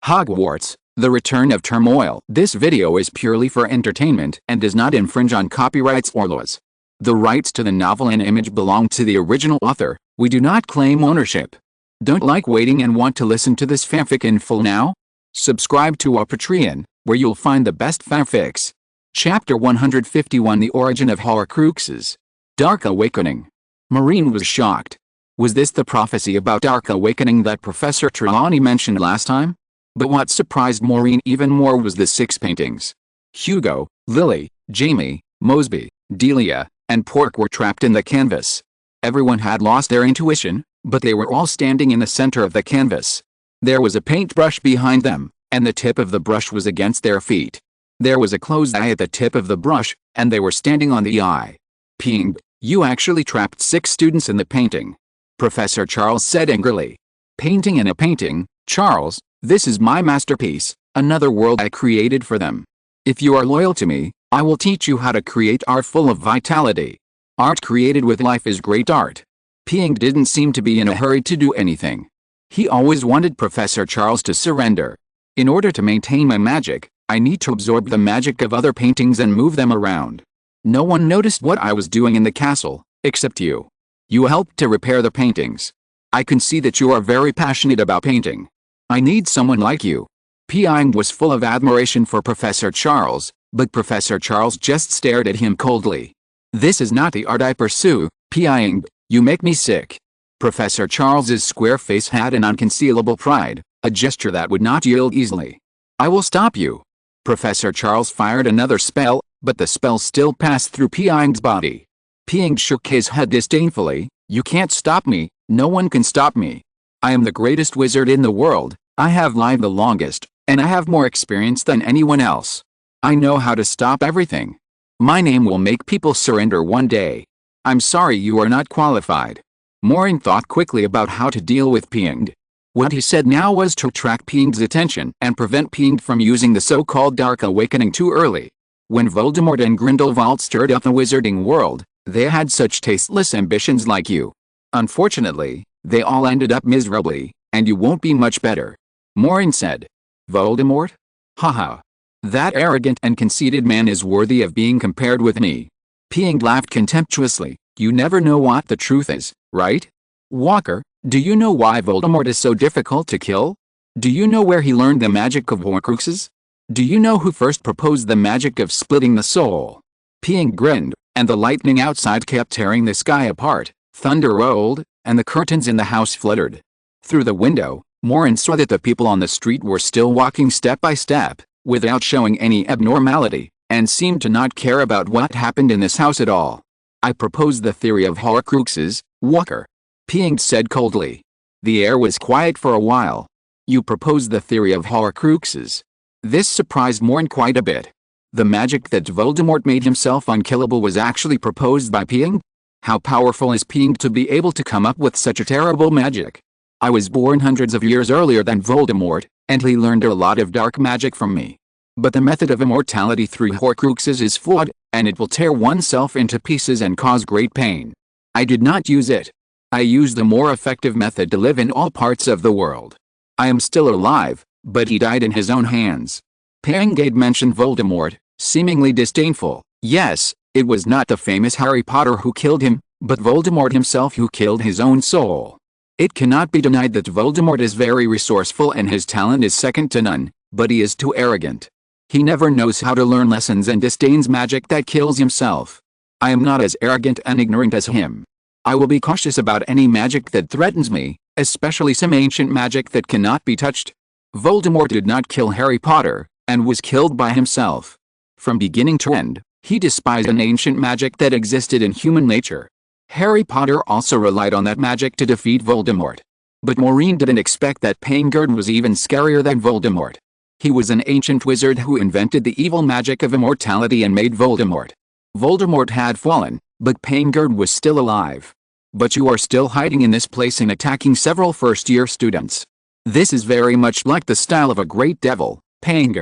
Hogwarts, The Return of Turmoil. This video is purely for entertainment and does not infringe on copyrights or laws. The rights to the novel and image belong to the original author. We do not claim ownership. Don't like waiting and want to listen to this fanfic in full now? Subscribe to our Patreon, where you'll find the best fanfics. Chapter 151: The Origin of Horcruxes. Dark Awakening. Maureen was shocked. Was this the prophecy about Dark Awakening that Professor Trelawney mentioned last time? But what surprised Maureen even more was the 6 paintings. Hugo, Lily, Jamie, Mosby, Delia, and Pork were trapped in the canvas. Everyone had lost their intuition, but they were all standing in the center of the canvas. There was a paintbrush behind them, and the tip of the brush was against their feet. There was a closed eye at the tip of the brush, and they were standing on the eye. "Ping, you actually trapped 6 students in the painting," Professor Charles said angrily. "Painting in a painting, Charles. This is my masterpiece, another world I created for them. If you are loyal to me, I will teach you how to create art full of vitality. Art created with life is great art." Ping didn't seem to be in a hurry to do anything. He always wanted Professor Charles to surrender. "In order to maintain my magic, I need to absorb the magic of other paintings and move them around. No one noticed what I was doing in the castle, except you. You helped to repair the paintings. I can see that you are very passionate about painting. I need someone like you." Ping was full of admiration for Professor Charles, but Professor Charles just stared at him coldly. "This is not the art I pursue, Ping, you make me sick." Professor Charles's square face had an unconcealable pride, a gesture that would not yield easily. "I will stop you." Professor Charles fired another spell, but the spell still passed through Ping's body. Ping shook his head disdainfully. "You can't stop me, no one can stop me. I am the greatest wizard in the world, I have lived the longest, and I have more experience than anyone else. I know how to stop everything. My name will make people surrender one day. I'm sorry you are not qualified." Maureen thought quickly about how to deal with Ping. What he said now was to attract Ping's attention and prevent Ping from using the so-called Dark Awakening too early. When Voldemort and Grindelwald stirred up the wizarding world, they had such tasteless ambitions like you. Unfortunately, they all ended up miserably, and you won't be much better. Maureen said. "Voldemort? Haha. That arrogant and conceited man is worthy of being compared with me." Ping laughed contemptuously. "You never know what the truth is, right? Walker, do you know why Voldemort is so difficult to kill? Do you know where he learned the magic of Horcruxes? Do you know who first proposed the magic of splitting the soul?" Ping grinned, and the lightning outside kept tearing the sky apart. Thunder rolled, and the curtains in the house fluttered. Through the window, Maureen saw that the people on the street were still walking step by step, without showing any abnormality, and seemed to not care about what happened in this house at all. "I proposed the theory of Horcruxes, Walker," Ping said coldly. The air was quiet for a while. "You proposed the theory of Horcruxes." This surprised Maureen quite a bit. The magic that Voldemort made himself unkillable was actually proposed by Ping? How powerful is Ping to be able to come up with such a terrible magic? "I was born hundreds of years earlier than Voldemort, and he learned a lot of dark magic from me. But the method of immortality through Horcruxes is flawed, and it will tear oneself into pieces and cause great pain. I did not use it. I used a more effective method to live in all parts of the world. I am still alive, but he died in his own hands." Ping had mentioned Voldemort, seemingly disdainful. "Yes, it was not the famous Harry Potter who killed him, but Voldemort himself who killed his own soul. It cannot be denied that Voldemort is very resourceful and his talent is second to none, but he is too arrogant. He never knows how to learn lessons and disdains magic that kills himself. I am not as arrogant and ignorant as him. I will be cautious about any magic that threatens me, especially some ancient magic that cannot be touched. Voldemort did not kill Harry Potter, and was killed by himself. From beginning to end, he despised an ancient magic that existed in human nature. Harry Potter also relied on that magic to defeat Voldemort. But Maureen didn't expect that Ping was even scarier than Voldemort. He was an ancient wizard who invented the evil magic of immortality and made Voldemort. Voldemort had fallen, but Ping was still alive. "But you are still hiding in this place and attacking several first-year students. This is very much like the style of a great devil, Ping."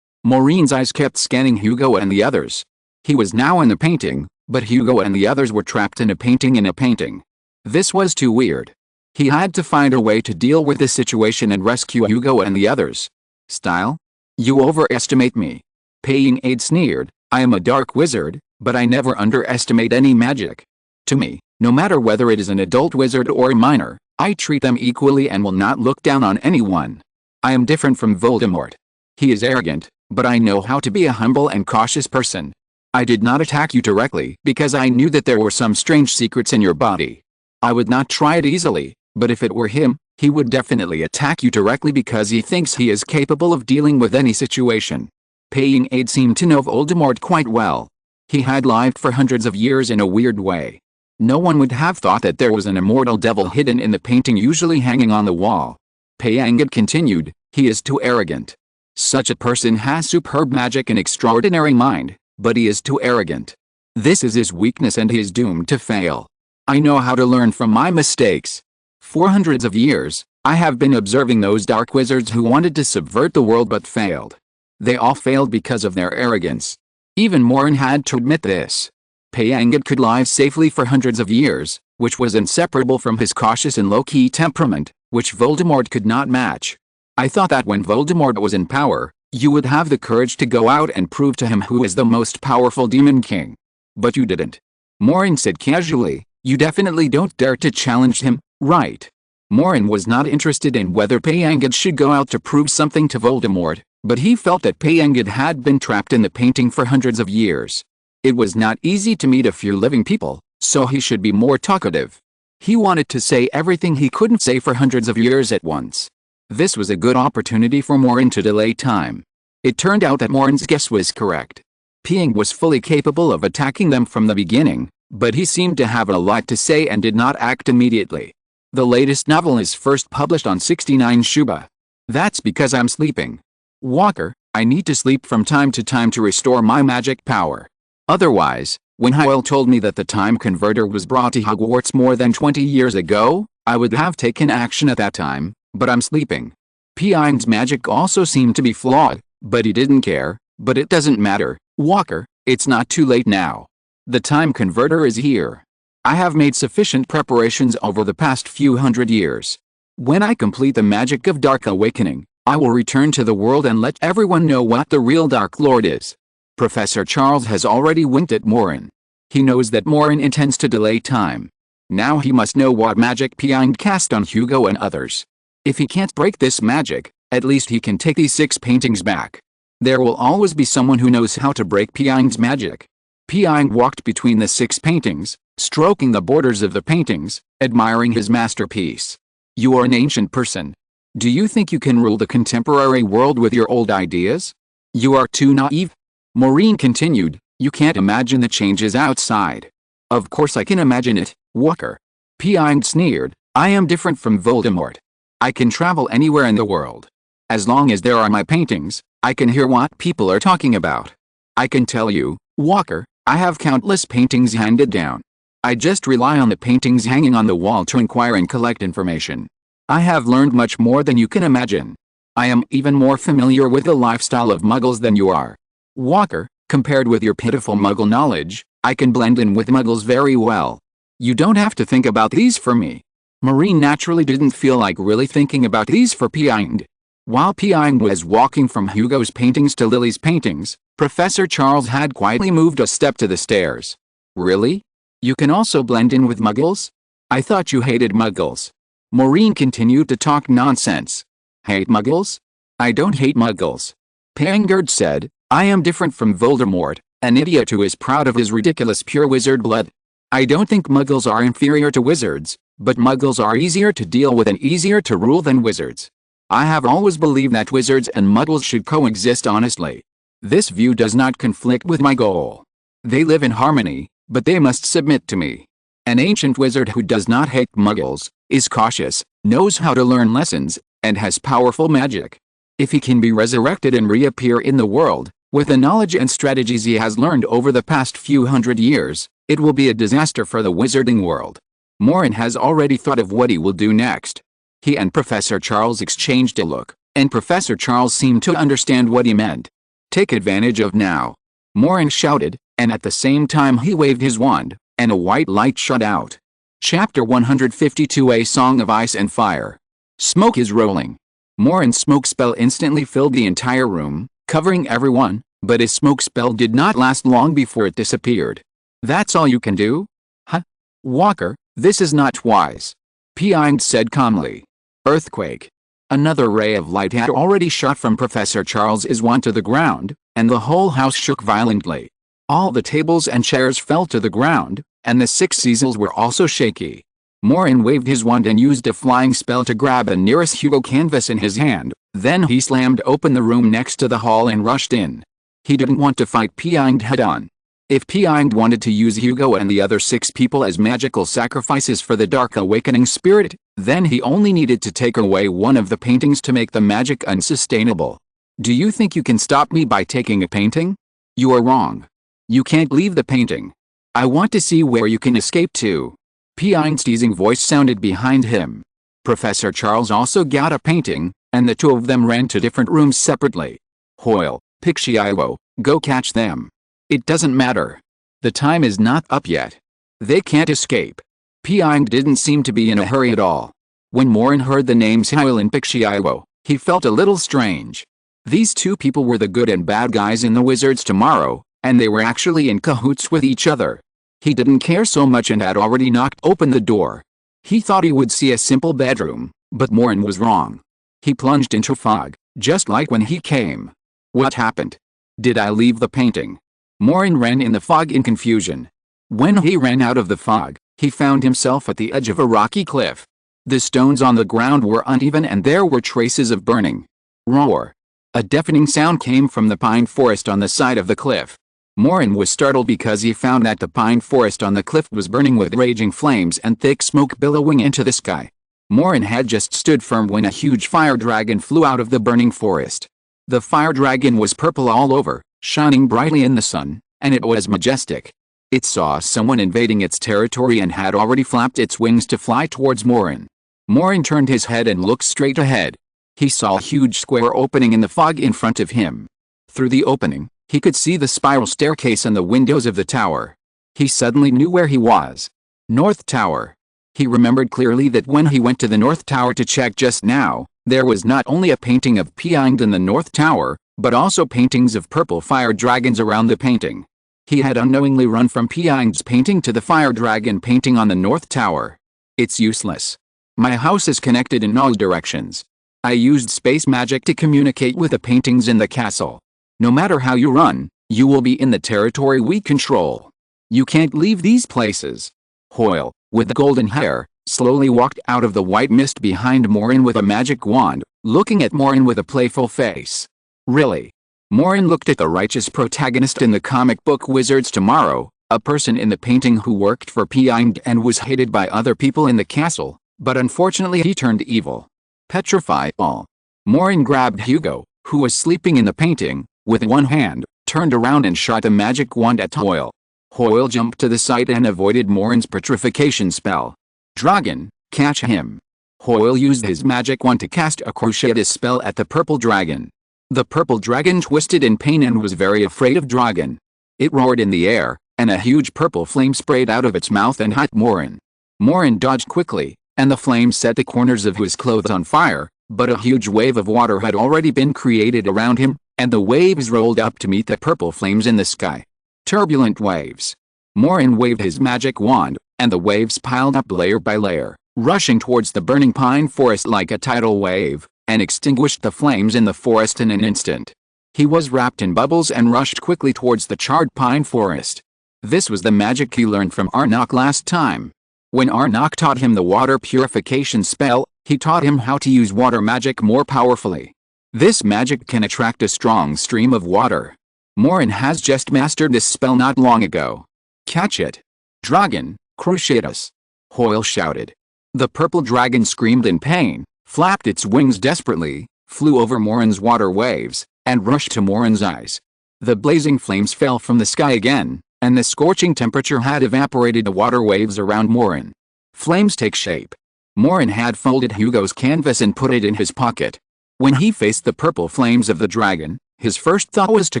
Maureen's eyes kept scanning Hugo and the others. He was now in the painting, but Hugo and the others were trapped in a painting. This was too weird. He had to find a way to deal with the situation and rescue Hugo and the others. Style? You overestimate me. Paying aid sneered, I am a dark wizard, but I never underestimate any magic. To me, no matter whether it is an adult wizard or a minor, I treat them equally and will not look down on anyone. I am different from Voldemort. He is arrogant, but I know how to be a humble and cautious person. I did not attack you directly because I knew that there were some strange secrets in your body. I would not try it easily, but if it were him, he would definitely attack you directly because he thinks he is capable of dealing with any situation. Paying aid seemed to know Voldemort quite well. He had lived for hundreds of years in a weird way. No one would have thought that there was an immortal devil hidden in the painting usually hanging on the wall. Paying aid continued, he is too arrogant. Such a person has superb magic and extraordinary mind, but he is too arrogant. This is his weakness and he is doomed to fail. I know how to learn from my mistakes. For hundreds of years, I have been observing those dark wizards who wanted to subvert the world but failed. They all failed because of their arrogance. Even Maureen had to admit this. Paying aid could live safely for hundreds of years, which was inseparable from his cautious and low-key temperament, which Voldemort could not match. I thought that when Voldemort was in power, you would have the courage to go out and prove to him who is the most powerful demon king. But you didn't. Maureen said casually, you definitely don't dare to challenge him, right? Maureen was not interested in whether Paying aid should go out to prove something to Voldemort, but he felt that Paying aid had been trapped in the painting for hundreds of years. It was not easy to meet a few living people, so he should be more talkative. He wanted to say everything he couldn't say for hundreds of years at once. This was a good opportunity for Maureen to delay time. It turned out that Maureen's guess was correct. Paying was fully capable of attacking them from the beginning, but he seemed to have a lot to say and did not act immediately. The latest novel is first published on 69 Shuba. That's because I'm sleeping. Walker, I need to sleep from time to time to restore my magic power. Otherwise, when Hyle told me that the time converter was brought to Hogwarts more than 20 years ago, I would have taken action at that time, but I'm sleeping. Paying's magic also seemed to be flawed, but he didn't care. But it doesn't matter, Walker, it's not too late now. The time converter is here. I have made sufficient preparations over the past few hundred years. When I complete the magic of Dark Awakening, I will return to the world and let everyone know what the real Dark Lord is. Professor Charles has already winked at Maureen. He knows that Maureen intends to delay time. Now he must know what magic Paying cast on Hugo and others. If he can't break this magic, at least he can take these 6 paintings back. There will always be someone who knows how to break Paying's magic. Paying walked between the 6 paintings, stroking the borders of the paintings, admiring his masterpiece. You are an ancient person. Do you think you can rule the contemporary world with your old ideas? You are too naive. Maureen continued, you can't imagine the changes outside. Of course I can imagine it, Walker. Paying sneered, I am different from Voldemort. I can travel anywhere in the world. As long as there are my paintings, I can hear what people are talking about. I can tell you, Walker, I have countless paintings handed down. I just rely on the paintings hanging on the wall to inquire and collect information. I have learned much more than you can imagine. I am even more familiar with the lifestyle of Muggles than you are. Walker, compared with your pitiful Muggle knowledge, I can blend in with Muggles very well. You don't have to think about these for me. Maureen naturally didn't feel like really thinking about these for Paying. While Paying was walking from Hugo's paintings to Lily's paintings, Professor Charles had quietly moved a step to the stairs. Really? You can also blend in with Muggles? I thought you hated Muggles. Maureen continued to talk nonsense. Hate Muggles? I don't hate Muggles. Paying said, I am different from Voldemort, an idiot who is proud of his ridiculous pure wizard blood. I don't think Muggles are inferior to wizards, but Muggles are easier to deal with and easier to rule than wizards. I have always believed that wizards and Muggles should coexist honestly. This view does not conflict with my goal. They live in harmony, but they must submit to me. An ancient wizard who does not hate Muggles, is cautious, knows how to learn lessons, and has powerful magic. If he can be resurrected and reappear in the world, with the knowledge and strategies he has learned over the past few hundred years, it will be a disaster for the wizarding world. Maureen has already thought of what he will do next. He and Professor Charles exchanged a look, and Professor Charles seemed to understand what he meant. Take advantage of now. Maureen shouted, and at the same time he waved his wand, and a white light shot out. Chapter 152 A Song of Ice and Fire. Smoke is rolling. Morin's smoke spell instantly filled the entire room, covering everyone, but his smoke spell did not last long before it disappeared. That's all you can do? Huh? Walker, this is not wise. Pyong said calmly. Earthquake. Another ray of light had already shot from Professor Charles's wand to the ground, and the whole house shook violently. All the tables and chairs fell to the ground, and the 6 easels were also shaky. Maureen waved his wand and used a flying spell to grab the nearest Hugo canvas in his hand, then he slammed open the room next to the hall and rushed in. He didn't want to fight Pyong head-on. If Pyong wanted to use Hugo and the other 6 people as magical sacrifices for the Dark Awakening spirit, then he only needed to take away one of the paintings to make the magic unsustainable. Do you think you can stop me by taking a painting? You are wrong. You can't leave the painting. I want to see where you can escape to. Pyong's teasing voice sounded behind him. Professor Charles also got a painting, and the two of them ran to different rooms separately. Hoyle, Pixie-Iwo, go catch them. It doesn't matter. The time is not up yet. They can't escape. Pyong didn't seem to be in a hurry at all. When Maureen heard the names Hoyle and Pixie-Iwo, he felt a little strange. These 2 people were the good and bad guys in the Wizards Tomorrow, and they were actually in cahoots with each other. He didn't care so much and had already knocked open the door. He thought he would see a simple bedroom, but Maureen was wrong. He plunged into fog, just like when he came. What happened? Did I leave the painting? Maureen ran in the fog in confusion. When he ran out of the fog, he found himself at the edge of a rocky cliff. The stones on the ground were uneven and there were traces of burning. Roar! A deafening sound came from the pine forest on the side of the cliff. Maureen was startled because he found that the pine forest on the cliff was burning with raging flames and thick smoke billowing into the sky. Maureen had just stood firm when a huge fire dragon flew out of the burning forest. The fire dragon was purple all over, shining brightly in the sun, and it was majestic. It saw someone invading its territory and had already flapped its wings to fly towards Maureen. Maureen turned his head and looked straight ahead. He saw a huge square opening in the fog in front of him. Through the opening, he could see the spiral staircase and the windows of the tower. He suddenly knew where he was. North Tower. He remembered clearly that when he went to the North Tower to check just now, there was not only a painting of Pyong in the North Tower, but also paintings of purple fire dragons around the painting. He had unknowingly run from Pyong's painting to the fire dragon painting on the North Tower. It's useless. My house is connected in all directions. I used space magic to communicate with the paintings in the castle. No matter how you run, you will be in the territory we control. You can't leave these places. Hoyle, with the golden hair, slowly walked out of the white mist behind Maureen with a magic wand, looking at Maureen with a playful face. Really? Maureen looked at the righteous protagonist in the comic book Wizards Tomorrow, a person in the painting who worked for Pyong and was hated by other people in the castle, but unfortunately he turned evil. Petrified all. Maureen grabbed Hugo, who was sleeping in the painting, with one hand, turned around and shot the magic wand at Hoyle. Hoyle jumped to the side and avoided Maureen's petrification spell. Dragon, catch him. Hoyle used his magic wand to cast a crochet spell at the purple dragon. The purple dragon twisted in pain and was very afraid of Dragon. It roared in the air, and a huge purple flame sprayed out of its mouth and hit Maureen. Maureen dodged quickly, and the flame set the corners of his clothes on fire, but a huge wave of water had already been created around him, and the waves rolled up to meet the purple flames in the sky. Turbulent waves. Maureen waved his magic wand, and the waves piled up layer by layer, rushing towards the burning pine forest like a tidal wave, and extinguished the flames in the forest in an instant. He was wrapped in bubbles and rushed quickly towards the charred pine forest. This was the magic he learned from Arnok last time. When Arnok taught him the water purification spell, he taught him how to use water magic more powerfully. This magic can attract a strong stream of water. Maureen has just mastered this spell not long ago. Catch it. Dragon, crochet us. Hoyle shouted. The purple dragon screamed in pain, flapped its wings desperately, flew over Maureen's water waves, and rushed to Maureen's eyes. The blazing flames fell from the sky again, and the scorching temperature had evaporated the water waves around Maureen. Flames take shape. Maureen had folded Hugo's canvas and put it in his pocket. When he faced the purple flames of the dragon, his first thought was to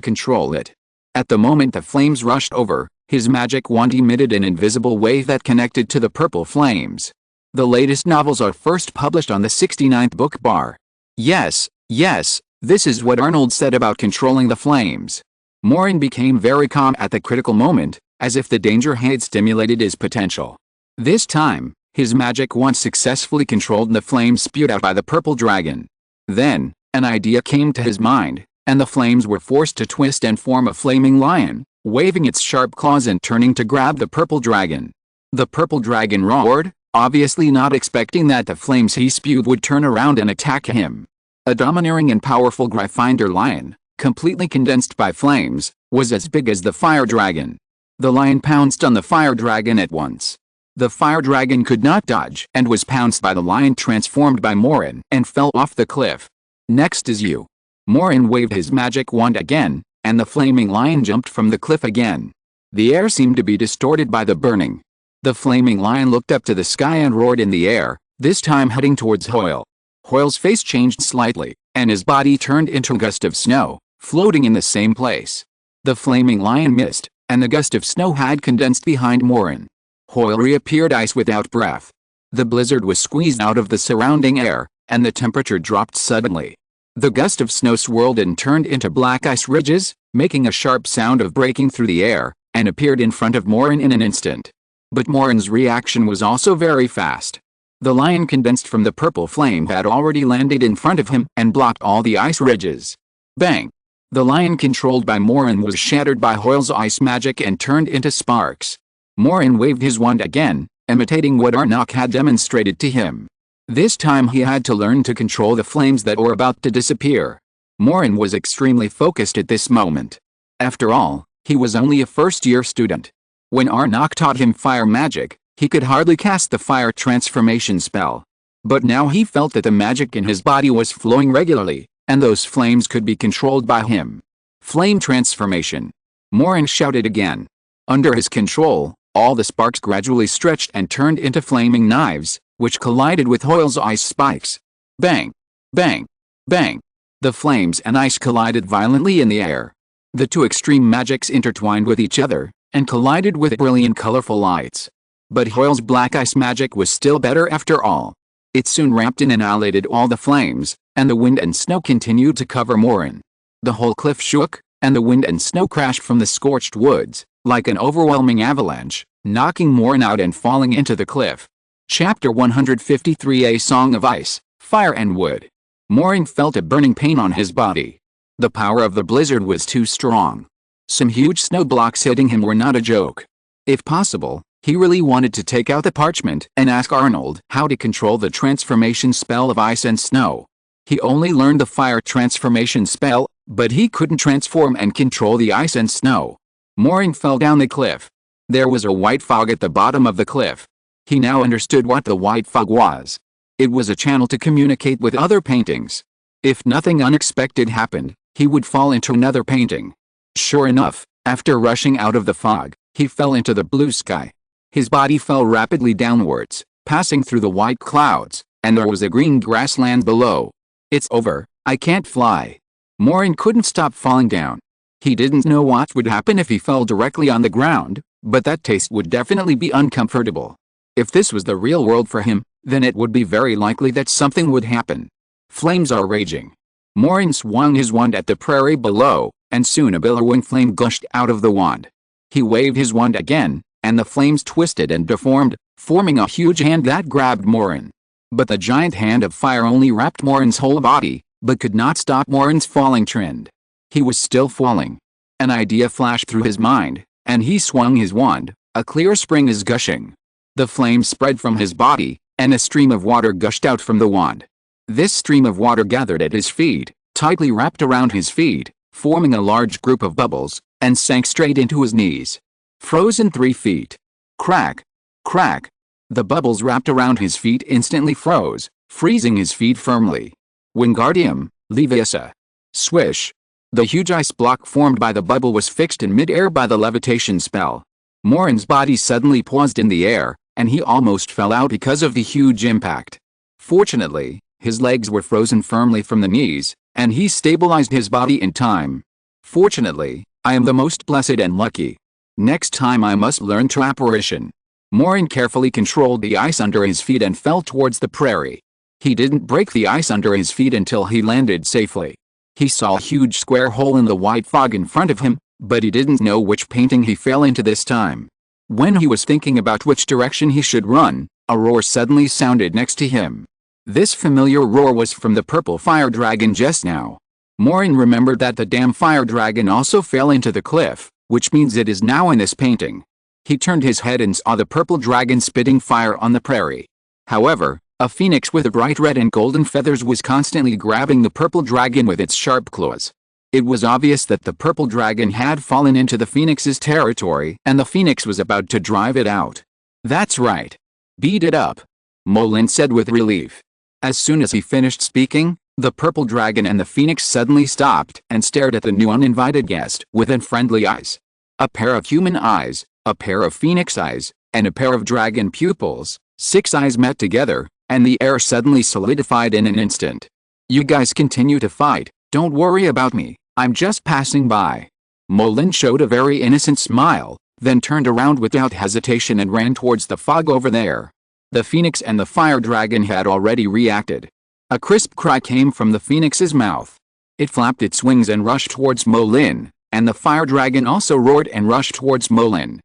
control it. At the moment the flames rushed over, his magic wand emitted an invisible wave that connected to the purple flames. The latest novels are first published on the 69th book bar. Yes, yes, this is what Arnold said about controlling the flames. Maureen became very calm at the critical moment, as if the danger had stimulated his potential. This time, his magic once successfully controlled the flames spewed out by the purple dragon. Then, an idea came to his mind, and the flames were forced to twist and form a flaming lion, waving its sharp claws and turning to grab the purple dragon. The purple dragon roared, obviously not expecting that the flames he spewed would turn around and attack him. A domineering and powerful Gryffindor lion, completely condensed by flames, was as big as the fire dragon. The lion pounced on the fire dragon at once. The fire dragon could not dodge and was pounced by the lion transformed by Maureen and fell off the cliff. Next is you. Maureen waved his magic wand again, and the flaming lion jumped from the cliff again. The air seemed to be distorted by the burning. The flaming lion looked up to the sky and roared in the air, this time heading towards Hoyle. Hoyle's face changed slightly, and his body turned into a gust of snow, floating in the same place. The flaming lion missed, and the gust of snow had condensed behind Maureen. Hoyle reappeared ice without breath. The blizzard was squeezed out of the surrounding air, and the temperature dropped suddenly. The gust of snow swirled and turned into black ice ridges, making a sharp sound of breaking through the air, and appeared in front of Maureen in an instant. But Maureen's reaction was also very fast. The lion condensed from the purple flame had already landed in front of him and blocked all the ice ridges. Bang! The lion controlled by Maureen was shattered by Hoyle's ice magic and turned into sparks. Maureen waved his wand again, imitating what Arnok had demonstrated to him. This time he had to learn to control the flames that were about to disappear. Maureen was extremely focused at this moment. After all, he was only a first-year student. When Arnok taught him fire magic, he could hardly cast the fire transformation spell. But now he felt that the magic in his body was flowing regularly, and those flames could be controlled by him. Flame transformation. Maureen shouted again. Under his control, all the sparks gradually stretched and turned into flaming knives, which collided with Hoyle's ice spikes. Bang! Bang! Bang! The flames and ice collided violently in the air. The two extreme magics intertwined with each other, and collided with brilliant colorful lights. But Hoyle's black ice magic was still better after all. It soon wrapped and annihilated all the flames, and the wind and snow continued to cover Maureen. The whole cliff shook, and the wind and snow crashed from the scorched woods, like an overwhelming avalanche, knocking Maureen out and falling into the cliff. Chapter 153 A Song of Ice, Fire and Wood. Maureen felt a burning pain on his body. The power of the blizzard was too strong. Some huge snow blocks hitting him were not a joke. If possible, he really wanted to take out the parchment and ask Arnold how to control the transformation spell of ice and snow. He only learned the fire transformation spell, but he couldn't transform and control the ice and snow. Maureen fell down the cliff. There was a white fog at the bottom of the cliff. He now understood what the white fog was. It was a channel to communicate with other paintings. If nothing unexpected happened, he would fall into another painting. Sure enough, after rushing out of the fog, he fell into the blue sky. His body fell rapidly downwards, passing through the white clouds, and there was a green grassland below. It's over, I can't fly. Maureen couldn't stop falling down. He didn't know what would happen if he fell directly on the ground, but that taste would definitely be uncomfortable. If this was the real world for him, then it would be very likely that something would happen. Flames are raging. Maureen swung his wand at the prairie below, and soon a billowing flame gushed out of the wand. He waved his wand again, and the flames twisted and deformed, forming a huge hand that grabbed Maureen. But the giant hand of fire only wrapped Maureen's whole body, but could not stop Maureen's falling trend. He was still falling. An idea flashed through his mind, and he swung his wand. A clear spring is gushing. The flame spread from his body, and a stream of water gushed out from the wand. This stream of water gathered at his feet, tightly wrapped around his feet, forming a large group of bubbles, and sank straight into his knees. Frozen 3 feet. Crack! Crack! The bubbles wrapped around his feet instantly froze, freezing his feet firmly. Wingardium Leviosa. Swish! The huge ice block formed by the bubble was fixed in mid-air by the levitation spell. Maureen's body suddenly paused in the air, and he almost fell out because of the huge impact. Fortunately, his legs were frozen firmly from the knees, and he stabilized his body in time. Fortunately, I am the most blessed and lucky. Next time I must learn to apparition. Maureen carefully controlled the ice under his feet and fell towards the prairie. He didn't break the ice under his feet until he landed safely. He saw a huge square hole in the white fog in front of him, but he didn't know which painting he fell into this time. When he was thinking about which direction he should run, a roar suddenly sounded next to him. This familiar roar was from the purple fire dragon just now. Maureen remembered that the damn fire dragon also fell into the cliff, which means it is now in this painting. He turned his head and saw the purple dragon spitting fire on the prairie. However, a phoenix with bright red and golden feathers was constantly grabbing the purple dragon with its sharp claws. It was obvious that the purple dragon had fallen into the phoenix's territory and the phoenix was about to drive it out. "That's right. Beat it up," Maureen said with relief. As soon as he finished speaking, the purple dragon and the phoenix suddenly stopped and stared at the new uninvited guest with unfriendly eyes. A pair of human eyes, a pair of phoenix eyes, and a pair of dragon pupils, 6 eyes met together, and the air suddenly solidified in an instant. "You guys continue to fight, don't worry about me, I'm just passing by." Maureen showed a very innocent smile, then turned around without hesitation and ran towards the fog over there. The phoenix and the fire dragon had already reacted. A crisp cry came from the phoenix's mouth. It flapped its wings and rushed towards Maureen, and the fire dragon also roared and rushed towards Maureen.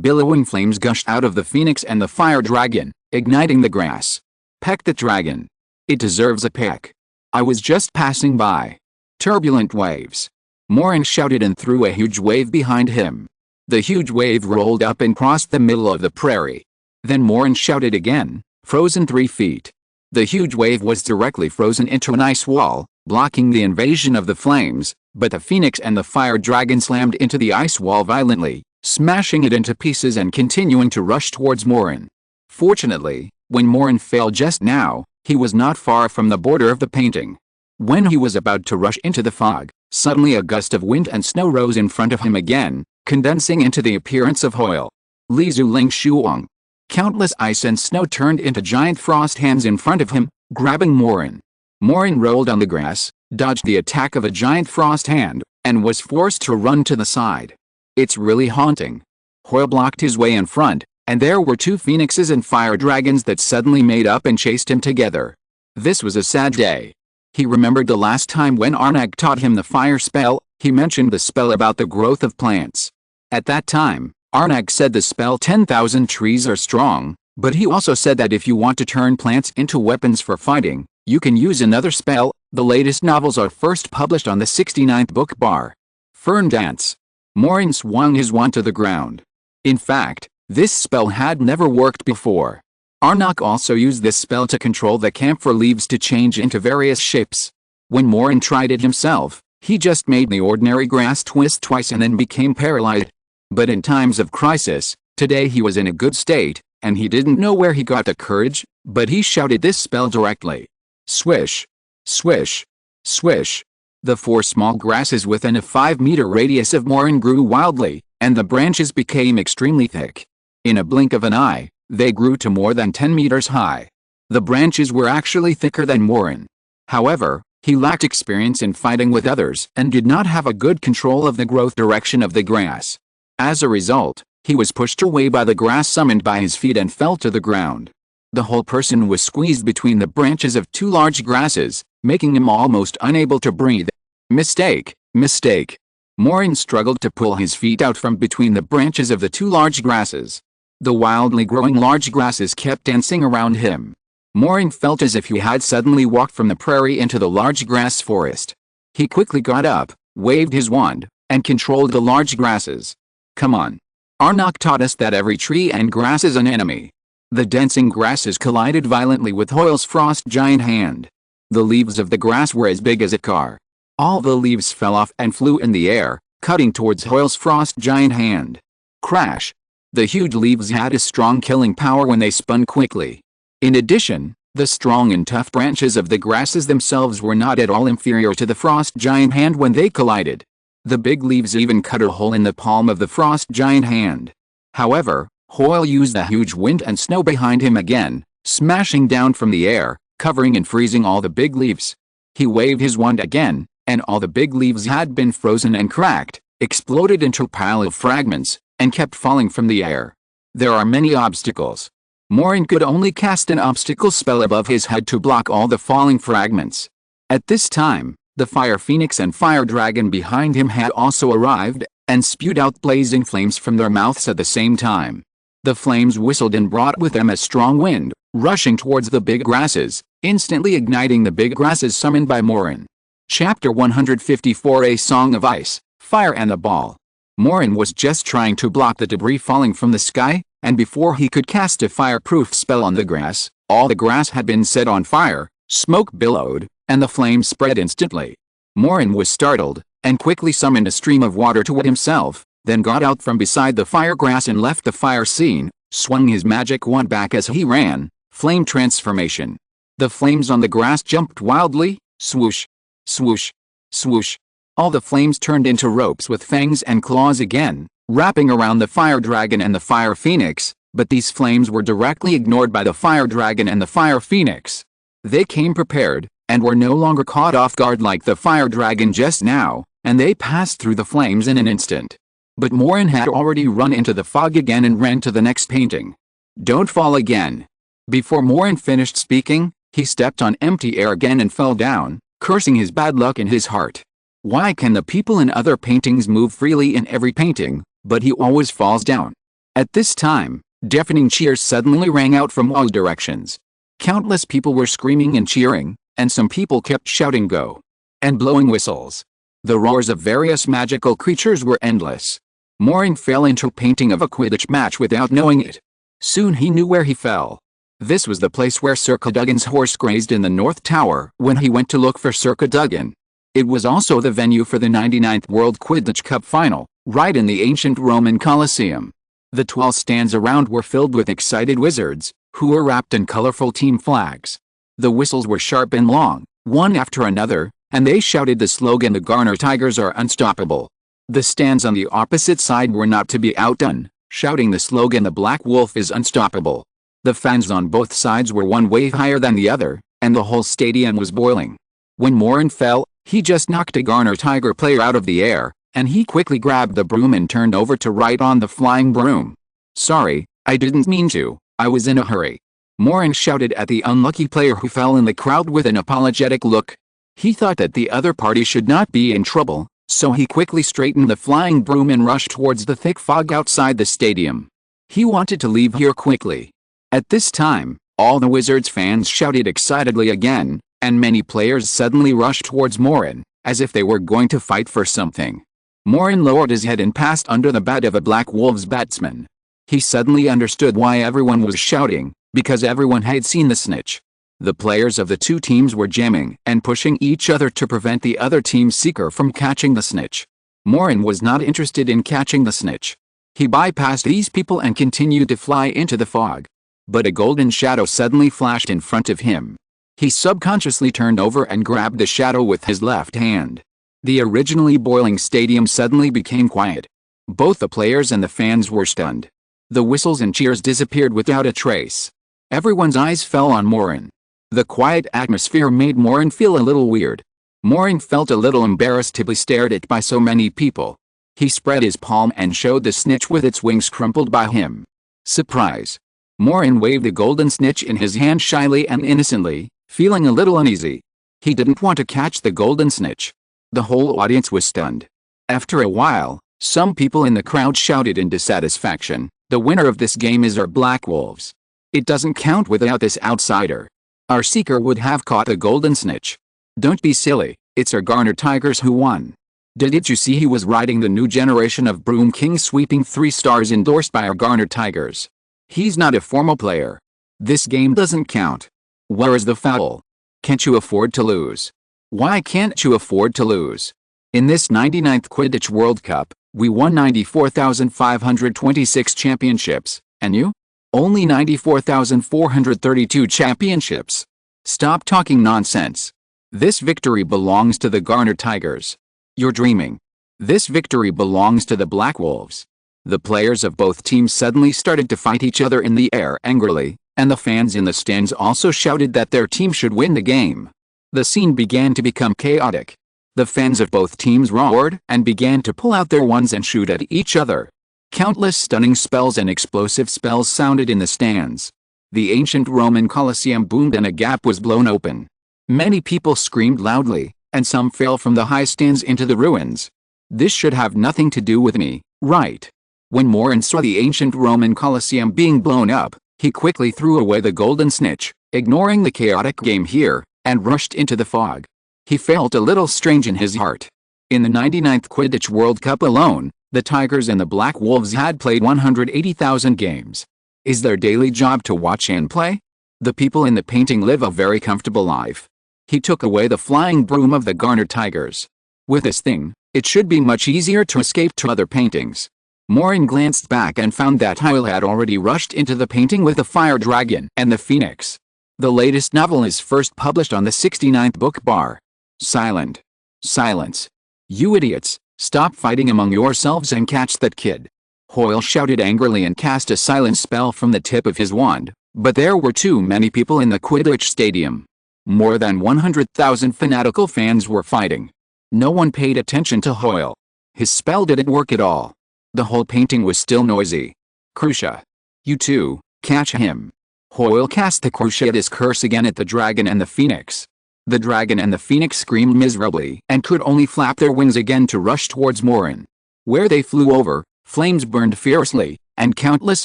Billowing flames gushed out of the phoenix and the fire dragon, igniting the grass. "Peck the dragon. It deserves a peck. I was just passing by." Turbulent waves. Maureen shouted and threw a huge wave behind him. The huge wave rolled up and crossed the middle of the prairie. Then Maureen shouted again, frozen 3 feet. The huge wave was directly frozen into an ice wall, blocking the invasion of the flames, but the phoenix and the fire dragon slammed into the ice wall violently, smashing it into pieces and continuing to rush towards Maureen. Fortunately, when Maureen fell just now, he was not far from the border of the painting. When he was about to rush into the fog, suddenly a gust of wind and snow rose in front of him again, condensing into the appearance of Hoyle. Li Zuling Shuang. Countless ice and snow turned into giant frost hands in front of him, grabbing Maureen. Maureen rolled on the grass, dodged the attack of a giant frost hand, and was forced to run to the side. "It's really haunting." Hoyle blocked his way in front, and there were 2 phoenixes and fire dragons that suddenly made up and chased him together. This was a sad day. He remembered the last time when Arnag taught him the fire spell. He mentioned the spell about the growth of plants. At that time, Arnag said the spell 10,000 trees are strong, but he also said that if you want to turn plants into weapons for fighting, you can use another spell. The latest novels are first published on the 69th book bar. Fern Dance. Maureen swung his wand to the ground. In fact, this spell had never worked before. Arnag also used this spell to control the camphor leaves to change into various shapes. When Maureen tried it himself, he just made the ordinary grass twist twice and then became paralyzed. But in times of crisis, today he was in a good state, and he didn't know where he got the courage, but he shouted this spell directly. Swish! Swish! Swish! The 4 small grasses within a 5-meter radius of Maureen grew wildly, and the branches became extremely thick. In a blink of an eye, they grew to more than 10 meters high. The branches were actually thicker than Maureen. However, he lacked experience in fighting with others and did not have a good control of the growth direction of the grass. As a result, he was pushed away by the grass summoned by his feet and fell to the ground. The whole person was squeezed between the branches of 2 large grasses, making him almost unable to breathe. Mistake, mistake. Maureen struggled to pull his feet out from between the branches of the 2 large grasses. The wildly growing large grasses kept dancing around him. Maureen felt as if he had suddenly walked from the prairie into the large grass forest. He quickly got up, waved his wand, and controlled the large grasses. "Come on. Arnag taught us that every tree and grass is an enemy." The dancing grasses collided violently with Hoyle's frost giant hand. The leaves of the grass were as big as a car. All the leaves fell off and flew in the air, cutting towards Hoyle's frost giant hand. Crash! The huge leaves had a strong killing power when they spun quickly. In addition, the strong and tough branches of the grasses themselves were not at all inferior to the frost giant hand when they collided. The big leaves even cut a hole in the palm of the frost giant hand. However, Hoyle used the huge wind and snow behind him again, smashing down from the air, covering and freezing all the big leaves. He waved his wand again, and all the big leaves had been frozen and cracked, exploded into a pile of fragments, and kept falling from the air. There are many obstacles. Maureen could only cast an obstacle spell above his head to block all the falling fragments. At this time, the Fire Phoenix and Fire Dragon behind him had also arrived, and spewed out blazing flames from their mouths at the same time. The flames whistled and brought with them a strong wind, rushing towards the big grasses, instantly igniting the big grasses summoned by Maureen. Chapter 154 A Song of Ice, Fire and the Ball. Maureen was just trying to block the debris falling from the sky, and before he could cast a fireproof spell on the grass, all the grass had been set on fire, smoke billowed, and the flames spread instantly. Maureen was startled, and quickly summoned a stream of water to wet himself, then got out from beside the fire grass and left the fire scene, swung his magic wand back as he ran. Flame transformation. The flames on the grass jumped wildly, swoosh, swoosh, swoosh. All the flames turned into ropes with fangs and claws again, wrapping around the Fire Dragon and the Fire Phoenix, but these flames were directly ignored by the Fire Dragon and the Fire Phoenix. They came prepared, and were no longer caught off guard like the Fire Dragon just now, and they passed through the flames in an instant. But Maureen had already run into the fog again and ran to the next painting. Don't fall again. Before Maureen finished speaking, he stepped on empty air again and fell down, cursing his bad luck in his heart. Why can the people in other paintings move freely in every painting, but he always falls down? At this time, deafening cheers suddenly rang out from all directions. Countless people were screaming and cheering, and some people kept shouting "Go!" and blowing whistles. The roars of various magical creatures were endless. Maureen fell into a painting of a Quidditch match without knowing it. Soon he knew where he fell. This was the place where Sir Cadogan's horse grazed in the North Tower when he went to look for Sir Cadogan. It was also the venue for the 99th World Quidditch Cup final, right in the ancient Roman Colosseum. The 12 stands around were filled with excited wizards, who were wrapped in colorful team flags. The whistles were sharp and long, one after another, and they shouted the slogan "The Garner Tigers are unstoppable." The stands on the opposite side were not to be outdone, shouting the slogan "The Black Wolf is unstoppable." The fans on both sides were one way higher than the other, and the whole stadium was boiling. When Maureen fell, he just knocked a Garner Tiger player out of the air, and he quickly grabbed the broom and turned over to ride on the flying broom. "Sorry, I didn't mean to, I was in a hurry." Maureen shouted at the unlucky player who fell in the crowd with an apologetic look. He thought that the other party should not be in trouble, so he quickly straightened the flying broom and rushed towards the thick fog outside the stadium. He wanted to leave here quickly. At this time, all the Wizards fans shouted excitedly again, and many players suddenly rushed towards Maureen, as if they were going to fight for something. Maureen lowered his head and passed under the bat of a Black Wolves batsman. He suddenly understood why everyone was shouting, because everyone had seen the snitch. The players of the two teams were jamming and pushing each other to prevent the other team's seeker from catching the snitch. Maureen was not interested in catching the snitch. He bypassed these people and continued to fly into the fog. But a golden shadow suddenly flashed in front of him. He subconsciously turned over and grabbed the shadow with his left hand. The originally boiling stadium suddenly became quiet. Both the players and the fans were stunned. The whistles and cheers disappeared without a trace. Everyone's eyes fell on Maureen. The quiet atmosphere made Maureen feel a little weird. Maureen felt a little embarrassed to be stared at by so many people. He spread his palm and showed the snitch with its wings crumpled by him. Surprise! Maureen waved the golden snitch in his hand shyly and innocently, feeling a little uneasy. He didn't want to catch the golden snitch. The whole audience was stunned. After a while, some people in the crowd shouted in dissatisfaction, "The winner of this game is our Black Wolves. It doesn't count without this outsider. Our seeker would have caught the golden snitch. Don't be silly, it's our Garner Tigers who won. Didn't you see he was riding the new generation of Broom King sweeping 3 stars endorsed by our Garner Tigers? He's not a formal player. This game doesn't count. Where is the foul? Can't you afford to lose? Why can't you afford to lose? In this 99th Quidditch World Cup, we won 94,526 championships, and you? Only 94,432 championships. Stop talking nonsense. This victory belongs to the Garner Tigers. You're dreaming. This victory belongs to the Black Wolves." The players of both teams suddenly started to fight each other in the air angrily, and the fans in the stands also shouted that their team should win the game. The scene began to become chaotic. The fans of both teams roared and began to pull out their wands and shoot at each other. Countless stunning spells and explosive spells sounded in the stands. The ancient Roman Colosseum boomed and a gap was blown open. Many people screamed loudly, and some fell from the high stands into the ruins. This should have nothing to do with me, right? When Maureen saw the ancient Roman Colosseum being blown up, he quickly threw away the golden snitch, ignoring the chaotic game here, and rushed into the fog. He felt a little strange in his heart. In the 99th Quidditch World Cup alone, the Tigers and the Black Wolves had played 180,000 games. Is their daily job to watch and play? The people in the painting live a very comfortable life. He took away the flying broom of the Garner Tigers. With this thing, it should be much easier to escape to other paintings. Maureen glanced back and found that Hyle had already rushed into the painting with the fire dragon and the phoenix. The latest novel is first published on the 69th book bar. Silent. Silence. You idiots, stop fighting among yourselves and catch that kid. Hoyle shouted angrily and cast a silence spell from the tip of his wand, but there were too many people in the Quidditch stadium. More than 100,000 fanatical fans were fighting. No one paid attention to Hoyle. His spell didn't work at all. The whole painting was still noisy. Crucia. You two, catch him. Hoyle cast the Cruciatus curse again at the dragon and the phoenix. The dragon and the phoenix screamed miserably and could only flap their wings again to rush towards Maureen. Where they flew over, flames burned fiercely, and countless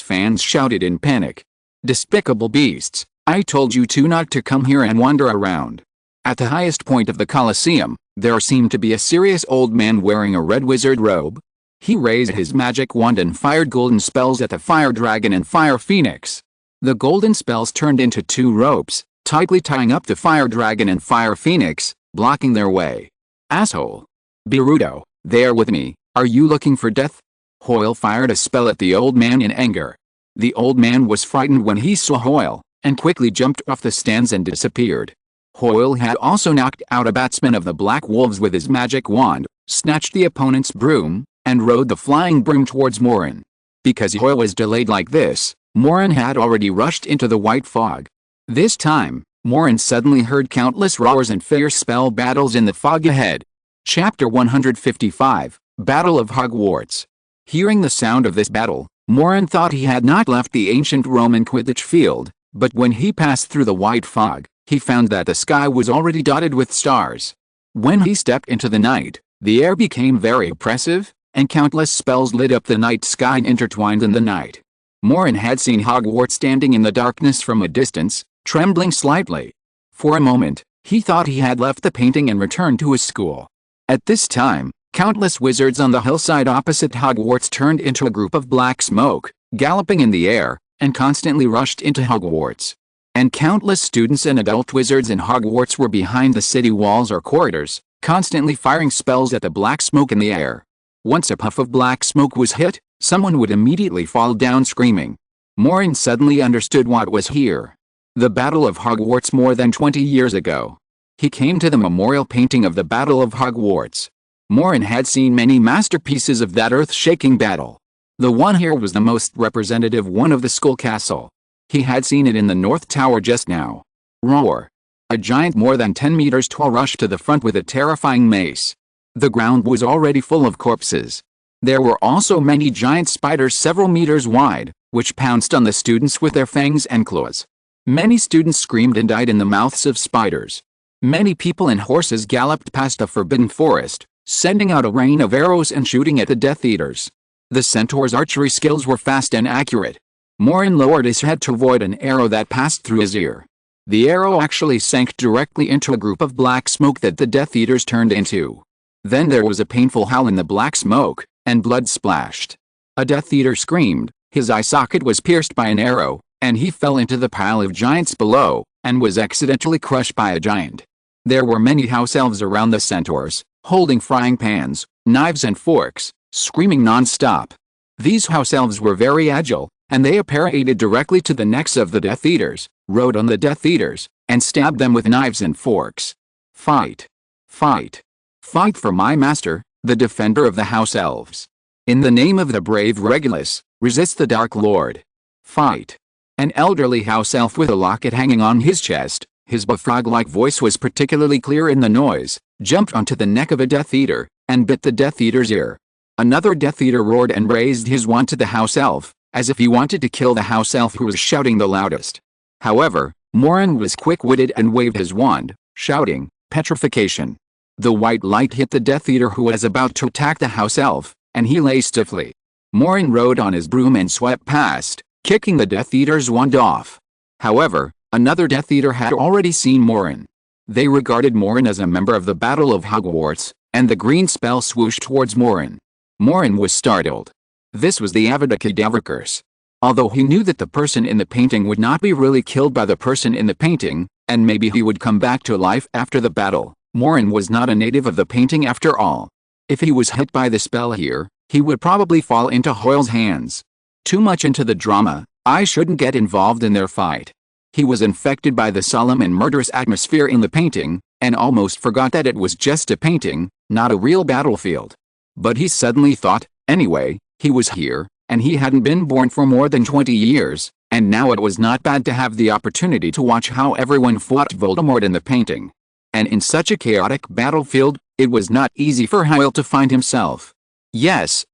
fans shouted in panic. Despicable beasts, I told you two not to come here and wander around. At the highest point of the Colosseum, there seemed to be a serious old man wearing a red wizard robe. He raised his magic wand and fired golden spells at the fire dragon and fire phoenix. The golden spells turned into two ropes, tightly tying up the fire dragon and fire phoenix, blocking their way. Asshole. Gerudo, there with me, are you looking for death? Hoyle fired a spell at the old man in anger. The old man was frightened when he saw Hoyle, and quickly jumped off the stands and disappeared. Hoyle had also knocked out a batsman of the Black Wolves with his magic wand, snatched the opponent's broom, and rode the flying broom towards Maureen. Because Hoyle was delayed like this, Maureen had already rushed into the white fog. This time, Maureen suddenly heard countless roars and fierce spell battles in the fog ahead. Chapter 155, Battle of Hogwarts. Hearing the sound of this battle, Maureen thought he had not left the ancient Roman Quidditch field, but when he passed through the white fog, he found that the sky was already dotted with stars. When he stepped into the night, the air became very oppressive, and countless spells lit up the night sky intertwined in the night. Maureen had seen Hogwarts standing in the darkness from a distance, trembling slightly. For a moment, he thought he had left the painting and returned to his school. At this time, countless wizards on the hillside opposite Hogwarts turned into a group of black smoke, galloping in the air, and constantly rushed into Hogwarts. And countless students and adult wizards in Hogwarts were behind the city walls or corridors, constantly firing spells at the black smoke in the air. Once a puff of black smoke was hit, someone would immediately fall down screaming. Maureen suddenly understood what was here. The Battle of Hogwarts more than 20 years ago. He came to the memorial painting of the Battle of Hogwarts. Maureen had seen many masterpieces of that earth-shaking battle. The one here was the most representative one of the school castle. He had seen it in the North Tower just now. Roar! A giant more than 10 meters tall rushed to the front with a terrifying mace. The ground was already full of corpses. There were also many giant spiders several meters wide, which pounced on the students with their fangs and claws. Many students screamed and died in the mouths of spiders. Many people and horses galloped past the forbidden forest, sending out a rain of arrows and shooting at the Death Eaters. The centaur's archery skills were fast and accurate. Maureen lowered his head to avoid an arrow that passed through his ear. The arrow actually sank directly into a group of black smoke that the Death Eaters turned into. Then there was a painful howl in the black smoke, and blood splashed. A Death Eater screamed, his eye socket was pierced by an arrow, and he fell into the pile of giants below, and was accidentally crushed by a giant. There were many house elves around the centaurs, holding frying pans, knives and forks, screaming non-stop. These house elves were very agile, and they apparated directly to the necks of the Death Eaters, rode on the Death Eaters, and stabbed them with knives and forks. Fight! Fight! Fight for my master, the defender of the house elves. In the name of the brave Regulus, resist the Dark Lord. Fight! An elderly house elf with a locket hanging on his chest, his bullfrog-like voice was particularly clear in the noise, jumped onto the neck of a Death Eater, and bit the Death Eater's ear. Another Death Eater roared and raised his wand to the house elf, as if he wanted to kill the house elf who was shouting the loudest. However, Maureen was quick-witted and waved his wand, shouting, "Petrification!" The white light hit the Death Eater who was about to attack the house elf, and he lay stiffly. Maureen rode on his broom and swept past, kicking the Death Eater's wand off. However, another Death Eater had already seen Maureen. They regarded Maureen as a member of the Battle of Hogwarts, and the green spell swooshed towards Maureen. Maureen was startled. This was the Avada Kedavra curse. Although he knew that the person in the painting would not be really killed by the person in the painting, and maybe he would come back to life after the battle, Maureen was not a native of the painting after all. If he was hit by the spell here, he would probably fall into Hoyle's hands. Too much into the drama, I shouldn't get involved in their fight. He was infected by the solemn and murderous atmosphere in the painting, and almost forgot that it was just a painting, not a real battlefield. But he suddenly thought, anyway, he was here, and he hadn't been born for more than 20 years, and now it was not bad to have the opportunity to watch how everyone fought Voldemort in the painting. And in such a chaotic battlefield, it was not easy for Hoyle to find himself. Yes,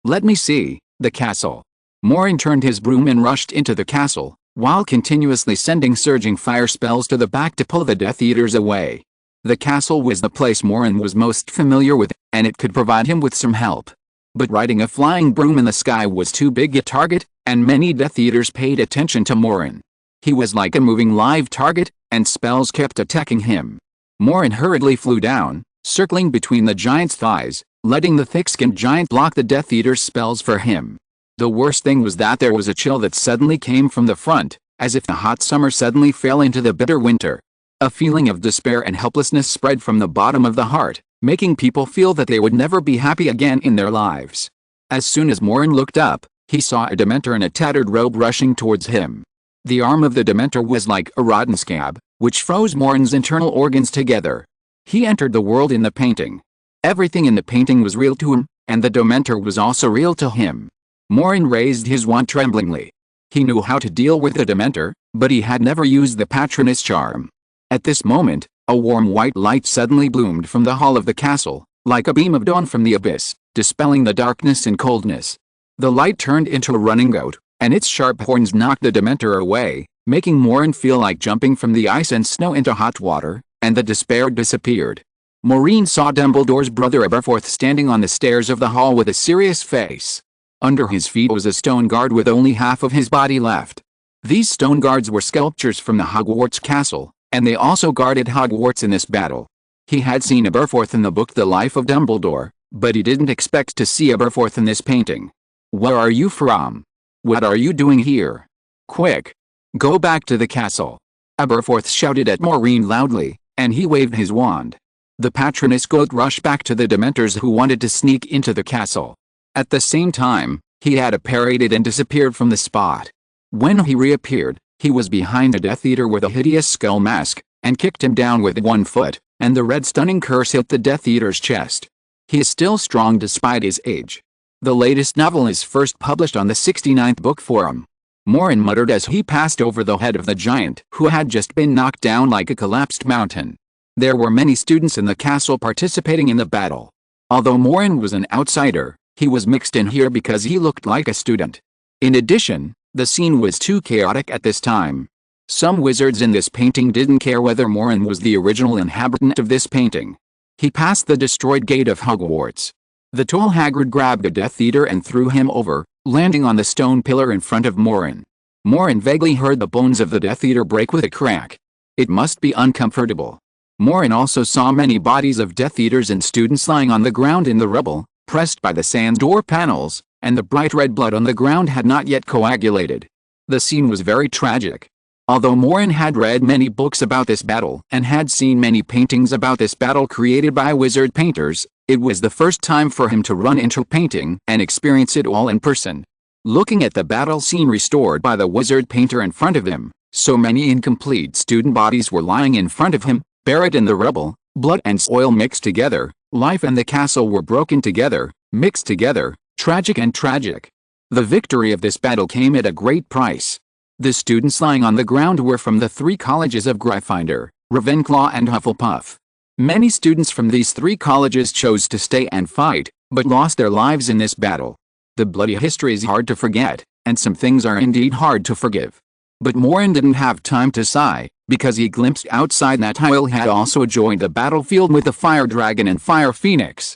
let me see, the castle. Maureen turned his broom and rushed into the castle, while continuously sending surging fire spells to the back to pull the Death Eaters away. The castle was the place Maureen was most familiar with, and it could provide him with some help. But riding a flying broom in the sky was too big a target, and many Death Eaters paid attention to Maureen. He was like a moving live target, and spells kept attacking him. Maureen hurriedly flew down, circling between the giant's thighs, letting the thick-skinned giant block the Death Eater's spells for him. The worst thing was that there was a chill that suddenly came from the front, as if the hot summer suddenly fell into the bitter winter. A feeling of despair and helplessness spread from the bottom of the heart, making people feel that they would never be happy again in their lives. As soon as Maureen looked up, he saw a Dementor in a tattered robe rushing towards him. The arm of the Dementor was like a rotten scab, which froze Maureen's internal organs together. He entered the world in the painting. Everything in the painting was real to him, and the Dementor was also real to him. Maureen raised his wand tremblingly. He knew how to deal with the Dementor, but he had never used the Patronus charm. At this moment, a warm white light suddenly bloomed from the hall of the castle, like a beam of dawn from the abyss, dispelling the darkness and coldness. The light turned into a running goat, and its sharp horns knocked the Dementor away, making Maureen feel like jumping from the ice and snow into hot water, and the despair disappeared. Maureen saw Dumbledore's brother Aberforth standing on the stairs of the hall with a serious face. Under his feet was a stone guard with only half of his body left. These stone guards were sculptures from the Hogwarts castle, and they also guarded Hogwarts in this battle. He had seen Aberforth in the book The Life of Dumbledore, but he didn't expect to see Aberforth in this painting. "Where are you from? What are you doing here? Quick! Go back to the castle!" Aberforth shouted at Maureen loudly, and he waved his wand. The Patronus goat rushed back to the Dementors who wanted to sneak into the castle. At the same time, he had apparated and disappeared from the spot. When he reappeared, he was behind a Death Eater with a hideous skull mask, and kicked him down with one foot, and the red stunning curse hit the Death Eater's chest. He is still strong despite his age. The latest novel is first published on the 69th Book Forum. Maureen muttered as he passed over the head of the giant who had just been knocked down like a collapsed mountain. There were many students in the castle participating in the battle. Although Maureen was an outsider, he was mixed in here because he looked like a student. In addition, the scene was too chaotic at this time. Some wizards in this painting didn't care whether Maureen was the original inhabitant of this painting. He passed the destroyed gate of Hogwarts. The tall Hagrid grabbed a Death Eater and threw him over, landing on the stone pillar in front of Maureen. Maureen vaguely heard the bones of the Death Eater break with a crack. It must be uncomfortable. Maureen also saw many bodies of Death Eaters and students lying on the ground in the rubble, pressed by the sand door panels, and the bright red blood on the ground had not yet coagulated. The scene was very tragic. Although Maureen had read many books about this battle and had seen many paintings about this battle created by wizard painters, it was the first time for him to run into painting and experience it all in person. Looking at the battle scene restored by the wizard painter in front of him, so many incomplete student bodies were lying in front of him, buried in the rubble, blood and soil mixed together, life and the castle were broken together, mixed together, tragic and tragic. The victory of this battle came at a great price. The students lying on the ground were from the three colleges of Gryffindor, Ravenclaw and Hufflepuff. Many students from these three colleges chose to stay and fight, but lost their lives in this battle. The bloody history is hard to forget, and some things are indeed hard to forgive. But Maureen didn't have time to sigh, because he glimpsed outside that Hoyle had also joined the battlefield with the Fire Dragon and Fire Phoenix.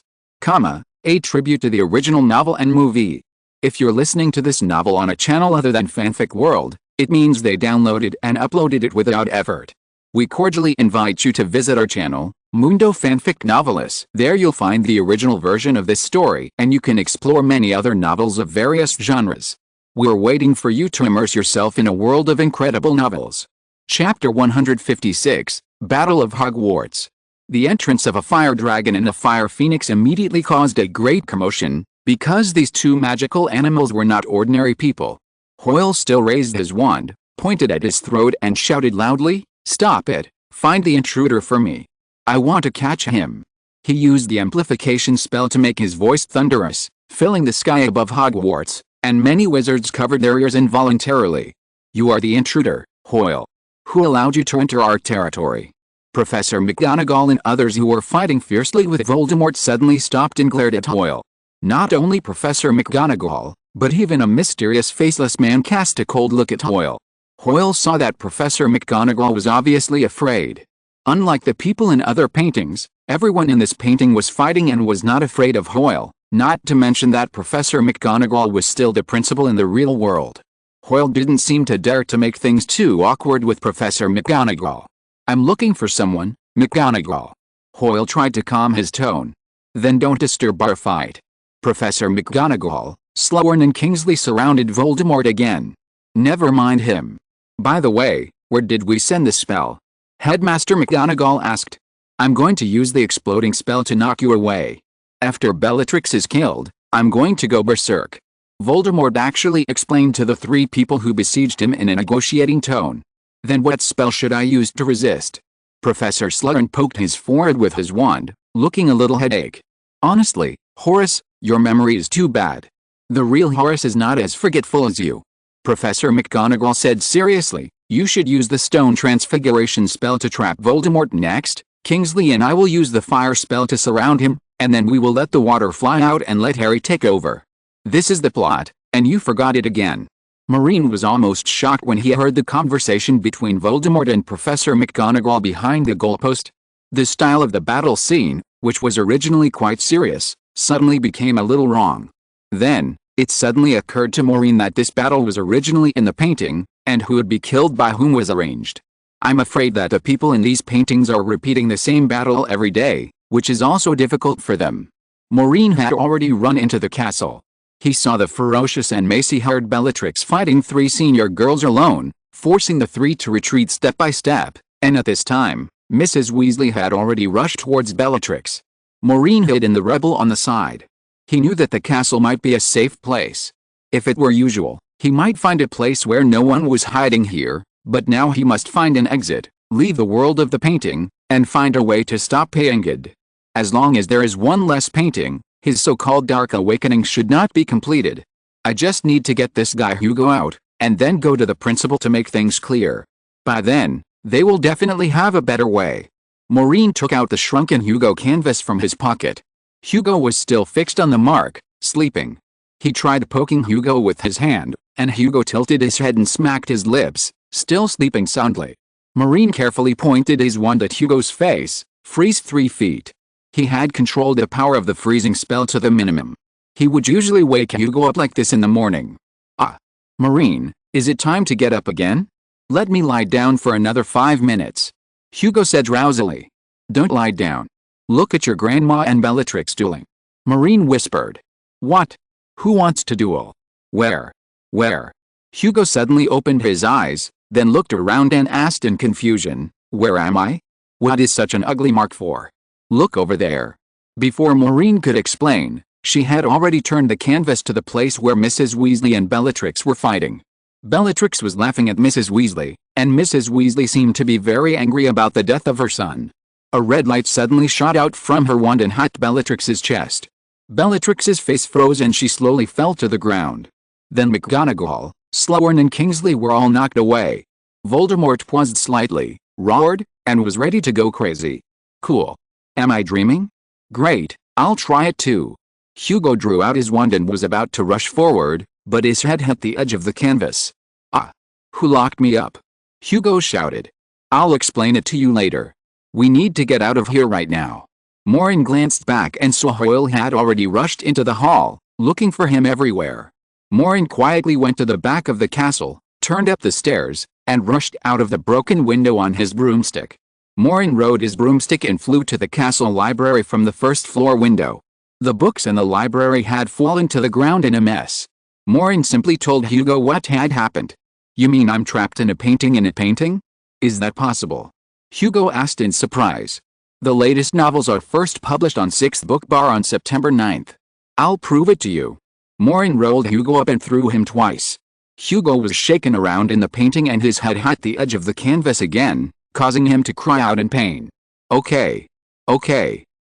A tribute to the original novel and movie. If you're listening to this novel on a channel other than Fanfic World, it means they downloaded and uploaded it without effort. We cordially invite you to visit our channel, Mundo Fanfic Novelis. There you'll find the original version of this story, and you can explore many other novels of various genres. We're waiting for you to immerse yourself in a world of incredible novels. Chapter 156, Battle of Hogwarts. The entrance of a fire dragon and a fire phoenix immediately caused a great commotion, because these two magical animals were not ordinary people. Hoyle still raised his wand, pointed at his throat and shouted loudly, "Stop it! Find the intruder for me. I want to catch him." He used the amplification spell to make his voice thunderous, filling the sky above Hogwarts, and many wizards covered their ears involuntarily. "You are the intruder, Hoyle. Who allowed you to enter our territory?" Professor McGonagall and others who were fighting fiercely with Voldemort suddenly stopped and glared at Hoyle. Not only Professor McGonagall, but even a mysterious faceless man cast a cold look at Hoyle. Hoyle saw that Professor McGonagall was obviously afraid. Unlike the people in other paintings, everyone in this painting was fighting and was not afraid of Hoyle, not to mention that Professor McGonagall was still the principal in the real world. Hoyle didn't seem to dare to make things too awkward with Professor McGonagall. "I'm looking for someone, McGonagall." Hoyle tried to calm his tone. "Then don't disturb our fight." Professor McGonagall, Slughorn and Kingsley surrounded Voldemort again. "Never mind him. By the way, where did we send the spell?" Headmaster McGonagall asked. "I'm going to use the exploding spell to knock you away. After Bellatrix is killed, I'm going to go berserk." Voldemort actually explained to the three people who besieged him in a negotiating tone. "Then what spell should I use to resist?" Professor Slughorn poked his forehead with his wand, looking a little headache. "Honestly, Horace, your memory is too bad. The real Horace is not as forgetful as you." Professor McGonagall said seriously, "You should use the Stone Transfiguration spell to trap Voldemort next. Kingsley and I will use the fire spell to surround him, and then we will let the water fly out and let Harry take over. This is the plot, and you forgot it again." Maureen was almost shocked when he heard the conversation between Voldemort and Professor McGonagall behind the goalpost. The style of the battle scene, which was originally quite serious, suddenly became a little wrong. Then, it suddenly occurred to Maureen that this battle was originally in the painting, and who would be killed by whom was arranged. "I'm afraid that the people in these paintings are repeating the same battle every day, which is also difficult for them." Maureen had already run into the castle. He saw the ferocious and macy-haired Bellatrix fighting three senior girls alone, forcing the three to retreat step by step, and at this time, Mrs. Weasley had already rushed towards Bellatrix. Maureen hid in the rubble on the side. He knew that the castle might be a safe place. If it were usual, he might find a place where no one was hiding here, but now he must find an exit, leave the world of the painting, and find a way to stop Paingid. As long as there is one less painting, his so-called Dark Awakening should not be completed. "I just need to get this guy Hugo out, and then go to the principal to make things clear. By then, they will definitely have a better way." Maureen took out the shrunken Hugo canvas from his pocket. Hugo was still fixed on the mark, sleeping. He tried poking Hugo with his hand, and Hugo tilted his head and smacked his lips, still sleeping soundly. Maureen carefully pointed his wand at Hugo's face. "Freeze 3 feet." He had controlled the power of the freezing spell to the minimum. He would usually wake Hugo up like this in the morning. "Ah. Maureen, is it time to get up again? Let me lie down for another 5 minutes." Hugo said drowsily. "Don't lie down. Look at your grandma and Bellatrix dueling." Maureen whispered. "What? Who wants to duel? Where? Where?" Hugo suddenly opened his eyes, then looked around and asked in confusion, "Where am I? What is such an ugly mark for? Look over there." Before Maureen could explain, she had already turned the canvas to the place where Mrs. Weasley and Bellatrix were fighting. Bellatrix was laughing at Mrs. Weasley, and Mrs. Weasley seemed to be very angry about the death of her son. A red light suddenly shot out from her wand and hit Bellatrix's chest. Bellatrix's face froze and she slowly fell to the ground. Then McGonagall, Slughorn and Kingsley were all knocked away. Voldemort paused slightly, roared, and was ready to go crazy. "Cool. Am I dreaming? Great, I'll try it too." Hugo drew out his wand and was about to rush forward, but his head hit the edge of the canvas. "Ah! Who locked me up? Hugo shouted. I'll explain it to you later. We need to get out of here right now. Maureen glanced back and saw Hoyle had already rushed into the hall, looking for him everywhere. Maureen quietly went to the back of the castle, turned up the stairs, and rushed out of the broken window on his broomstick. Maureen rode his broomstick and flew to the castle library from the first-floor window. The books in the library had fallen to the ground in a mess. Maureen simply told Hugo what had happened. You mean I'm trapped in a painting? Is that possible? Hugo asked in surprise. The latest novels are first published on 6th Book Bar on September 9th. I'll prove it to you. Maureen rolled Hugo up and threw him twice. Hugo was shaken around in the painting and his head hit the edge of the canvas again, causing him to cry out in pain. Okay.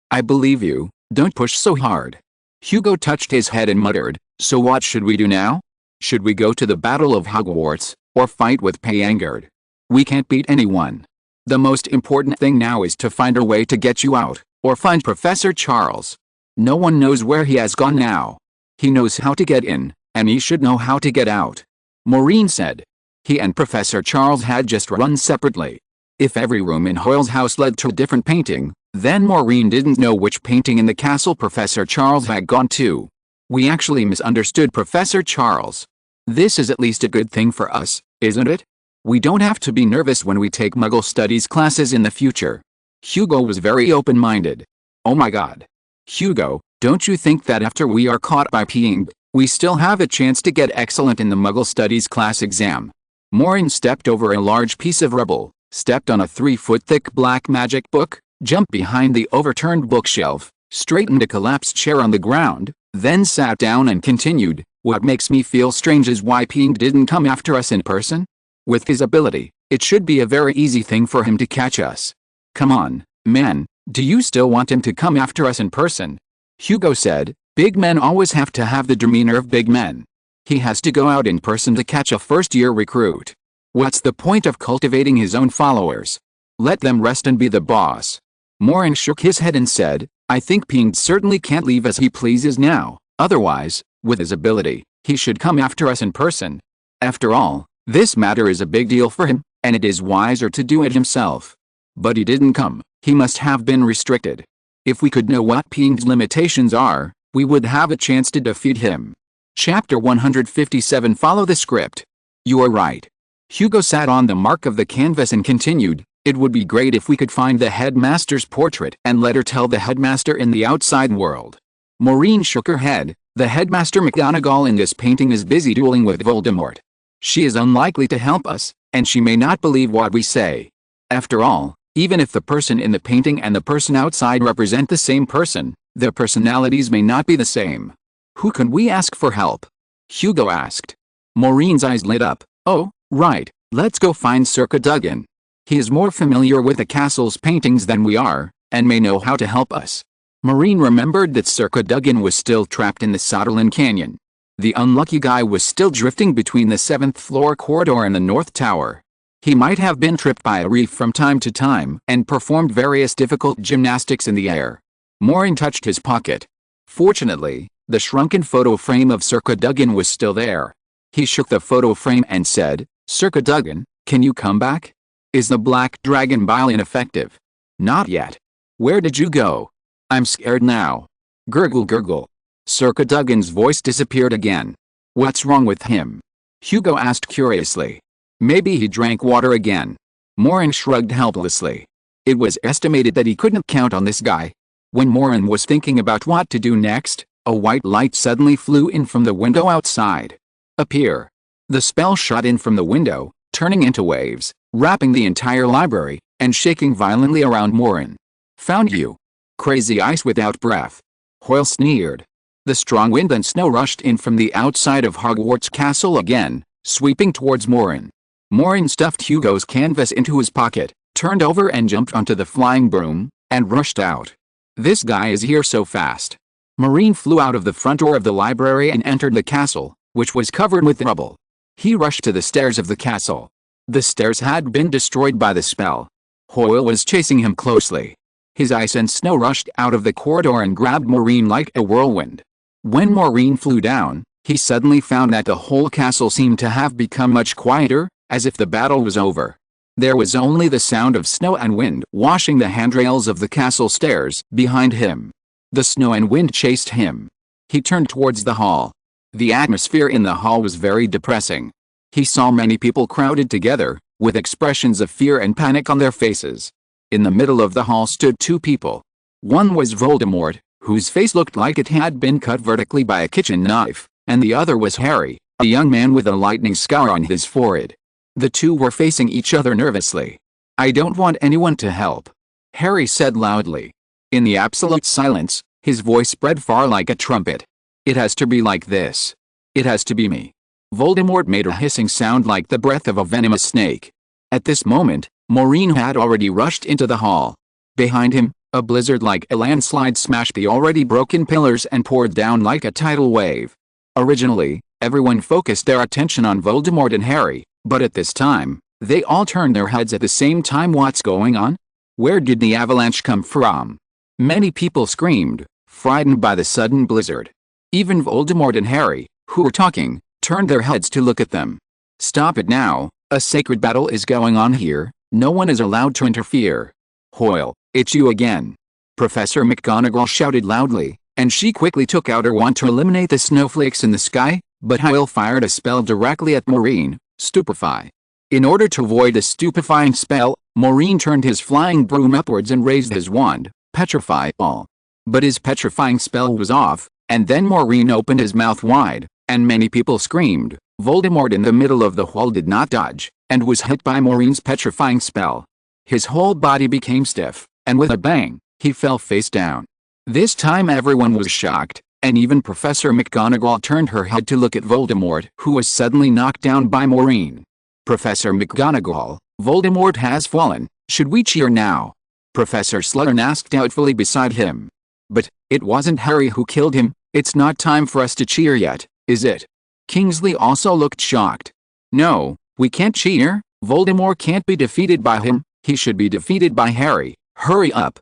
I believe you, don't push so hard. Hugo touched his head and muttered, so what should we do now? Should we go to the Battle of Hogwarts, or fight with Payangard? We can't beat anyone. The most important thing now is to find a way to get you out, or find Professor Charles. No one knows where he has gone now. He knows how to get in, and he should know how to get out. Maureen said. He and Professor Charles had just run separately. If every room in Hoyle's house led to a different painting, then Maureen didn't know which painting in the castle Professor Charles had gone to. We actually misunderstood Professor Charles. This is at least a good thing for us, isn't it? We don't have to be nervous when we take Muggle studies classes in the future. Hugo was very open-minded. Oh my god. Hugo, don't you think that after we are caught by peeing, we still have a chance to get excellent in the Muggle studies class exam? Maureen stepped over a large piece of rubble, stepped on a 3-foot-thick black magic book, jumped behind the overturned bookshelf, straightened a collapsed chair on the ground, then sat down and continued, what makes me feel strange is why Peeng didn't come after us in person? With his ability, it should be a very easy thing for him to catch us. Come on, man, do you still want him to come after us in person? Hugo said, big men always have to have the demeanor of big men. He has to go out in person to catch a first-year recruit. What's the point of cultivating his own followers? Let them rest and be the boss. Maureen shook his head and said, I think Peeng certainly can't leave as he pleases now, otherwise, with his ability, he should come after us in person. After all, this matter is a big deal for him, and it is wiser to do it himself. But he didn't come, he must have been restricted. If we could know what Peeng's limitations are, we would have a chance to defeat him. Chapter 157. Follow the script. You are right. Hugo sat on the mark of the canvas and continued, it would be great if we could find the headmaster's portrait and let her tell the headmaster in the outside world. Maureen shook her head, the headmaster McGonagall in this painting is busy dueling with Voldemort. She is unlikely to help us, and she may not believe what we say. After all, even if the person in the painting and the person outside represent the same person, their personalities may not be the same. Who can we ask for help? Hugo asked. Maureen's eyes lit up. Oh, right, let's go find Sir Cadogan. He is more familiar with the castle's paintings than we are, and may know how to help us. Maureen remembered that Sir Cadogan was still trapped in the Sutherland Canyon. The unlucky guy was still drifting between the 7th floor corridor and the North Tower. He might have been tripped by a reef from time to time and performed various difficult gymnastics in the air. Maureen touched his pocket. Fortunately, the shrunken photo frame of Sir Cadogan was still there. He shook the photo frame and said, Sir Cadogan, can you come back? Is the black dragon bile ineffective? Not yet. Where did you go? I'm scared now. Gurgle gurgle. Sir Cadogan's voice disappeared again. What's wrong with him? Hugo asked curiously. Maybe he drank water again. Maureen shrugged helplessly. It was estimated that he couldn't count on this guy. When Maureen was thinking about what to do next, a white light suddenly flew in from the window outside. Appear. The spell shot in from the window, turning into waves, wrapping the entire library, and shaking violently around Maureen. Found you. Crazy ice without breath. Hoyle sneered. The strong wind and snow rushed in from the outside of Hogwarts Castle again, sweeping towards Maureen. Maureen stuffed Hugo's canvas into his pocket, turned over and jumped onto the flying broom, and rushed out. This guy is here so fast. Maureen flew out of the front door of the library and entered the castle, which was covered with rubble. He rushed to the stairs of the castle. The stairs had been destroyed by the spell. Hoyle was chasing him closely. His ice and snow rushed out of the corridor and grabbed Maureen like a whirlwind. When Maureen flew down, he suddenly found that the whole castle seemed to have become much quieter, as if the battle was over. There was only the sound of snow and wind washing the handrails of the castle stairs behind him. The snow and wind chased him. He turned towards the hall. The atmosphere in the hall was very depressing. He saw many people crowded together, with expressions of fear and panic on their faces. In the middle of the hall stood two people. One was Voldemort, whose face looked like it had been cut vertically by a kitchen knife, and the other was Harry, a young man with a lightning scar on his forehead. The two were facing each other nervously. "I don't want anyone to help," Harry said loudly. In the absolute silence, his voice spread far like a trumpet. "It has to be like this. It has to be me." Voldemort made a hissing sound like the breath of a venomous snake. At this moment, Maureen had already rushed into the hall. Behind him, a blizzard like a landslide smashed the already broken pillars and poured down like a tidal wave. Originally, everyone focused their attention on Voldemort and Harry, but at this time, they all turned their heads at the same time. What's going on? Where did the avalanche come from? Many people screamed, frightened by the sudden blizzard. Even Voldemort and Harry, who were talking, turned their heads to look at them. "Stop it now, a sacred battle is going on here, no one is allowed to interfere." "Hoyle, it's you again," Professor McGonagall shouted loudly, and she quickly took out her wand to eliminate the snowflakes in the sky, but Hoyle fired a spell directly at Maureen, Stupefy. In order to avoid the stupefying spell, Maureen turned his flying broom upwards and raised his wand, Petrify All. But his petrifying spell was off, and then Maureen opened his mouth wide, and many people screamed. Voldemort in the middle of the hall did not dodge, and was hit by Maureen's petrifying spell. His whole body became stiff, and with a bang, he fell face down. This time everyone was shocked, and even Professor McGonagall turned her head to look at Voldemort, who was suddenly knocked down by Maureen. "Professor McGonagall, Voldemort has fallen, should we cheer now?" Professor Slughorn asked doubtfully beside him. "But, it wasn't Harry who killed him, it's not time for us to cheer yet, is it?" Kingsley also looked shocked. "No, we can't cheer, Voldemort can't be defeated by him, he should be defeated by Harry. Hurry up,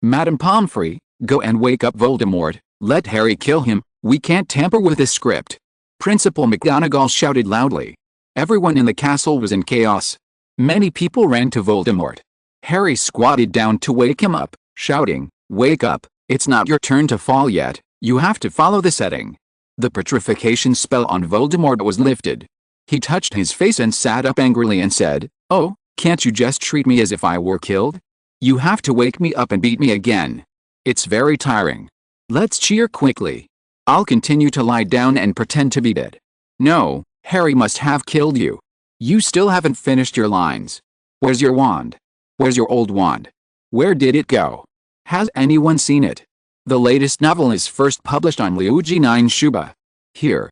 Madame Pomfrey, go and wake up Voldemort, let Harry kill him, we can't tamper with the script." Principal McGonagall shouted loudly. Everyone in the castle was in chaos. Many people ran to Voldemort. Harry squatted down to wake him up, shouting, "Wake up, it's not your turn to fall yet, you have to follow the setting." The petrification spell on Voldemort was lifted. He touched his face and sat up angrily and said, "Oh, can't you just treat me as if I were killed? You have to wake me up and beat me again. It's very tiring. Let's cheer quickly. I'll continue to lie down and pretend to be dead." "No, Harry must have killed you. You still haven't finished your lines. Where's your wand? Where's your old wand? Where did it go? Has anyone seen it? The latest novel is first published on Luigi 9 Shuba. Here.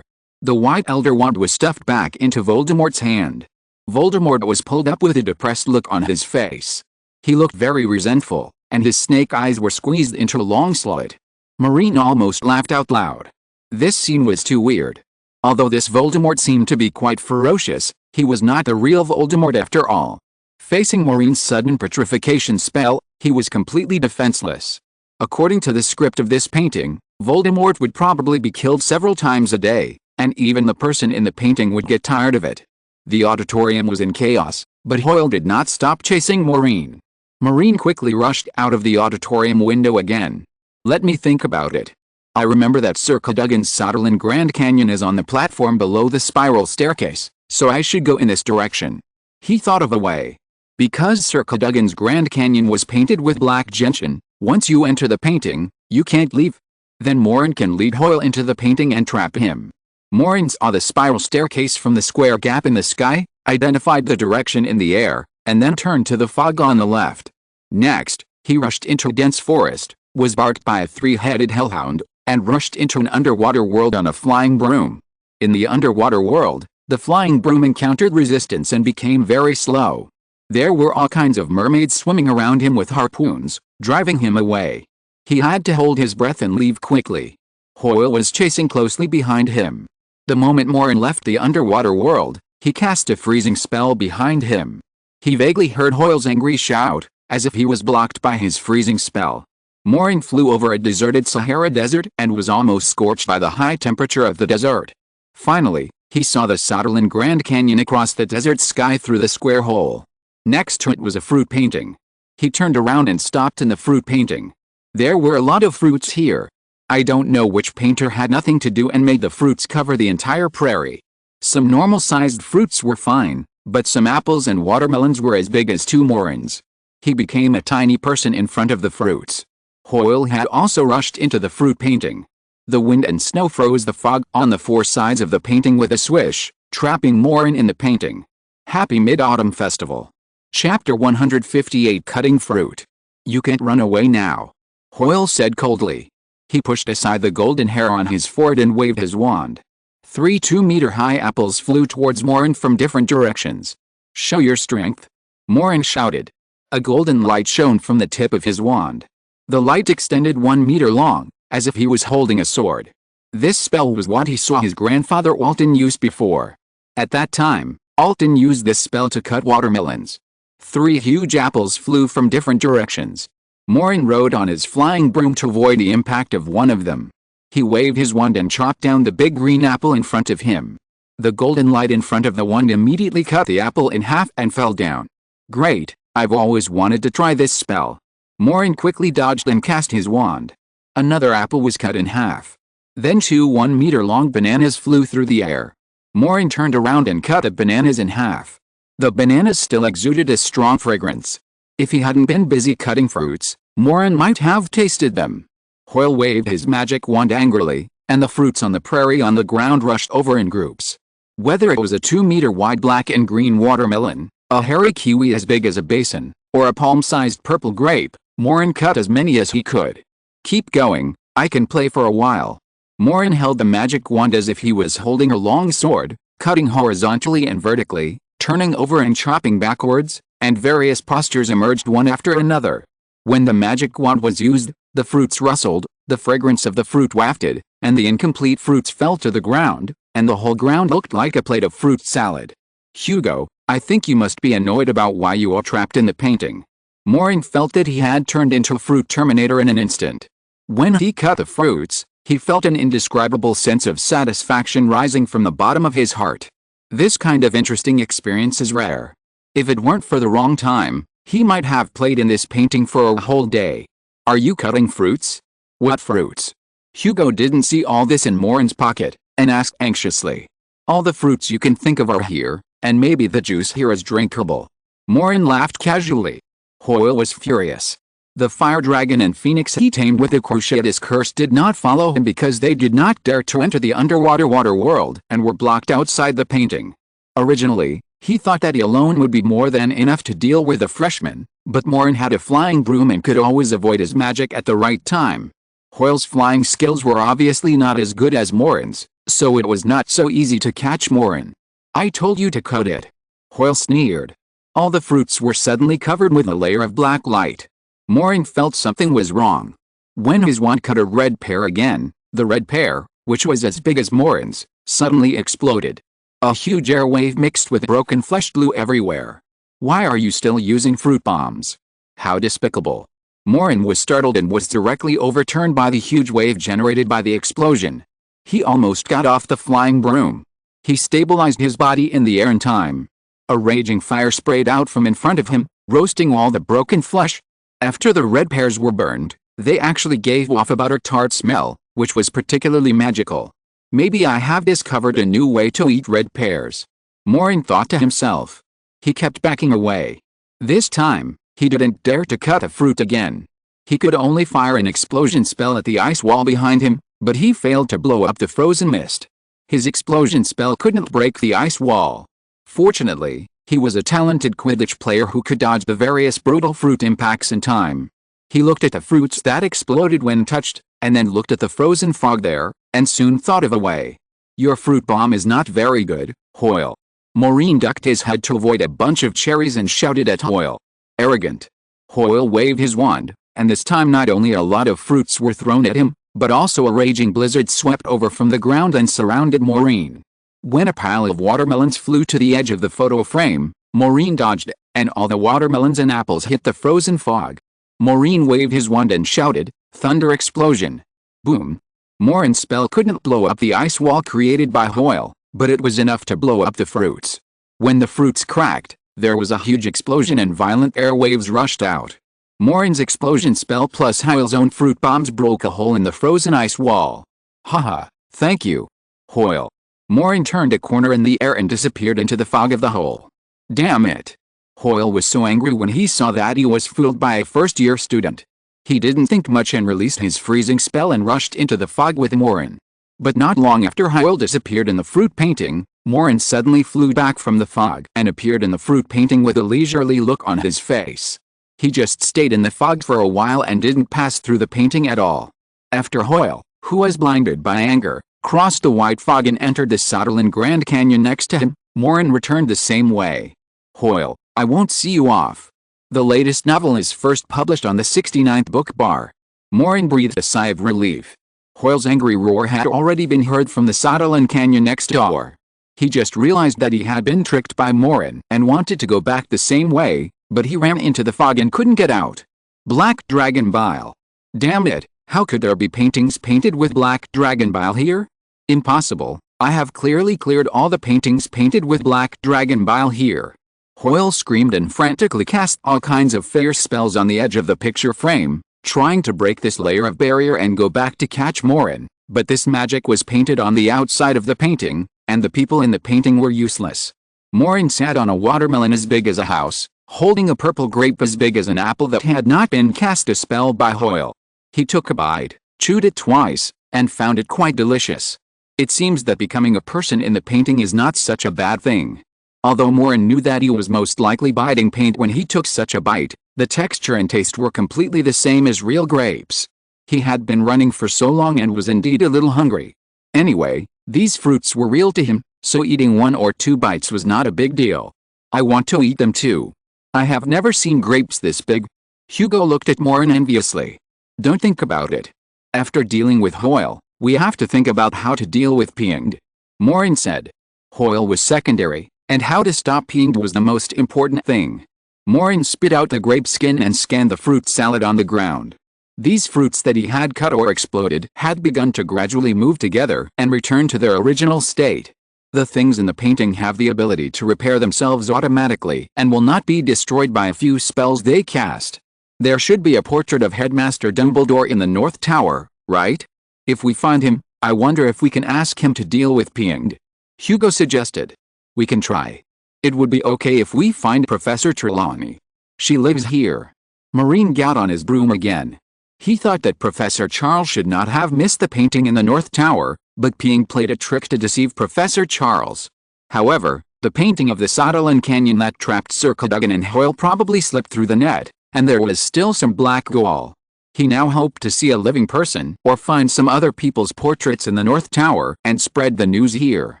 The white elder wand was stuffed back into Voldemort's hand. Voldemort was pulled up with a depressed look on his face. He looked very resentful, and his snake eyes were squeezed into a long slit. Maureen almost laughed out loud. This scene was too weird. Although this Voldemort seemed to be quite ferocious, he was not the real Voldemort after all. Facing Maureen's sudden petrification spell, he was completely defenseless. According to the script of this painting, Voldemort would probably be killed several times a day, and even the person in the painting would get tired of it. The auditorium was in chaos, but Hoyle did not stop chasing Maureen. Maureen quickly rushed out of the auditorium window again. "Let me think about it. I remember that Sir Cadogan's Sutherland Grand Canyon is on the platform below the spiral staircase, so I should go in this direction." He thought of a way. Because Sir Cadogan's Grand Canyon was painted with black gentian, once you enter the painting, you can't leave. Then Maureen can lead Hoyle into the painting and trap him. Maureen saw the spiral staircase from the square gap in the sky, identified the direction in the air, and then turned to the fog on the left. Next, he rushed into a dense forest, was barked by a three-headed hellhound, and rushed into an underwater world on a flying broom. In the underwater world, the flying broom encountered resistance and became very slow. There were all kinds of mermaids swimming around him with harpoons, driving him away. He had to hold his breath and leave quickly. Hoyle was chasing closely behind him. The moment Maureen left the underwater world, he cast a freezing spell behind him. He vaguely heard Hoyle's angry shout, as if he was blocked by his freezing spell. Maureen flew over a deserted Sahara desert and was almost scorched by the high temperature of the desert. Finally, He saw the Sutherland Grand Canyon across the desert sky through the square hole. Next to it was a fruit painting. He turned around and stopped in the fruit painting. There were a lot of fruits here. I don't know which painter had nothing to do and made the fruits cover the entire prairie. Some normal-sized fruits were fine, but some apples and watermelons were as big as 2 Maurins. He became a tiny person in front of the fruits. Hoyle had also rushed into the fruit painting. The wind and snow froze the fog on the 4 sides of the painting with a swish, trapping Maureen in the painting. Happy Mid-Autumn Festival. Chapter 158 Cutting Fruit. You can't run away now, Hoyle said coldly. He pushed aside the golden hair on his forehead and waved his wand. 3 2-meter-high apples flew towards Maureen from different directions. Show your strength, Maureen shouted. A golden light shone from the tip of his wand. The light extended 1 meter long, as if he was holding a sword. This spell was what he saw his grandfather Alton use before. At that time, Alton used this spell to cut watermelons. 3 huge apples flew from different directions. Maureen rode on his flying broom to avoid the impact of one of them. He waved his wand and chopped down the big green apple in front of him. The golden light in front of the wand immediately cut the apple in half and fell down. Great, I've always wanted to try this spell. Maureen quickly dodged and cast his wand. Another apple was cut in half. Then 2 1-meter-long bananas flew through the air. Maureen turned around and cut the bananas in half. The bananas still exuded a strong fragrance. If he hadn't been busy cutting fruits, Maureen might have tasted them. Hoyle waved his magic wand angrily, and the fruits on the prairie on the ground rushed over in groups. Whether it was a 2-meter-wide black and green watermelon, a hairy kiwi as big as a basin, or a palm-sized purple grape, Maureen cut as many as he could. Keep going, I can play for a while. Maureen held the magic wand as if he was holding a long sword, cutting horizontally and vertically, turning over and chopping backwards, and various postures emerged one after another. When the magic wand was used, the fruits rustled, the fragrance of the fruit wafted, and the incomplete fruits fell to the ground, and the whole ground looked like a plate of fruit salad. Hugo, I think you must be annoyed about why you are trapped in the painting. Maureen felt that he had turned into a fruit terminator in an instant. When he cut the fruits, he felt an indescribable sense of satisfaction rising from the bottom of his heart. This kind of interesting experience is rare. If it weren't for the wrong time, he might have played in this painting for a whole day. Are you cutting fruits? What fruits? Hugo didn't see all this in Maureen's pocket, and asked anxiously. All the fruits you can think of are here, and maybe the juice here is drinkable. Maureen laughed casually. Hoyle was furious. The fire dragon and phoenix he tamed with the cruciatus curse did not follow him because they did not dare to enter the underwater water world and were blocked outside the painting. Originally, he thought that he alone would be more than enough to deal with the freshman, but Maureen had a flying broom and could always avoid his magic at the right time. Hoyle's flying skills were obviously not as good as Maureen's, so it was not so easy to catch Maureen. I told you to cut it. Hoyle sneered. All the fruits were suddenly covered with a layer of black light. Maureen felt something was wrong. When his wand cut a red pear again, the red pear, which was as big as Maureen's, suddenly exploded. A huge air wave mixed with broken flesh flew everywhere. Why are you still using fruit bombs? How despicable. Maureen was startled and was directly overturned by the huge wave generated by the explosion. He almost got off the flying broom. He stabilized his body in the air in time. A raging fire sprayed out from in front of him, roasting all the broken flesh. After the red pears were burned, they actually gave off a butter-tart smell, which was particularly magical. Maybe I have discovered a new way to eat red pears. Maureen thought to himself. He kept backing away. This time, he didn't dare to cut a fruit again. He could only fire an explosion spell at the ice wall behind him, but he failed to blow up the frozen mist. His explosion spell couldn't break the ice wall. Fortunately, he was a talented Quidditch player who could dodge the various brutal fruit impacts in time. He looked at the fruits that exploded when touched, and then looked at the frozen fog there, and soon thought of a way. Your fruit bomb is not very good, Hoyle. Maureen ducked his head to avoid a bunch of cherries and shouted at Hoyle. Arrogant. Hoyle waved his wand, and this time not only a lot of fruits were thrown at him, but also a raging blizzard swept over from the ground and surrounded Maureen. When a pile of watermelons flew to the edge of the photo frame, Maureen dodged, and all the watermelons and apples hit the frozen fog. Maureen waved his wand and shouted, "Thunder explosion!" Boom. Maureen's spell couldn't blow up the ice wall created by Hoyle, but it was enough to blow up the fruits. When the fruits cracked, there was a huge explosion and violent air waves rushed out. Maureen's explosion spell plus Hoyle's own fruit bombs broke a hole in the frozen ice wall. Haha, thank you, Hoyle. Maureen turned a corner in the air and disappeared into the fog of the hole. Damn it. Hoyle was so angry when he saw that he was fooled by a first-year student. He didn't think much and released his freezing spell and rushed into the fog with Maureen. But not long after Hoyle disappeared in the fruit painting, Maureen suddenly flew back from the fog and appeared in the fruit painting with a leisurely look on his face. He just stayed in the fog for a while and didn't pass through the painting at all. After Hoyle, who was blinded by anger, crossed the white fog and entered the Sutherland Grand Canyon next to him, Maureen returned the same way. Hoyle, I won't see you off. The latest novel is first published on the 69th book bar. Maureen breathed a sigh of relief. Hoyle's angry roar had already been heard from the Sutherland Canyon next door. He just realized that he had been tricked by Maureen and wanted to go back the same way, but he ran into the fog and couldn't get out. Black dragon bile. Damn it, how could there be paintings painted with black dragon bile here? Impossible, I have clearly cleared all the paintings painted with black dragon bile here. Hoyle screamed and frantically cast all kinds of fierce spells on the edge of the picture frame, trying to break this layer of barrier and go back to catch Maureen, but this magic was painted on the outside of the painting, and the people in the painting were useless. Maureen sat on a watermelon as big as a house, holding a purple grape as big as an apple that had not been cast a spell by Hoyle. He took a bite, chewed it twice, and found it quite delicious. It seems that becoming a person in the painting is not such a bad thing. Although Maureen knew that he was most likely biting paint when he took such a bite, the texture and taste were completely the same as real grapes. He had been running for so long and was indeed a little hungry. Anyway, these fruits were real to him, so eating 1 or 2 bites was not a big deal. I want to eat them too. I have never seen grapes this big. Hugo looked at Maureen enviously. Don't think about it. After dealing with Hoyle, we have to think about how to deal with Pienged. Maureen said. Hoyle was secondary, and how to stop Pienged was the most important thing. Maureen spit out the grape skin and scanned the fruit salad on the ground. These fruits that he had cut or exploded had begun to gradually move together and return to their original state. The things in the painting have the ability to repair themselves automatically and will not be destroyed by a few spells they cast. There should be a portrait of Headmaster Dumbledore in the North Tower, right? If we find him, I wonder if we can ask him to deal with Pienged. Hugo suggested. We can try. It would be okay if we find Professor Trelawney. She lives here. Maureen got on his broom again. He thought that Professor Charles should not have missed the painting in the North Tower, but Pienged played a trick to deceive Professor Charles. However, the painting of the Sutherland Canyon that trapped Circulate and Hoyle probably slipped through the net, and there was still some black gall. He now hoped to see a living person or find some other people's portraits in the North Tower and spread the news here.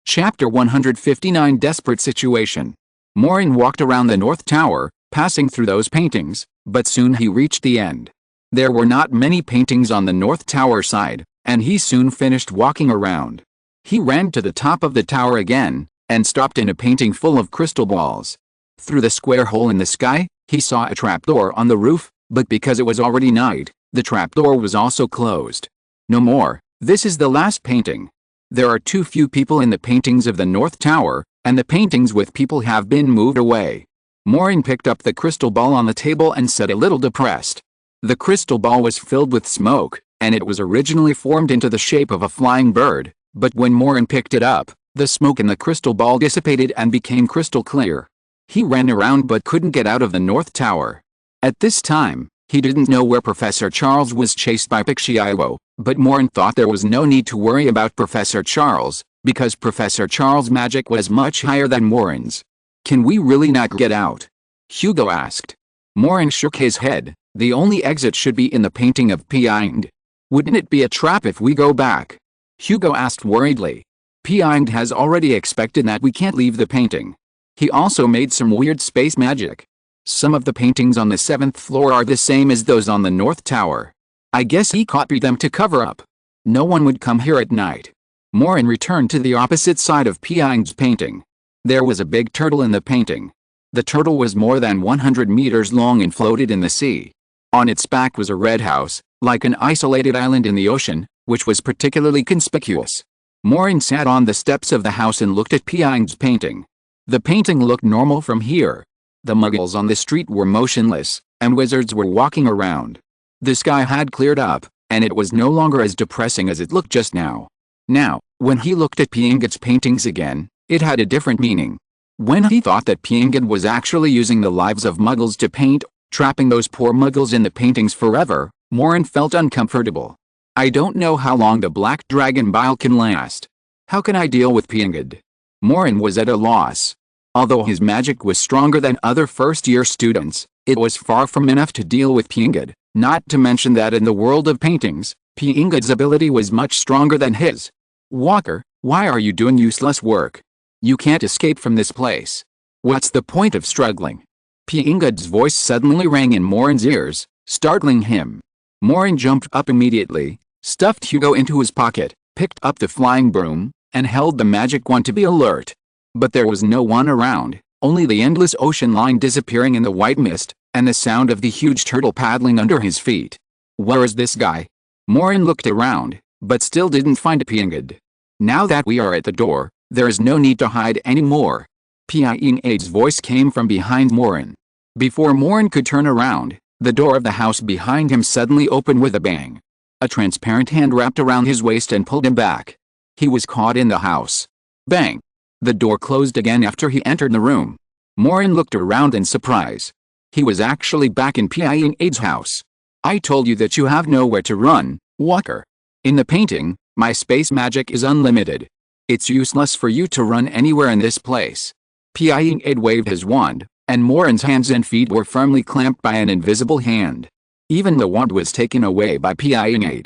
Chapter 159 Desperate Situation. Maureen walked around the North Tower, passing through those paintings, but soon he reached the end. There were not many paintings on the North Tower side, and he soon finished walking around. He ran to the top of the tower again, and stopped in a painting full of crystal balls. Through the square hole in the sky, he saw a trapdoor on the roof, but because it was already night, the trapdoor was also closed. No more, this is the last painting. There are too few people in the paintings of the North Tower, and the paintings with people have been moved away. Maureen picked up the crystal ball on the table and said a little depressed. The crystal ball was filled with smoke, and it was originally formed into the shape of a flying bird, but when Maureen picked it up, the smoke in the crystal ball dissipated and became crystal clear. He ran around but couldn't get out of the North Tower. At this time, he didn't know where Professor Charles was chased by Pixie-Io, but Maureen thought there was no need to worry about Professor Charles, because Professor Charles' magic was much higher than Maureen's. Can we really not get out? Hugo asked. Maureen shook his head. The only exit should be in the painting of Pienged. Wouldn't it be a trap if we go back? Hugo asked worriedly. Pienged has already expected that we can't leave the painting. He also made some weird space magic. Some of the paintings on the 7th floor are the same as those on the North Tower. I guess he copied them to cover up. No one would come here at night. Maureen returned to the opposite side of Pienged's painting. There was a big turtle in the painting. The turtle was more than 100 meters long and floated in the sea. On its back was a red house, like an isolated island in the ocean, which was particularly conspicuous. Maureen sat on the steps of the house and looked at Piang's painting. The painting looked normal from here. The muggles on the street were motionless, and wizards were walking around. The sky had cleared up, and it was no longer as depressing as it looked just now. Now, when he looked at Piang's paintings again, it had a different meaning. When he thought that Piang was actually using the lives of muggles to paint, trapping those poor muggles in the paintings forever, Maureen felt uncomfortable. I don't know how long the black dragon bile can last. How can I deal with Piang? Maureen was at a loss. Although his magic was stronger than other first-year students, it was far from enough to deal with Piang, not to mention that in the world of paintings, Piang's ability was much stronger than his. Walker, why are you doing useless work? You can't escape from this place. What's the point of struggling? Piang's voice suddenly rang in Maureen's ears, startling him. Maureen jumped up immediately, stuffed Hugo into his pocket, picked up the flying broom, and held the magic wand to be alert. But there was no one around, only the endless ocean line disappearing in the white mist, and the sound of the huge turtle paddling under his feet. Where is this guy? Maureen looked around, but still didn't find Piang. Now that we are at the door, there is no need to hide anymore. Piang's voice came from behind Maureen. Before Maureen could turn around, the door of the house behind him suddenly opened with a bang. A transparent hand wrapped around his waist and pulled him back. He was caught in the house. Bang! The door closed again after he entered the room. Maureen looked around in surprise. He was actually back in Piang's house. I told you that you have nowhere to run, Walker. In the painting, my space magic is unlimited. It's useless for you to run anywhere in this place. Piang waved his wand, and Maureen's hands and feet were firmly clamped by an invisible hand. Even the wand was taken away by Piang.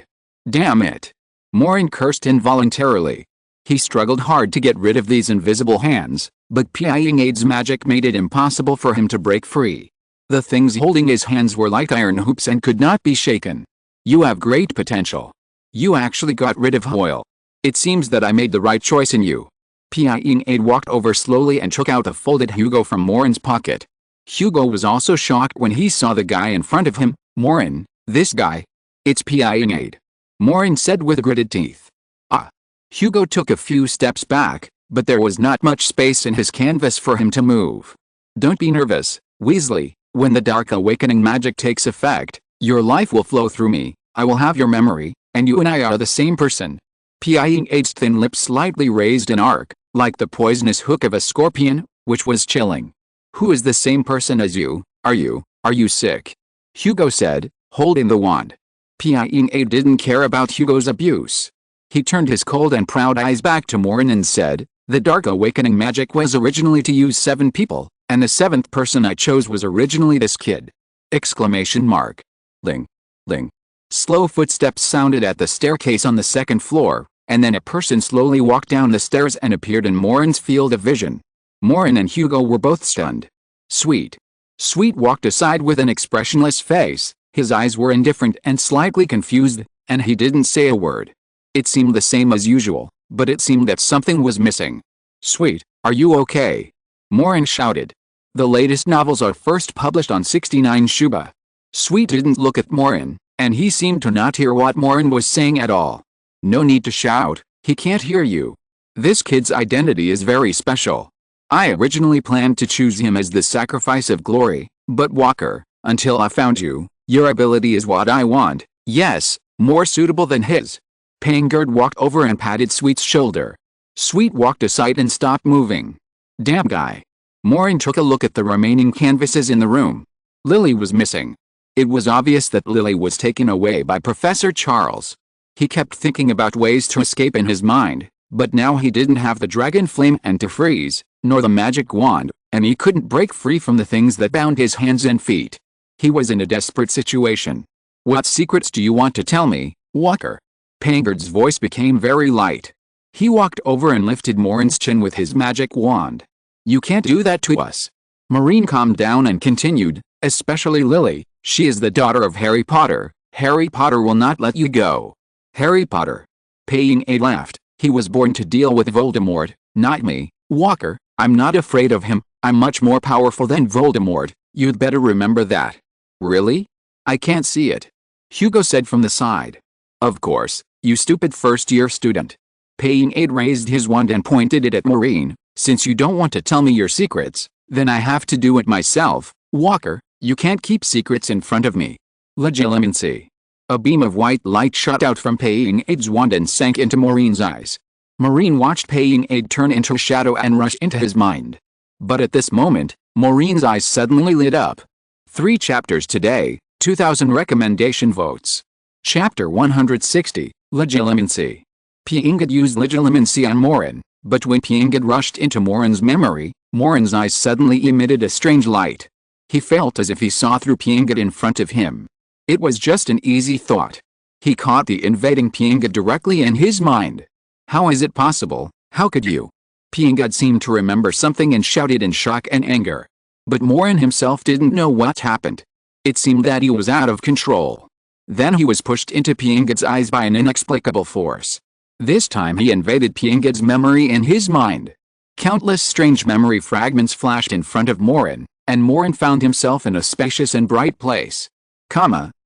Damn it! Maureen cursed involuntarily. He struggled hard to get rid of these invisible hands, but Piang's magic made it impossible for him to break free. The things holding his hands were like iron hoops and could not be shaken. You have great potential. You actually got rid of Hoyle. It seems that I made the right choice in you. Piang walked over slowly and took out a folded Hugo from Maureen's pocket. Hugo was also shocked when he saw the guy in front of him. Maureen, this guy. It's Piang. Maureen said with gritted teeth. Ah. Hugo took a few steps back, but there was not much space in his canvas for him to move. Don't be nervous, Weasley. When the Dark Awakening magic takes effect, your life will flow through me, I will have your memory, and you and I are the same person. Piang's thin lips slightly raised an arc, like the poisonous hook of a scorpion, which was chilling. Who is the same person as you? Are you sick? Hugo said, holding the wand. Piang didn't care about Hugo's abuse. He turned his cold and proud eyes back to Maureen and said, the Dark Awakening magic was originally to use 7 people, and the 7th person I chose was originally this kid! Exclamation mark. Ling. Ling. Slow footsteps sounded at the staircase on the 2nd floor, and then a person slowly walked down the stairs and appeared in Maureen's field of vision. Maureen and Hugo were both stunned. Sweet. Sweet walked aside with an expressionless face, his eyes were indifferent and slightly confused, and he didn't say a word. It seemed the same as usual, but it seemed that something was missing. Sweet, are you okay? Maureen shouted. The latest novels are first published on 69 Shuba. Sweet didn't look at Maureen, and he seemed to not hear what Maureen was saying at all. No need to shout, he can't hear you. This kid's identity is very special. I originally planned to choose him as the sacrifice of glory, but Walker, until I found you, your ability is what I want, yes, more suitable than his. Piang walked over and patted Sweet's shoulder. Sweet walked aside and stopped moving. Damn guy. Maureen took a look at the remaining canvases in the room. Lily was missing. It was obvious that Lily was taken away by Professor Charles. He kept thinking about ways to escape in his mind, but now he didn't have the dragon flame and to freeze, nor the magic wand, and he couldn't break free from the things that bound his hands and feet. He was in a desperate situation. What secrets do you want to tell me, Walker? Piang's voice became very light. He walked over and lifted Maureen's chin with his magic wand. You can't do that to us. Maureen calmed down and continued, especially Lily, she is the daughter of Harry Potter. Harry Potter will not let you go. Harry Potter. Piang laughed. He was born to deal with Voldemort, not me, Walker. I'm not afraid of him, I'm much more powerful than Voldemort, you'd better remember that. Really? I can't see it. Hugo said from the side. Of course, you stupid first-year student. Paying Aid raised his wand and pointed it at Maureen. "Since you don't want to tell me your secrets, then I have to do it myself. Walker, you can't keep secrets in front of me." Legilimency. A beam of white light shot out from Paying Aid's wand and sank into Maureen's eyes. Maureen watched Paying Aid turn into a shadow and rush into his mind. But at this moment, Maureen's eyes suddenly lit up. 3 chapters today, 2000 recommendation votes. Chapter 160, Legilimency. Paying Aid used Legilimency on Maureen, but when Paying Aid rushed into Maureen's memory, Maureen's eyes suddenly emitted a strange light. He felt as if he saw through Paying Aid in front of him. It was just an easy thought. He caught the invading Paying Aid directly in his mind. "How is it possible? How could you?" Paying Aid seemed to remember something and shouted in shock and anger. But Maureen himself didn't know what happened. It seemed that he was out of control. Then he was pushed into Paying Aid's eyes by an inexplicable force. This time he invaded Paying Aid's memory in his mind. Countless strange memory fragments flashed in front of Maureen, and Maureen found himself in a spacious and bright place.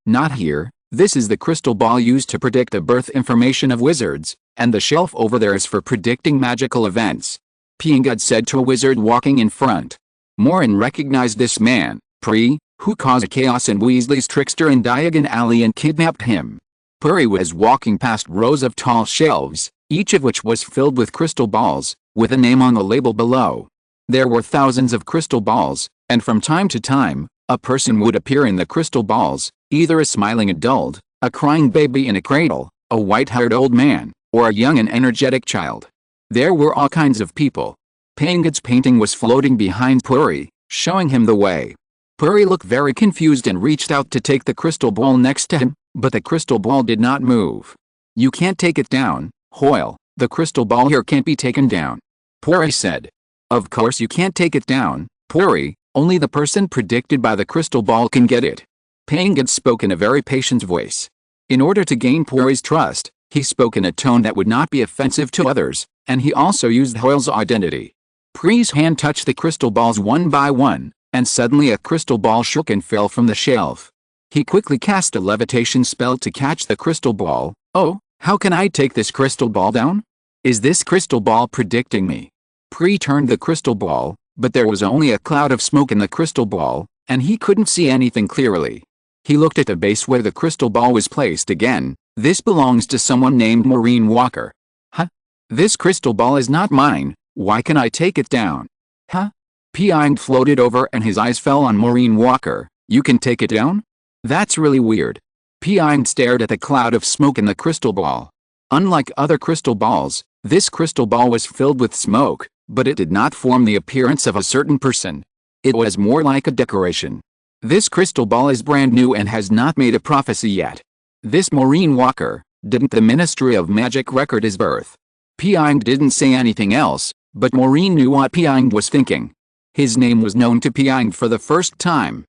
Not here. This is the crystal ball used to predict the birth information of wizards, and the shelf over there is for predicting magical events," Paying Aid said to a wizard walking in front. Maureen recognized this man, who caused chaos in Weasley's trickster in Diagon Alley and kidnapped him. Puri was walking past rows of tall shelves, each of which was filled with crystal balls, with a name on the label below. There were thousands of crystal balls, and from time to time, a person would appear in the crystal balls, either a smiling adult, a crying baby in a cradle, a white-haired old man, or a young and energetic child. There were all kinds of people. Paying Aid's painting was floating behind Puri, showing him the way. Puri looked very confused and reached out to take the crystal ball next to him, but the crystal ball did not move. "You can't take it down, Hoyle. The crystal ball here can't be taken down," Puri said. "Of course you can't take it down, Puri. Only the person predicted by the crystal ball can get it." Paying Aid spoke in a very patient voice. In order to gain Puri's trust, he spoke in a tone that would not be offensive to others, and he also used Hoyle's identity. Puri's hand touched the crystal balls one by one, and suddenly a crystal ball shook and fell from the shelf. He quickly cast a levitation spell to catch the crystal ball. "Oh, how can I take this crystal ball down? Is this crystal ball predicting me?" Puri turned the crystal ball, but there was only a cloud of smoke in the crystal ball, and he couldn't see anything clearly. He looked at the base where the crystal ball was placed again. "This belongs to someone named Maureen Walker." "Huh? This crystal ball is not mine. Why can I take it down?" "Huh?" Paying Aid floated over and his eyes fell on Maureen Walker. "You can take it down? That's really weird." Paying Aid stared at the cloud of smoke in the crystal ball. Unlike other crystal balls, this crystal ball was filled with smoke, but it did not form the appearance of a certain person. It was more like a decoration. "This crystal ball is brand new and has not made a prophecy yet. This Maureen Walker, didn't the Ministry of Magic record his birth?" Paying Aid didn't say anything else, but Maureen knew what Paying Aid was thinking. His name was known to Paying Aid for the first time.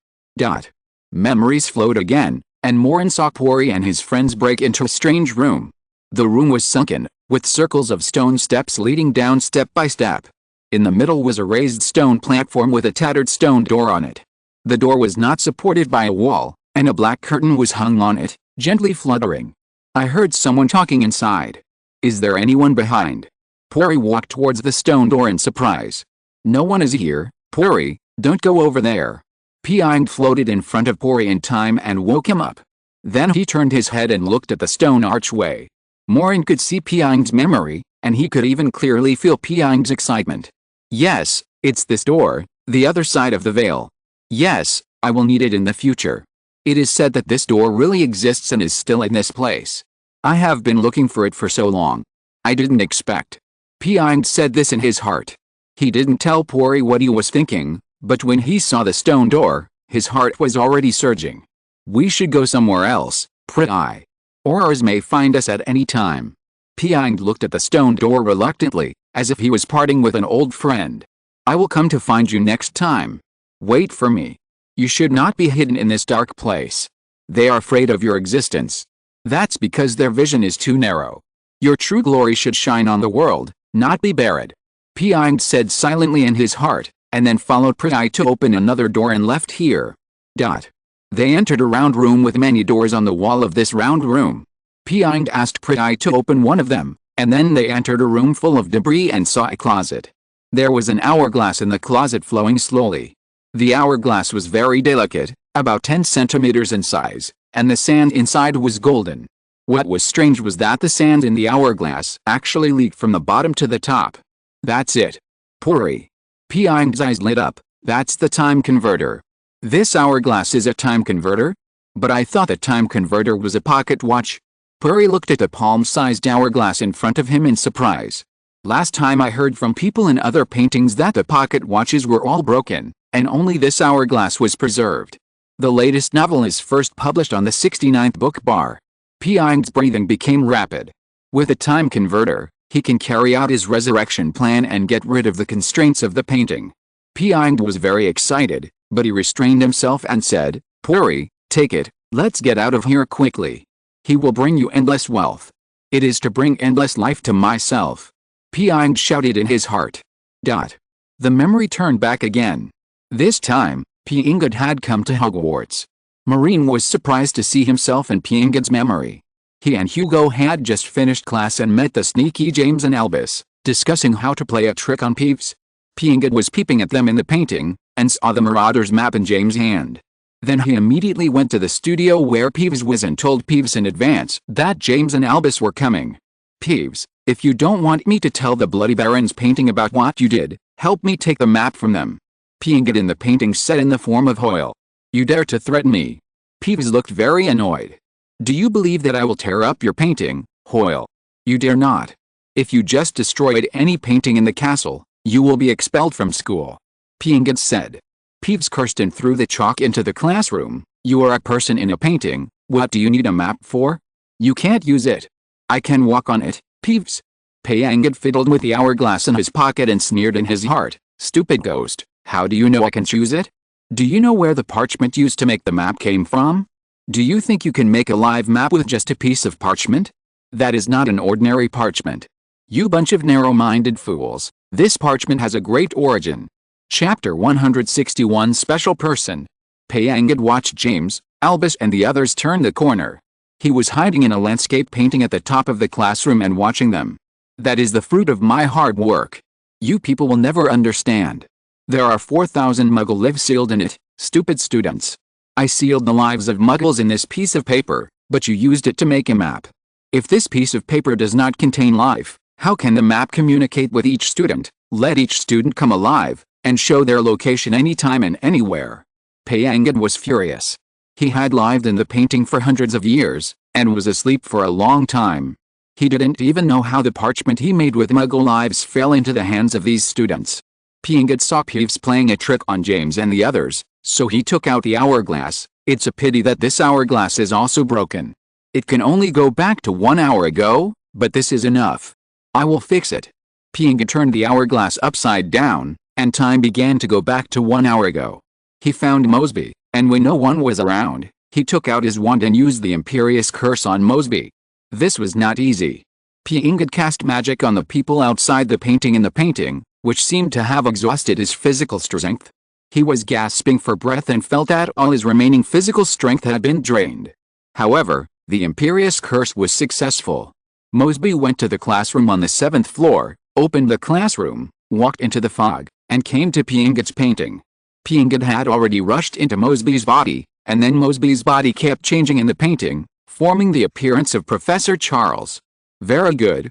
Memories flowed again, and Maureen saw Puri and his friends break into a strange room. The room was sunken, with circles of stone steps leading down step by step. In the middle was a raised stone platform with a tattered stone door on it. The door was not supported by a wall, and a black curtain was hung on it, gently fluttering. "I heard someone talking inside. Is there anyone behind?" Puri walked towards the stone door in surprise. "No one is here, Puri, don't go over there." Paying Aid floated in front of Puri in time and woke him up. Then he turned his head and looked at the stone archway. Maureen could see Paying Aid's memory, and he could even clearly feel Paying Aid's excitement. "Yes, it's this door, the other side of the veil. Yes, I will need it in the future. It is said that this door really exists and is still in this place. I have been looking for it for so long. I didn't expect." Paying Aid said this in his heart. He didn't tell Puri what he was thinking, but when he saw the stone door, his heart was already surging. "We should go somewhere else, Puri. Aurors may find us at any time." Paying Aid looked at the stone door reluctantly, as if he was parting with an old friend. "I will come to find you next time. Wait for me. You should not be hidden in this dark place. They are afraid of your existence. That's because their vision is too narrow. Your true glory should shine on the world, not be buried." Paying Aid said silently in his heart, and then followed Puri to open another door and left here. They entered a round room with many doors on the wall of this round room. Paying Aid asked Puri to open one of them, And then they entered a room full of debris and saw a closet. There was an hourglass in the closet flowing slowly. The hourglass was very delicate, about 10 centimeters in size, and the sand inside was golden. What was strange was that the sand in the hourglass actually leaked from the bottom to the top. That's it. Puri. Piang's eyes lit up. That's the time converter. This hourglass is a time converter? But I thought the time converter was a pocket watch. Puri looked at the palm-sized hourglass in front of him in surprise. Last time I heard from people in other paintings that the pocket watches were all broken, and only this hourglass was preserved. The latest novel is first published on the 69th book bar. Piang's breathing became rapid. With a time converter, he can carry out his resurrection plan and get rid of the constraints of the painting. Piang was very excited, but he restrained himself and said, "Puri, take it, let's get out of here quickly. He will bring you endless wealth. It is to bring endless life to myself." Piang shouted in his heart. The memory turned back again. This time, Piangad had come to Hogwarts. Maureen was surprised to see himself in Piangad's memory. He and Hugo had just finished class and met the sneaky James and Albus, discussing how to play a trick on Peeves. Piangad was peeping at them in the painting, and saw the Marauder's map in James' hand. Then he immediately went to the studio where Peeves was and told Peeves in advance that James and Albus were coming. "Peeves, if you don't want me to tell the Bloody Barons painting about what you did, help me take the map from them." Piangad in the painting said in the form of Hoyle. "You dare to threaten me?" Peeves looked very annoyed. "Do you believe that I will tear up your painting, Hoyle? You dare not. If you just destroyed any painting in the castle, you will be expelled from school," Piangad said. Peeves cursed and threw the chalk into the classroom. "You are a person in a painting, what do you need a map for? You can't use it." "I can walk on it, Peeves." Piangad fiddled with the hourglass in his pocket and sneered in his heart, "Stupid ghost, how do you know I can choose it? Do you know where the parchment used to make the map came from? Do you think you can make a live map with just a piece of parchment? That is not an ordinary parchment. You bunch of narrow-minded fools, this parchment has a great origin." Chapter 161 Special Person. Piangad watched James, Albus and the others turn the corner. He was hiding in a landscape painting at the top of the classroom and watching them. "That is the fruit of my hard work. You people will never understand. There are 4,000 Muggle lives sealed in it, stupid students. I sealed the lives of Muggles in this piece of paper, but you used it to make a map. If this piece of paper does not contain life, how can the map communicate with each student, let each student come alive, and show their location anytime and anywhere?" Piangad was furious. He had lived in the painting for hundreds of years, and was asleep for a long time. He didn't even know how the parchment he made with Muggle lives fell into the hands of these students. Piangad saw Peeves playing a trick on James and the others, so he took out the hourglass. "It's a pity that this hourglass is also broken. It can only go back to 1 hour ago, but this is enough. I will fix it." Piangad turned the hourglass upside down, and time began to go back to 1 hour ago. He found Mosby, and when no one was around, he took out his wand and used the Imperious Curse on Mosby. This was not easy. Piangad cast magic on the people outside the painting, which seemed to have exhausted his physical strength. He was gasping for breath and felt that all his remaining physical strength had been drained. However, the Imperious Curse was successful. Mosby went to the classroom on the 7th floor, opened the classroom, walked into the fog, and came to Piangad's painting. Piangad had already rushed into Mosby's body, and then Mosby's body kept changing in the painting, forming the appearance of Professor Charles. "Very good,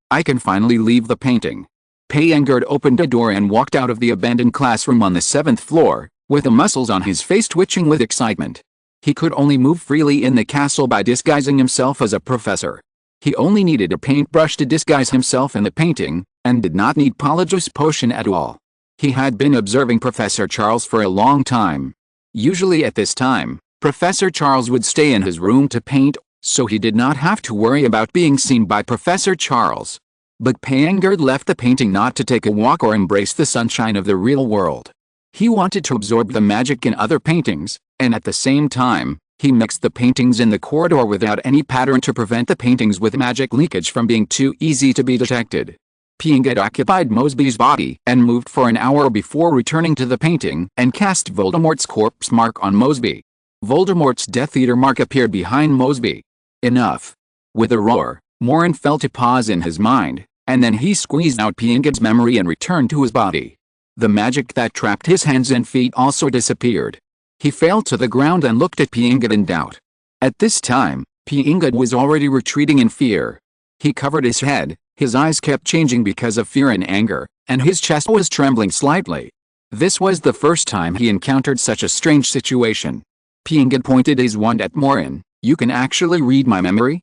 I can finally leave the painting." Piangad opened a door and walked out of the abandoned classroom on the 7th floor, with the muscles on his face twitching with excitement. He could only move freely in the castle by disguising himself as a professor. He only needed a paintbrush to disguise himself in the painting, and did not need Polyjuice Potion at all. He had been observing Professor Charles for a long time. Usually at this time, Professor Charles would stay in his room to paint, so he did not have to worry about being seen by Professor Charles. But Piangad left the painting not to take a walk or embrace the sunshine of the real world. He wanted to absorb the magic in other paintings, and at the same time, he mixed the paintings in the corridor without any pattern to prevent the paintings with magic leakage from being too easy to be detected. Piangad occupied Mosby's body and moved for an hour before returning to the painting and cast Voldemort's corpse mark on Mosby. Voldemort's Death Eater mark appeared behind Mosby. Enough. With a roar, Maureen felt a pause in his mind, and then he squeezed out Piingid's memory and returned to his body. The magic that trapped his hands and feet also disappeared. He fell to the ground and looked at Piingid in doubt. At this time, Piingid was already retreating in fear. He covered his head, his eyes kept changing because of fear and anger, and his chest was trembling slightly. This was the first time he encountered such a strange situation. Piingid pointed his wand at Maureen. "You can actually read my memory?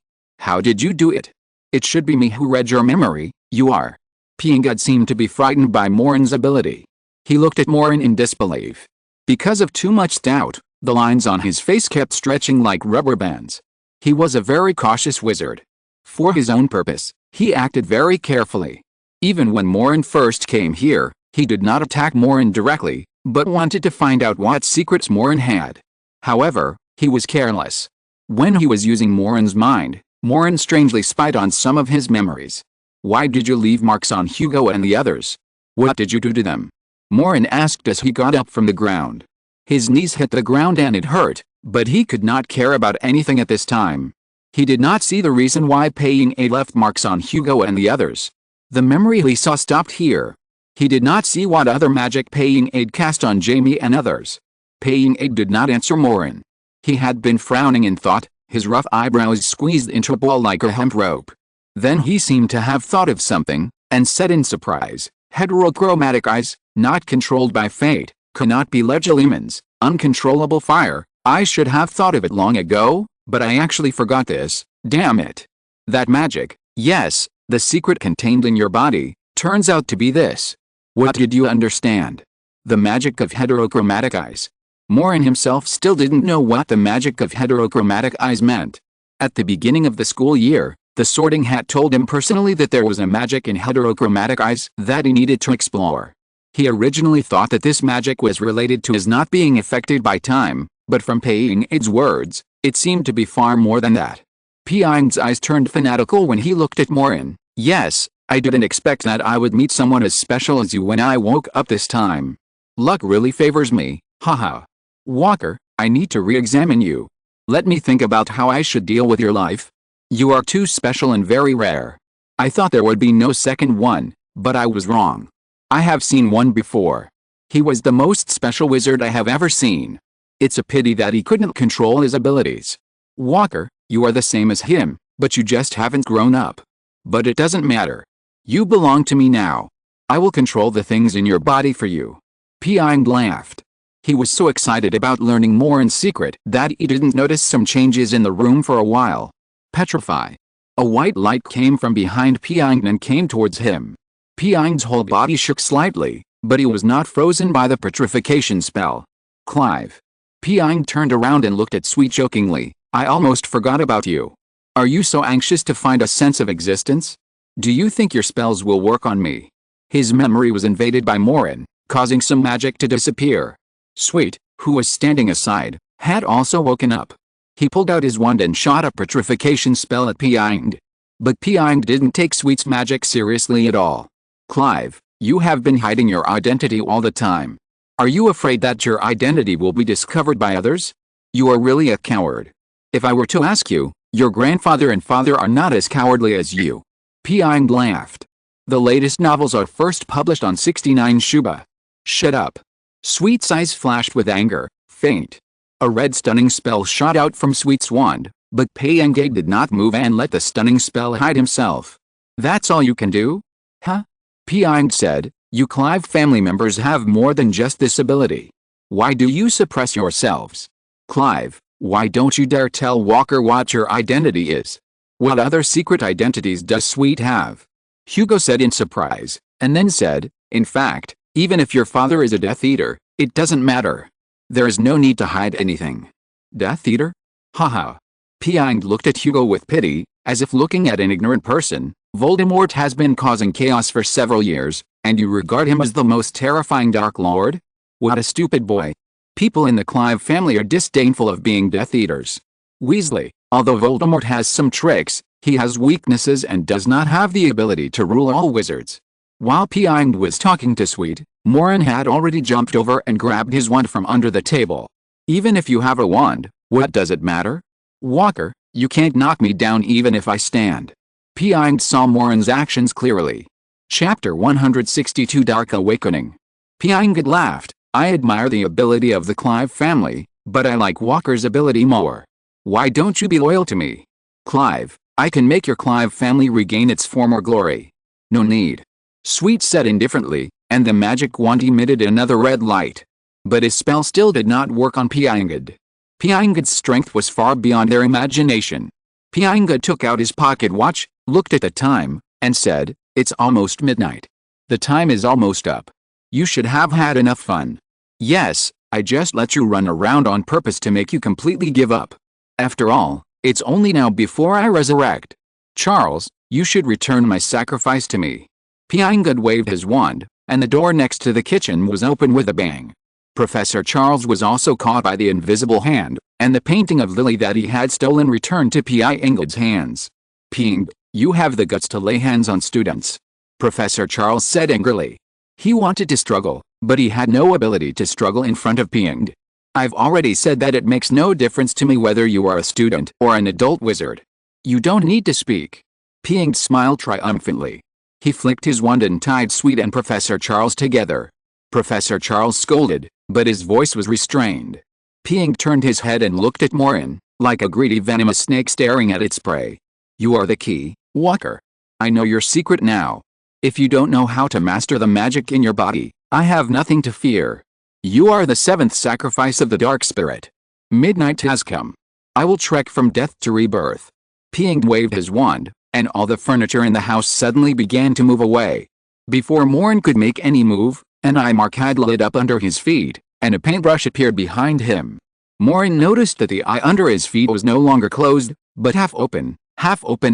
How did you do it? It should be me who read your memory, you are." Piingid seemed to be frightened by Maureen's ability. He looked at Maureen in disbelief. Because of too much doubt, the lines on his face kept stretching like rubber bands. He was a very cautious wizard. For his own purpose, he acted very carefully. Even when Maureen first came here, he did not attack Maureen directly, but wanted to find out what secrets Maureen had. However, he was careless. When he was using Maureen's mind, Maureen strangely spied on some of his memories. "Why did you leave marks on Hugo and the others? What did you do to them?" Maureen asked as he got up from the ground. His knees hit the ground and it hurt, but he could not care about anything at this time. He did not see the reason why Paying Aid left marks on Hugo and the others. The memory he saw stopped here. He did not see what other magic Paying Aid cast on Jamie and others. Paying Aid did not answer Maureen. He had been frowning in thought, his rough eyebrows squeezed into a ball like a hemp rope. Then he seemed to have thought of something, and said in surprise, "Heterochromatic eyes, not controlled by fate, cannot be legilimens, uncontrollable fire. I should have thought of it long ago, but I actually forgot this, damn it. That magic, yes, the secret contained in your body, turns out to be this. What did you understand? The magic of heterochromatic eyes." Maureen himself still didn't know what the magic of heterochromatic eyes meant. At the beginning of the school year, the Sorting Hat told him personally that there was a magic in heterochromatic eyes that he needed to explore. He originally thought that this magic was related to his not being affected by time, but from Paying Aid's words, it seemed to be far more than that. Piang's eyes turned fanatical when he looked at Maureen. "Yes, I didn't expect that I would meet someone as special as you when I woke up this time. Luck really favors me, haha. Walker, I need to re-examine you. Let me think about how I should deal with your life. You are too special and very rare. I thought there would be no second one, but I was wrong. I have seen one before. He was the most special wizard I have ever seen. It's a pity that he couldn't control his abilities. Walker, you are the same as him, but you just haven't grown up. But it doesn't matter. You belong to me now. I will control the things in your body for you." Piang laughed. He was so excited about learning more in secret that he didn't notice some changes in the room for a while. Petrify. A white light came from behind Piang and came towards him. Piang's whole body shook slightly, but he was not frozen by the petrification spell. "Clive." Piang turned around and looked at Sweet jokingly. "I almost forgot about you. Are you so anxious to find a sense of existence? Do you think your spells will work on me?" His memory was invaded by Maureen, causing some magic to disappear. Sweet, who was standing aside, had also woken up. He pulled out his wand and shot a petrification spell at Piang. But Piang didn't take Sweet's magic seriously at all. "Clive, you have been hiding your identity all the time. Are you afraid that your identity will be discovered by others? You are really a coward. If I were to ask you, your grandfather and father are not as cowardly as you." Piang laughed. "The latest novels are first published on 69 Shuba." "Shut up." Sweet's eyes flashed with anger. Faint. A red stunning spell shot out from Sweet's wand, but Payang did not move and let the stunning spell hide himself. "That's all you can do? Huh?" Piang said, "You Clive family members have more than just this ability. Why do you suppress yourselves? Clive, why don't you dare tell Walker what your identity is? What other secret identities does Sweet have?" Hugo said in surprise, and then said, "In fact, even if your father is a Death Eater, it doesn't matter. There is no need to hide anything." "Death Eater? Haha." Piang looked at Hugo with pity, as if looking at an ignorant person. "Voldemort has been causing chaos for several years, and you regard him as the most terrifying Dark Lord? What a stupid boy. People in the Clive family are disdainful of being Death Eaters. Weasley, although Voldemort has some tricks, he has weaknesses and does not have the ability to rule all wizards." While Piang was talking to Sweet, Maureen had already jumped over and grabbed his wand from under the table. "Even if you have a wand, what does it matter? Walker, you can't knock me down even if I stand." Piang saw Morin's actions clearly. Chapter 162 Dark Awakening. Piang laughed. I admire the ability of the Clive family, but I like Walker's ability more. Why don't you be loyal to me? Clive, I can make your Clive family regain its former glory. No need. Sweet said indifferently, and the magic wand emitted another red light. But his spell still did not work on Piang. Piang's strength was far beyond their imagination. Piang took out his pocket watch, looked at the time, and said, "It's almost midnight. The time is almost up. You should have had enough fun." "Yes, I just let you run around on purpose to make you completely give up. After all, it's only now before I resurrect. Charles, you should return my sacrifice to me." Piang waved his wand, and the door next to the kitchen was open with a bang. Professor Charles was also caught by the invisible hand, and the painting of Lily that he had stolen returned to Piang's hands. "Piang, you have the guts to lay hands on students," Professor Charles said angrily. He wanted to struggle, but he had no ability to struggle in front of Piang. "I've already said that it makes no difference to me whether you are a student or an adult wizard. You don't need to speak." Piang smiled triumphantly. He flicked his wand and tied Sweet and Professor Charles together. Professor Charles scolded, but his voice was restrained. Piang turned his head and looked at Maureen, like a greedy venomous snake staring at its prey. "You are the key, Walker. I know your secret now. If you don't know how to master the magic in your body, I have nothing to fear. You are the seventh sacrifice of the dark spirit. Midnight has come. I will trek from death to rebirth." Piang waved his wand, and all the furniture in the house suddenly began to move away. Before Maureen could make any move, an eye mark had lit up under his feet, and a paintbrush appeared behind him. Maureen noticed that the eye under his feet was no longer closed, but half open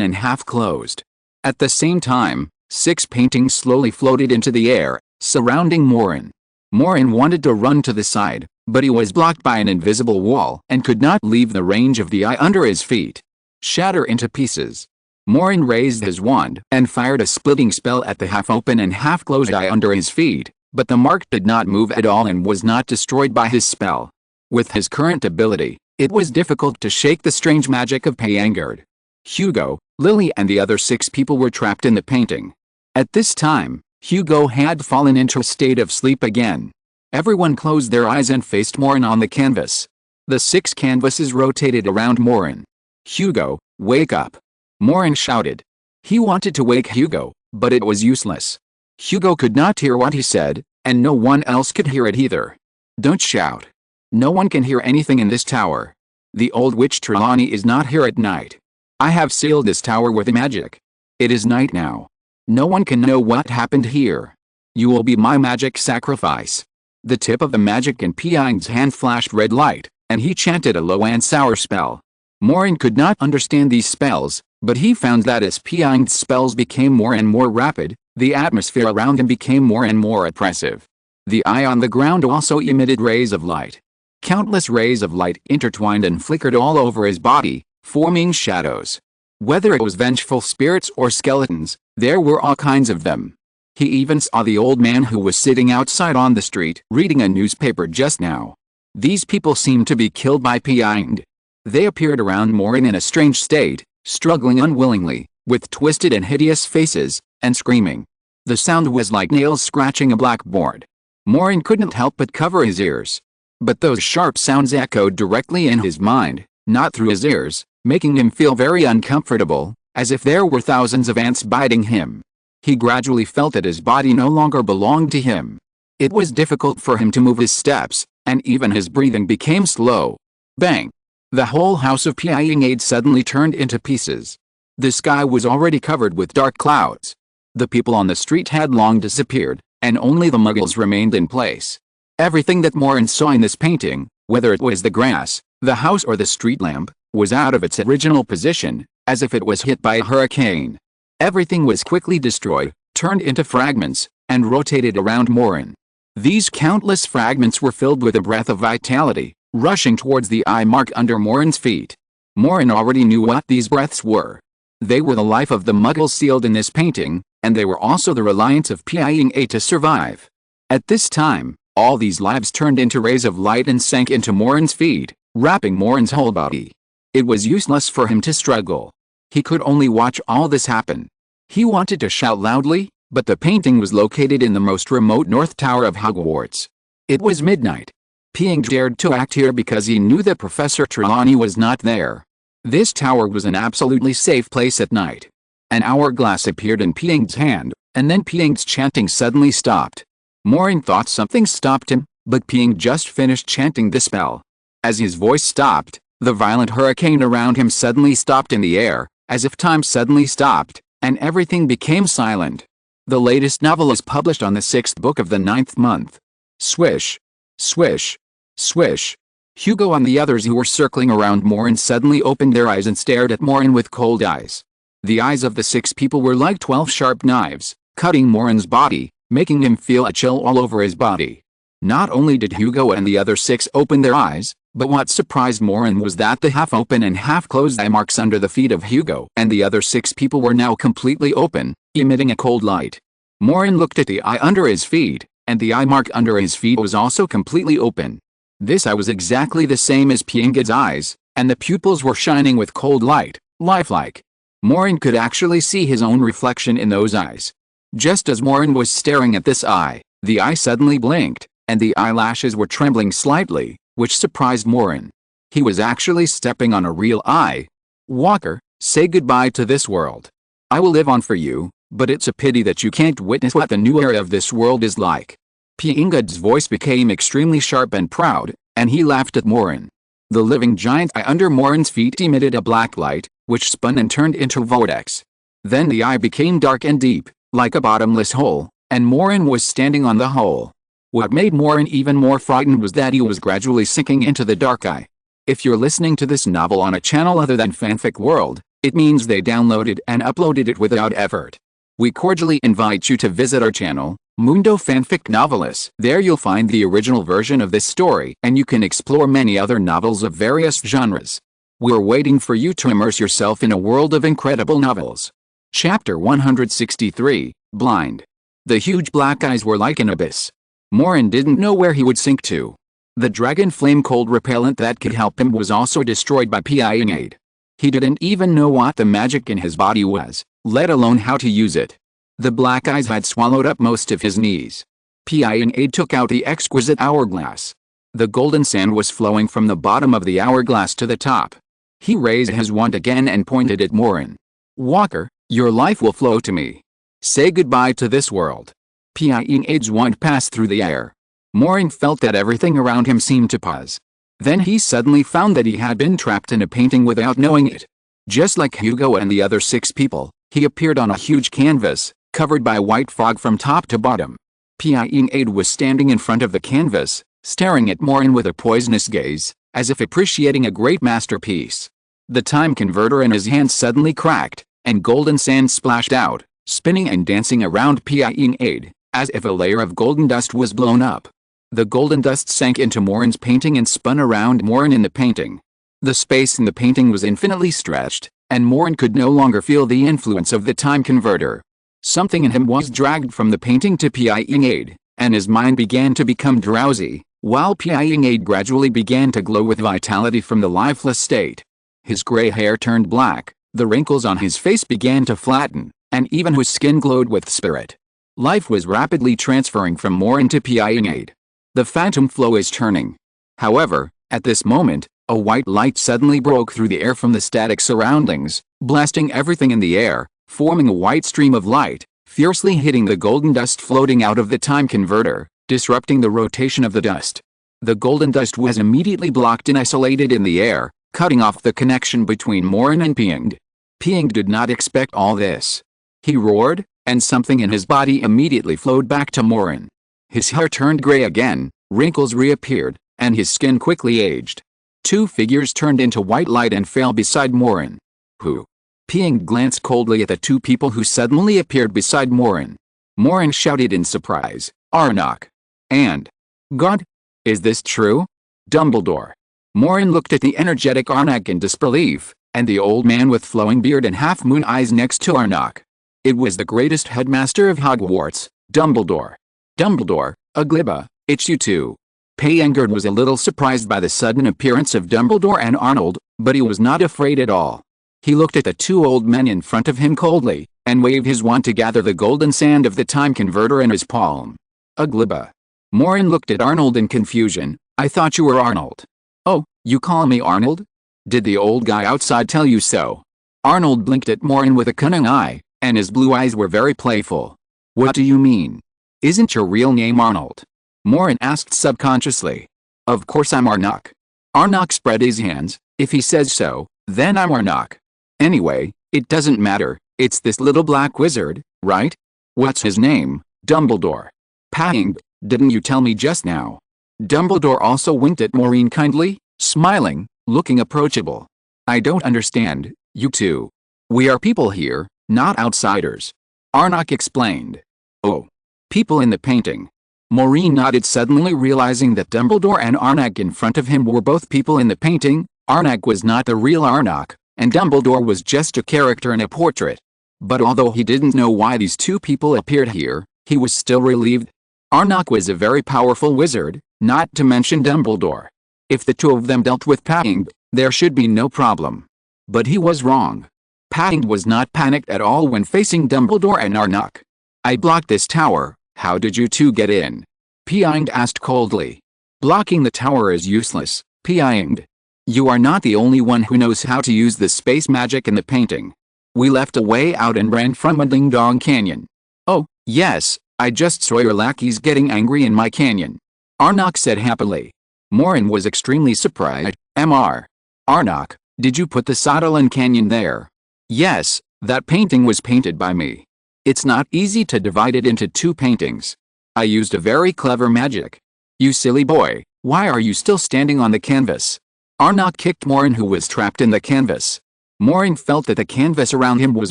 and half closed. At the same time, 6 paintings slowly floated into the air, surrounding Maureen. Maureen wanted to run to the side, but he was blocked by an invisible wall and could not leave the range of the eye under his feet. "Shatter into pieces." Maureen raised his wand and fired a splitting spell at the half-open and half-closed eye under his feet, but the mark did not move at all and was not destroyed by his spell. With his current ability, it was difficult to shake the strange magic of Piang. Hugo, Lily and the other 6 people were trapped in the painting. At this time, Hugo had fallen into a state of sleep again. Everyone closed their eyes and faced Maureen on the canvas. The 6 canvases rotated around Maureen. "Hugo, wake up!" Maureen shouted. He wanted to wake Hugo, but it was useless. Hugo could not hear what he said, and no one else could hear it either. "Don't shout. No one can hear anything in this tower. The old witch Trelawney is not here at night. I have sealed this tower with magic. It is night now. No one can know what happened here. You will be my magic sacrifice." The tip of the magic in Piang's hand flashed red light, and he chanted a low and sour spell. Maureen could not understand these spells, but he found that as Piang's spells became more and more rapid, the atmosphere around him became more and more oppressive. The eye on the ground also emitted rays of light. Countless rays of light intertwined and flickered all over his body, forming shadows. Whether it was vengeful spirits or skeletons, there were all kinds of them. He even saw the old man who was sitting outside on the street reading a newspaper just now. These people seemed to be killed by Piang. They appeared around Maureen in a strange state, struggling unwillingly, with twisted and hideous faces, and screaming. The sound was like nails scratching a blackboard. Maureen couldn't help but cover his ears. But those sharp sounds echoed directly in his mind, not through his ears, making him feel very uncomfortable, as if there were thousands of ants biting him. He gradually felt that his body no longer belonged to him. It was difficult for him to move his steps, and even his breathing became slow. Bang! The whole house of Piang suddenly turned into pieces. The sky was already covered with dark clouds. The people on the street had long disappeared, and only the Muggles remained in place. Everything that Maureen saw in this painting, whether it was the grass, the house or the street lamp, was out of its original position, as if it was hit by a hurricane. Everything was quickly destroyed, turned into fragments, and rotated around Maureen. These countless fragments were filled with a breath of vitality, rushing towards the eye mark under Maureen's feet. Maureen already knew what these breaths were. They were the life of the Muggles sealed in this painting, and they were also the reliance of Piang to survive. At this time, all these lives turned into rays of light and sank into Maureen's feet, wrapping Maureen's whole body. It was useless for him to struggle. He could only watch all this happen. He wanted to shout loudly, but the painting was located in the most remote north tower of Hogwarts. It was midnight. Ping dared to act here because he knew that Professor Trelawney was not there. This tower was an absolutely safe place at night. An hourglass appeared in Ping's hand, and then Ping's chanting suddenly stopped. Maureen thought something stopped him, but Ping just finished chanting the spell. As his voice stopped, the violent hurricane around him suddenly stopped in the air, as if time suddenly stopped, and everything became silent. The latest novel is published on the 6th book of the 9th month. Swish. Swish. Swish. Hugo and the others who were circling around Maureen suddenly opened their eyes and stared at Maureen with cold eyes. The eyes of the 6 people were like 12 sharp knives, cutting Maureen's body, making him feel a chill all over his body. Not only did Hugo and the other 6 open their eyes, but what surprised Maureen was that the half-open and half-closed eye marks under the feet of Hugo and the other 6 people were now completely open, emitting a cold light. Maureen looked at the eye under his feet, and the eye mark under his feet was also completely open. This eye was exactly the same as Ping's eyes, and the pupils were shining with cold light, lifelike. Maureen could actually see his own reflection in those eyes. Just as Maureen was staring at this eye, the eye suddenly blinked, and the eyelashes were trembling slightly, which surprised Maureen. He was actually stepping on a real eye. Walker, say goodbye to this world. I will live on for you, but it's a pity that you can't witness what the new era of this world is like. Ping's voice became extremely sharp and proud, and he laughed at Maureen. The living giant eye under Maureen's feet emitted a black light, which spun and turned into vortex. Then the eye became dark and deep, like a bottomless hole, and Maureen was standing on the hole. What made Maureen even more frightened was that he was gradually sinking into the dark eye. If you're listening to this novel on a channel other than Fanfic World, it means they downloaded and uploaded it without effort. We cordially invite you to visit our channel, Mundo Fanfic Novelist. There you'll find the original version of this story, and you can explore many other novels of various genres. We're waiting for you to immerse yourself in a world of incredible novels. Chapter 163, Blind. The huge black eyes were like an abyss. Maureen didn't know where he would sink to. The dragon flame cold repellent that could help him was also destroyed by Ping aid. He didn't even know what the magic in his body was, let alone how to use it. The black eyes had swallowed up most of his knees. Ping aid took out the exquisite hourglass. The golden sand was flowing from the bottom of the hourglass to the top. He raised his wand again and pointed at Maureen. Walker, your life will flow to me. Say goodbye to this world. Ping aid's wand passed through the air. Maureen felt that everything around him seemed to pause. Then he suddenly found that he had been trapped in a painting without knowing it. Just like Hugo and the other 6 people, he appeared on a huge canvas, covered by white fog from top to bottom. Ping aid was standing in front of the canvas, staring at Maureen with a poisonous gaze, as if appreciating a great masterpiece. The time converter in his hand suddenly cracked, and golden sand splashed out, spinning and dancing around Ping aid, as if a layer of golden dust was blown up. The golden dust sank into Maureen's painting and spun around Maureen in the painting. The space in the painting was infinitely stretched, and Maureen could no longer feel the influence of the time converter. Something in him was dragged from the painting to Ping aid, and his mind began to become drowsy, while Ping aid gradually began to glow with vitality from the lifeless state. His gray hair turned black, the wrinkles on his face began to flatten, and even his skin glowed with spirit. Life was rapidly transferring from Maureen to Ping aid. The phantom flow is turning. However, at this moment, a white light suddenly broke through the air from the static surroundings, blasting everything in the air, forming a white stream of light, fiercely hitting the golden dust floating out of the time converter, disrupting the rotation of the dust. The golden dust was immediately blocked and isolated in the air, cutting off the connection between Maureen and Ping. Ping did not expect all this. He roared, and something in his body immediately flowed back to Maureen. His hair turned gray again, wrinkles reappeared, and his skin quickly aged. 2 figures turned into white light and fell beside Maureen. Who? Ping glanced coldly at the 2 people who suddenly appeared beside Maureen. Maureen shouted in surprise, Arnok. And, God? Is this true? Dumbledore. Maureen looked at the energetic Arnok in disbelief, and the old man with flowing beard and half-moon eyes next to Arnok. It was the greatest headmaster of Hogwarts, Dumbledore. Dumbledore, Agliba, it's you two. Ping was a little surprised by the sudden appearance of Dumbledore and Arnold, but he was not afraid at all. He looked at the two old men in front of him coldly, and waved his wand to gather the golden sand of the time converter in his palm. Glibba. Maureen looked at Arnold in confusion. I thought you were Arnold. Oh, you call me Arnold? Did the old guy outside tell you so? Arnold blinked at Maureen with a cunning eye, and his blue eyes were very playful. What do you mean? Isn't your real name Arnold? Maureen asked subconsciously. Of course I'm Arnok. Arnok spread his hands. If he says so, then I'm Arnok. Anyway, it doesn't matter, it's this little black wizard, right? What's his name? Dumbledore. Pang, didn't you tell me just now? Dumbledore also winked at Maureen kindly, smiling, looking approachable. I don't understand, you two. We are people here, not outsiders. Arnok explained. Oh. People in the painting. Maureen nodded, suddenly realizing that Dumbledore and Arnok in front of him were both people in the painting. Arnok was not the real Arnok, and Dumbledore was just a character in a portrait. But although he didn't know why these two people appeared here, he was still relieved. Arnok was a very powerful wizard, not to mention Dumbledore. If the two of them dealt with Pang, there should be no problem. But he was wrong. Pang was not panicked at all when facing Dumbledore and Arnok. I blocked this tower, how did you two get in? Pang asked coldly. Blocking the tower is useless, Pang. You are not the only one who knows how to use the space magic in the painting. We left a way out and ran from a ding-dong canyon. Oh, yes, I just saw your lackeys getting angry in my canyon. Arnok said happily. Maureen was extremely surprised. Arnok, did you put the Sodalin Canyon there? Yes, that painting was painted by me. It's not easy to divide it into two paintings. I used a very clever magic. You silly boy, why are you still standing on the canvas? Arnok kicked Maureen, who was trapped in the canvas. Maureen felt that the canvas around him was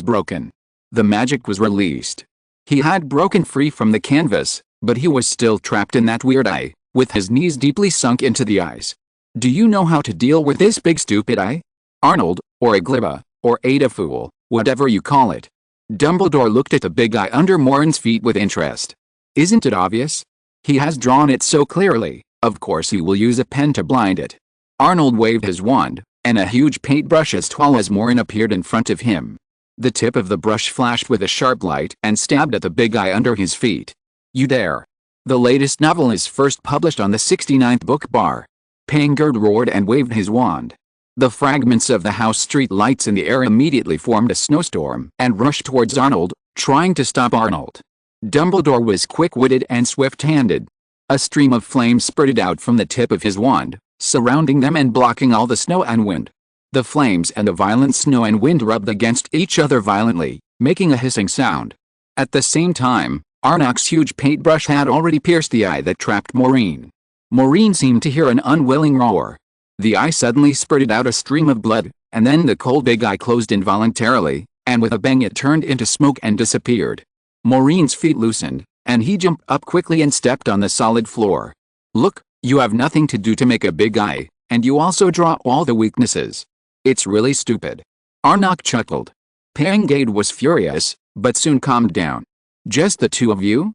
broken. The magic was released. He had broken free from the canvas, but he was still trapped in that weird eye, with his knees deeply sunk into the eyes. Do you know how to deal with this big stupid eye? Arnold, or a glibba, or Adafool, whatever you call it. Dumbledore looked at the big eye under Maureen's feet with interest. Isn't it obvious? He has drawn it so clearly, of course he will use a pen to blind it. Arnold waved his wand, and a huge paintbrush as tall as Maureen appeared in front of him. The tip of the brush flashed with a sharp light and stabbed at the big eye under his feet. You dare. The latest novel is first published on the 69th book bar. Pangard roared and waved his wand. The fragments of the house street lights in the air immediately formed a snowstorm and rushed towards Arnold, trying to stop Arnold. Dumbledore was quick-witted and swift-handed. A stream of flames spurted out from the tip of his wand, surrounding them and blocking all the snow and wind. The flames and the violent snow and wind rubbed against each other violently, making a hissing sound. At the same time, Arnok's huge paintbrush had already pierced the eye that trapped Maureen. Maureen seemed to hear an unwilling roar. The eye suddenly spurted out a stream of blood, and then the cold big eye closed involuntarily, and with a bang it turned into smoke and disappeared. Maureen's feet loosened, and he jumped up quickly and stepped on the solid floor. Look, you have nothing to do to make a big eye, and you also draw all the weaknesses. It's really stupid. Arnok chuckled. Pangade was furious, but soon calmed down. Just the two of you?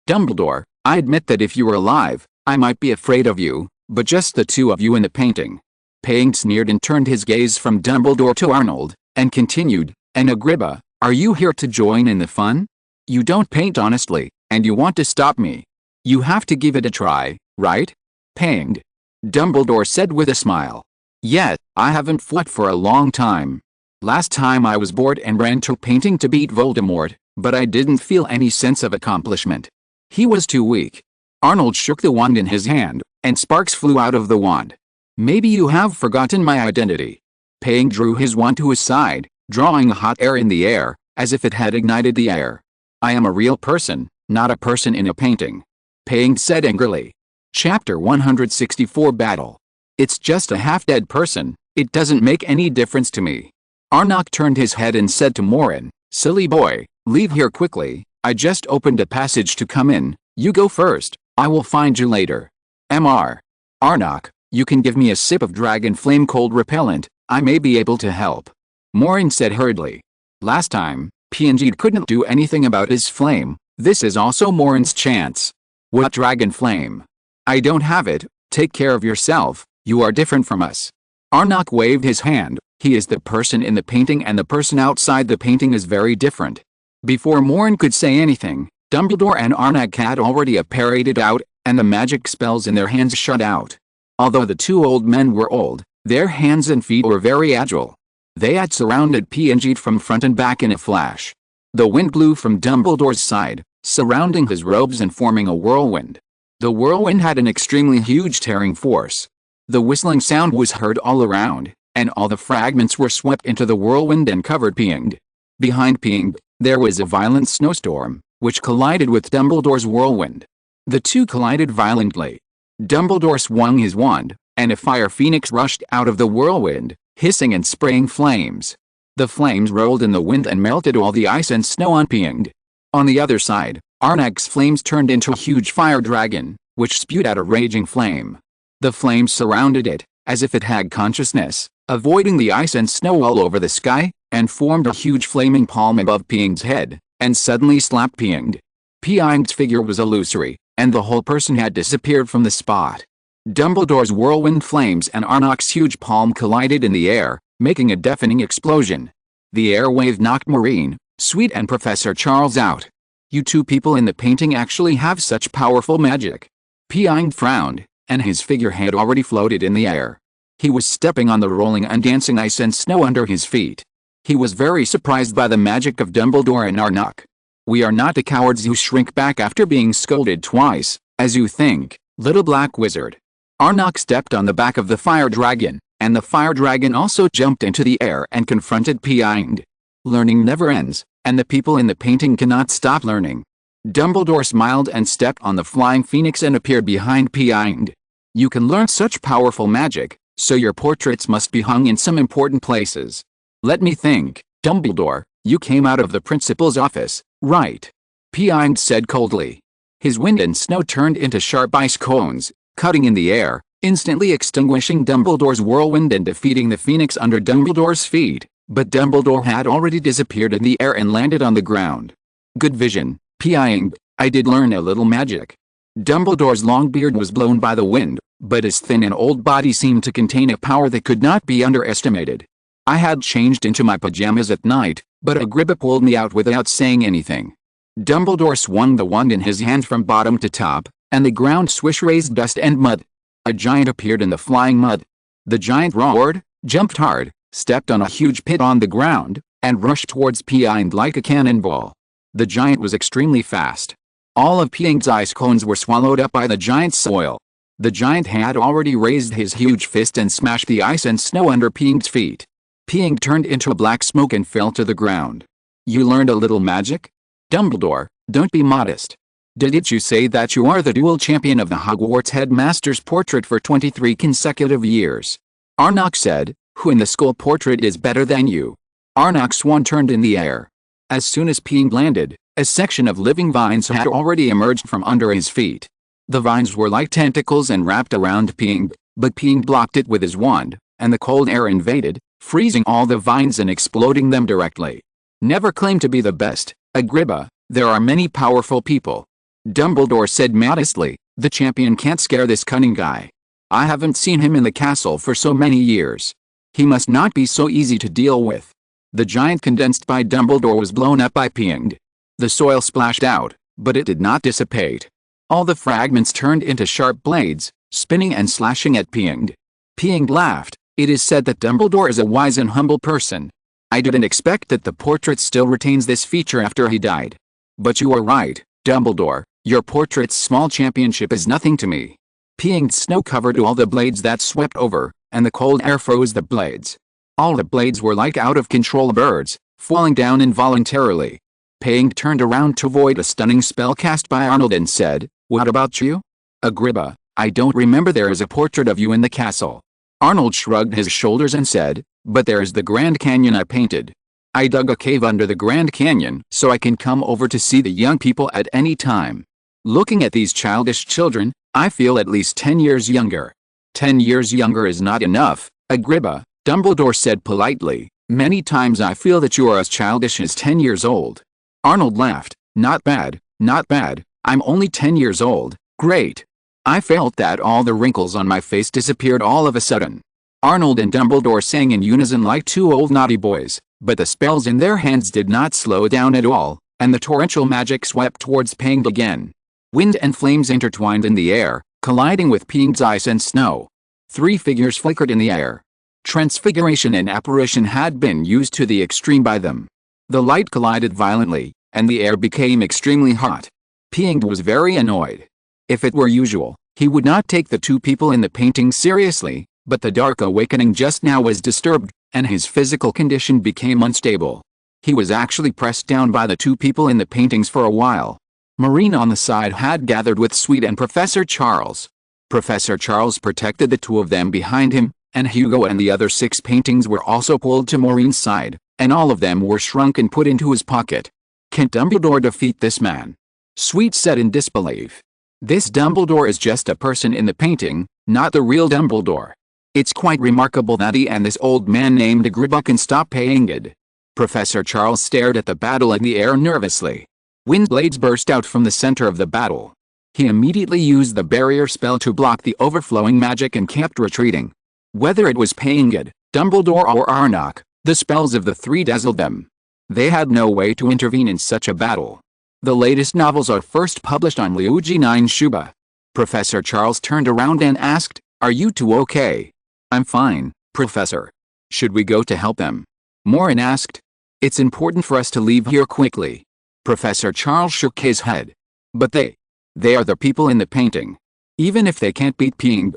Dumbledore, I admit that if you were alive, I might be afraid of you, but just the two of you in the painting. Pang sneered and turned his gaze from Dumbledore to Arnold, and continued, and Agrippa, are you here to join in the fun? You don't paint honestly, and you want to stop me. You have to give it a try, right? Pang. Dumbledore said with a smile. Yet, I haven't fought for a long time. Last time I was bored and ran to painting to beat Voldemort, but I didn't feel any sense of accomplishment. He was too weak. Arnold shook the wand in his hand, and sparks flew out of the wand. Maybe you have forgotten my identity. Pang drew his wand to his side, drawing hot air in the air, as if it had ignited the air. I am a real person, not a person in a painting. Pang said angrily. Chapter 164 Battle. It's just a half-dead person, it doesn't make any difference to me. Arnok turned his head and said to Maureen, silly boy, leave here quickly, I just opened a passage to come in, you go first, I will find you later. Arnok, you can give me a sip of dragon flame cold repellent, I may be able to help. Maureen said hurriedly. Last time, Pangade couldn't do anything about his flame, this is also Maureen's chance. What dragon flame? I don't have it, take care of yourself, you are different from us. Arnok waved his hand, He is the person in the painting and the person outside the painting is very different. Before Maureen could say anything, Dumbledore and Arnak had already apparated out, and the magic spells in their hands shut out. Although the two old men were old, their hands and feet were very agile. They had surrounded PNG'd from front and back in a flash. The wind blew from Dumbledore's side, surrounding his robes and forming a whirlwind. The whirlwind had an extremely huge tearing force. The whistling sound was heard all around, and all the fragments were swept into the whirlwind and covered Piangd. Behind Piangd, there was a violent snowstorm, which collided with Dumbledore's whirlwind. The two collided violently. Dumbledore swung his wand, and a fire phoenix rushed out of the whirlwind, hissing and spraying flames. The flames rolled in the wind and melted all the ice and snow on Piangd. On the other side, Arnak's flames turned into a huge fire dragon, which spewed out a raging flame. The flames surrounded it, as if it had consciousness, avoiding the ice and snow all over the sky, and formed a huge flaming palm above Piangd's head, and suddenly slapped Piangd. Piangd's figure was illusory, and the whole person had disappeared from the spot. Dumbledore's whirlwind flames and Arnak's huge palm collided in the air, making a deafening explosion. The air wave knocked Maureen, Sweet and Professor Charles out. You two people in the painting actually have such powerful magic. Piangd frowned, and his figure had already floated in the air. He was stepping on the rolling and dancing ice and snow under his feet. He was very surprised by the magic of Dumbledore and Arnak. We are not the cowards who shrink back after being scolded twice, as you think, little black wizard. Arnak stepped on the back of the fire dragon, and the fire dragon also jumped into the air and confronted Piangd. Learning never ends, and the people in the painting cannot stop learning. Dumbledore smiled and stepped on the flying phoenix and appeared behind Piangd. You can learn such powerful magic, so your portraits must be hung in some important places. Let me think, Dumbledore, you came out of the principal's office, right? Piangd said coldly. His wind and snow turned into sharp ice cones, cutting in the air, instantly extinguishing Dumbledore's whirlwind and defeating the phoenix under Dumbledore's feet, but Dumbledore had already disappeared in the air and landed on the ground. Good vision, Piangd, I did learn a little magic. Dumbledore's long beard was blown by the wind, but his thin and old body seemed to contain a power that could not be underestimated. I had changed into my pajamas at night, but Agrippa pulled me out without saying anything. Dumbledore swung the wand in his hand from bottom to top, and the ground swish raised dust and mud. A giant appeared in the flying mud. The giant roared, jumped hard, stepped on a huge pit on the ground, and rushed towards Piangd like a cannonball. The giant was extremely fast. All of Piangd's ice cones were swallowed up by the giant's soil. The giant had already raised his huge fist and smashed the ice and snow under Piangd's feet. Piangd turned into a black smoke and fell to the ground. You learned a little magic? Dumbledore, don't be modest. Didn't you say that you are the dual champion of the Hogwarts headmaster's portrait for 23 consecutive years? Arnak said, who in the school portrait is better than you? Arnak's wand turned in the air. As soon as Piangd landed, a section of living vines had already emerged from under his feet. The vines were like tentacles and wrapped around Piangd, but Piangd blocked it with his wand, and the cold air invaded, freezing all the vines and exploding them directly. Never claim to be the best, Agrippa, there are many powerful people. Dumbledore said modestly, the champion can't scare this cunning guy. I haven't seen him in the castle for so many years. He must not be so easy to deal with. The giant condensed by Dumbledore was blown up by Piangd. The soil splashed out, but it did not dissipate. All the fragments turned into sharp blades, spinning and slashing at Piangd. Piangd laughed. It is said that Dumbledore is a wise and humble person. I didn't expect that the portrait still retains this feature after he died. But you are right, Dumbledore, your portrait's small championship is nothing to me. Piangd's snow covered all the blades that swept over, and the cold air froze the blades. All the blades were like out-of-control birds, falling down involuntarily. Piangd turned around to avoid a stunning spell cast by Arnold and said, what about you? Agrippa, I don't remember there is a portrait of you in the castle. Arnold shrugged his shoulders and said, but there is the Grand Canyon I painted. I dug a cave under the Grand Canyon so I can come over to see the young people at any time. Looking at these childish children, I feel at least 10 years younger. 10 years younger is not enough, Agrippa, Dumbledore said politely. Many times I feel that you are as childish as 10 years old. Arnold laughed. Not bad, not bad, I'm only 10 years old, great. I felt that all the wrinkles on my face disappeared all of a sudden. Arnold and Dumbledore sang in unison like two old naughty boys, but the spells in their hands did not slow down at all, and the torrential magic swept towards Ping again. Wind and flames intertwined in the air, colliding with Ping's ice and snow. 3 figures flickered in the air. Transfiguration and apparition had been used to the extreme by them. The light collided violently, and the air became extremely hot. Ping was very annoyed. If it were usual, he would not take the 2 people in the painting seriously, but the dark awakening just now was disturbed, and his physical condition became unstable. He was actually pressed down by the 2 people in the paintings for a while. Maureen on the side had gathered with Sweet and Professor Charles. Professor Charles protected the 2 of them behind him, and Hugo and the other 6 paintings were also pulled to Maureen's side, and all of them were shrunk and put into his pocket. "Can't Dumbledore defeat this man?" Sweet said in disbelief. "This Dumbledore is just a person in the painting, not the real Dumbledore. It's quite remarkable that he and this old man named Agrippa can stop paying it." Professor Charles stared at the battle in the air nervously. Wind blades burst out from the center of the battle. He immediately used the barrier spell to block the overflowing magic and kept retreating. Whether it was Payingid, Dumbledore or Arnok, the spells of the 3 dazzled them. They had no way to intervene in such a battle. The latest novels are first published on Liuji 9 Shuba. Professor Charles turned around and asked, "Are you 2 okay?" "I'm fine, Professor. Should we go to help them?" Maureen asked. "It's important for us to leave here quickly." Professor Charles shook his head. "But they are the people in the painting. Even if they can't beat Ping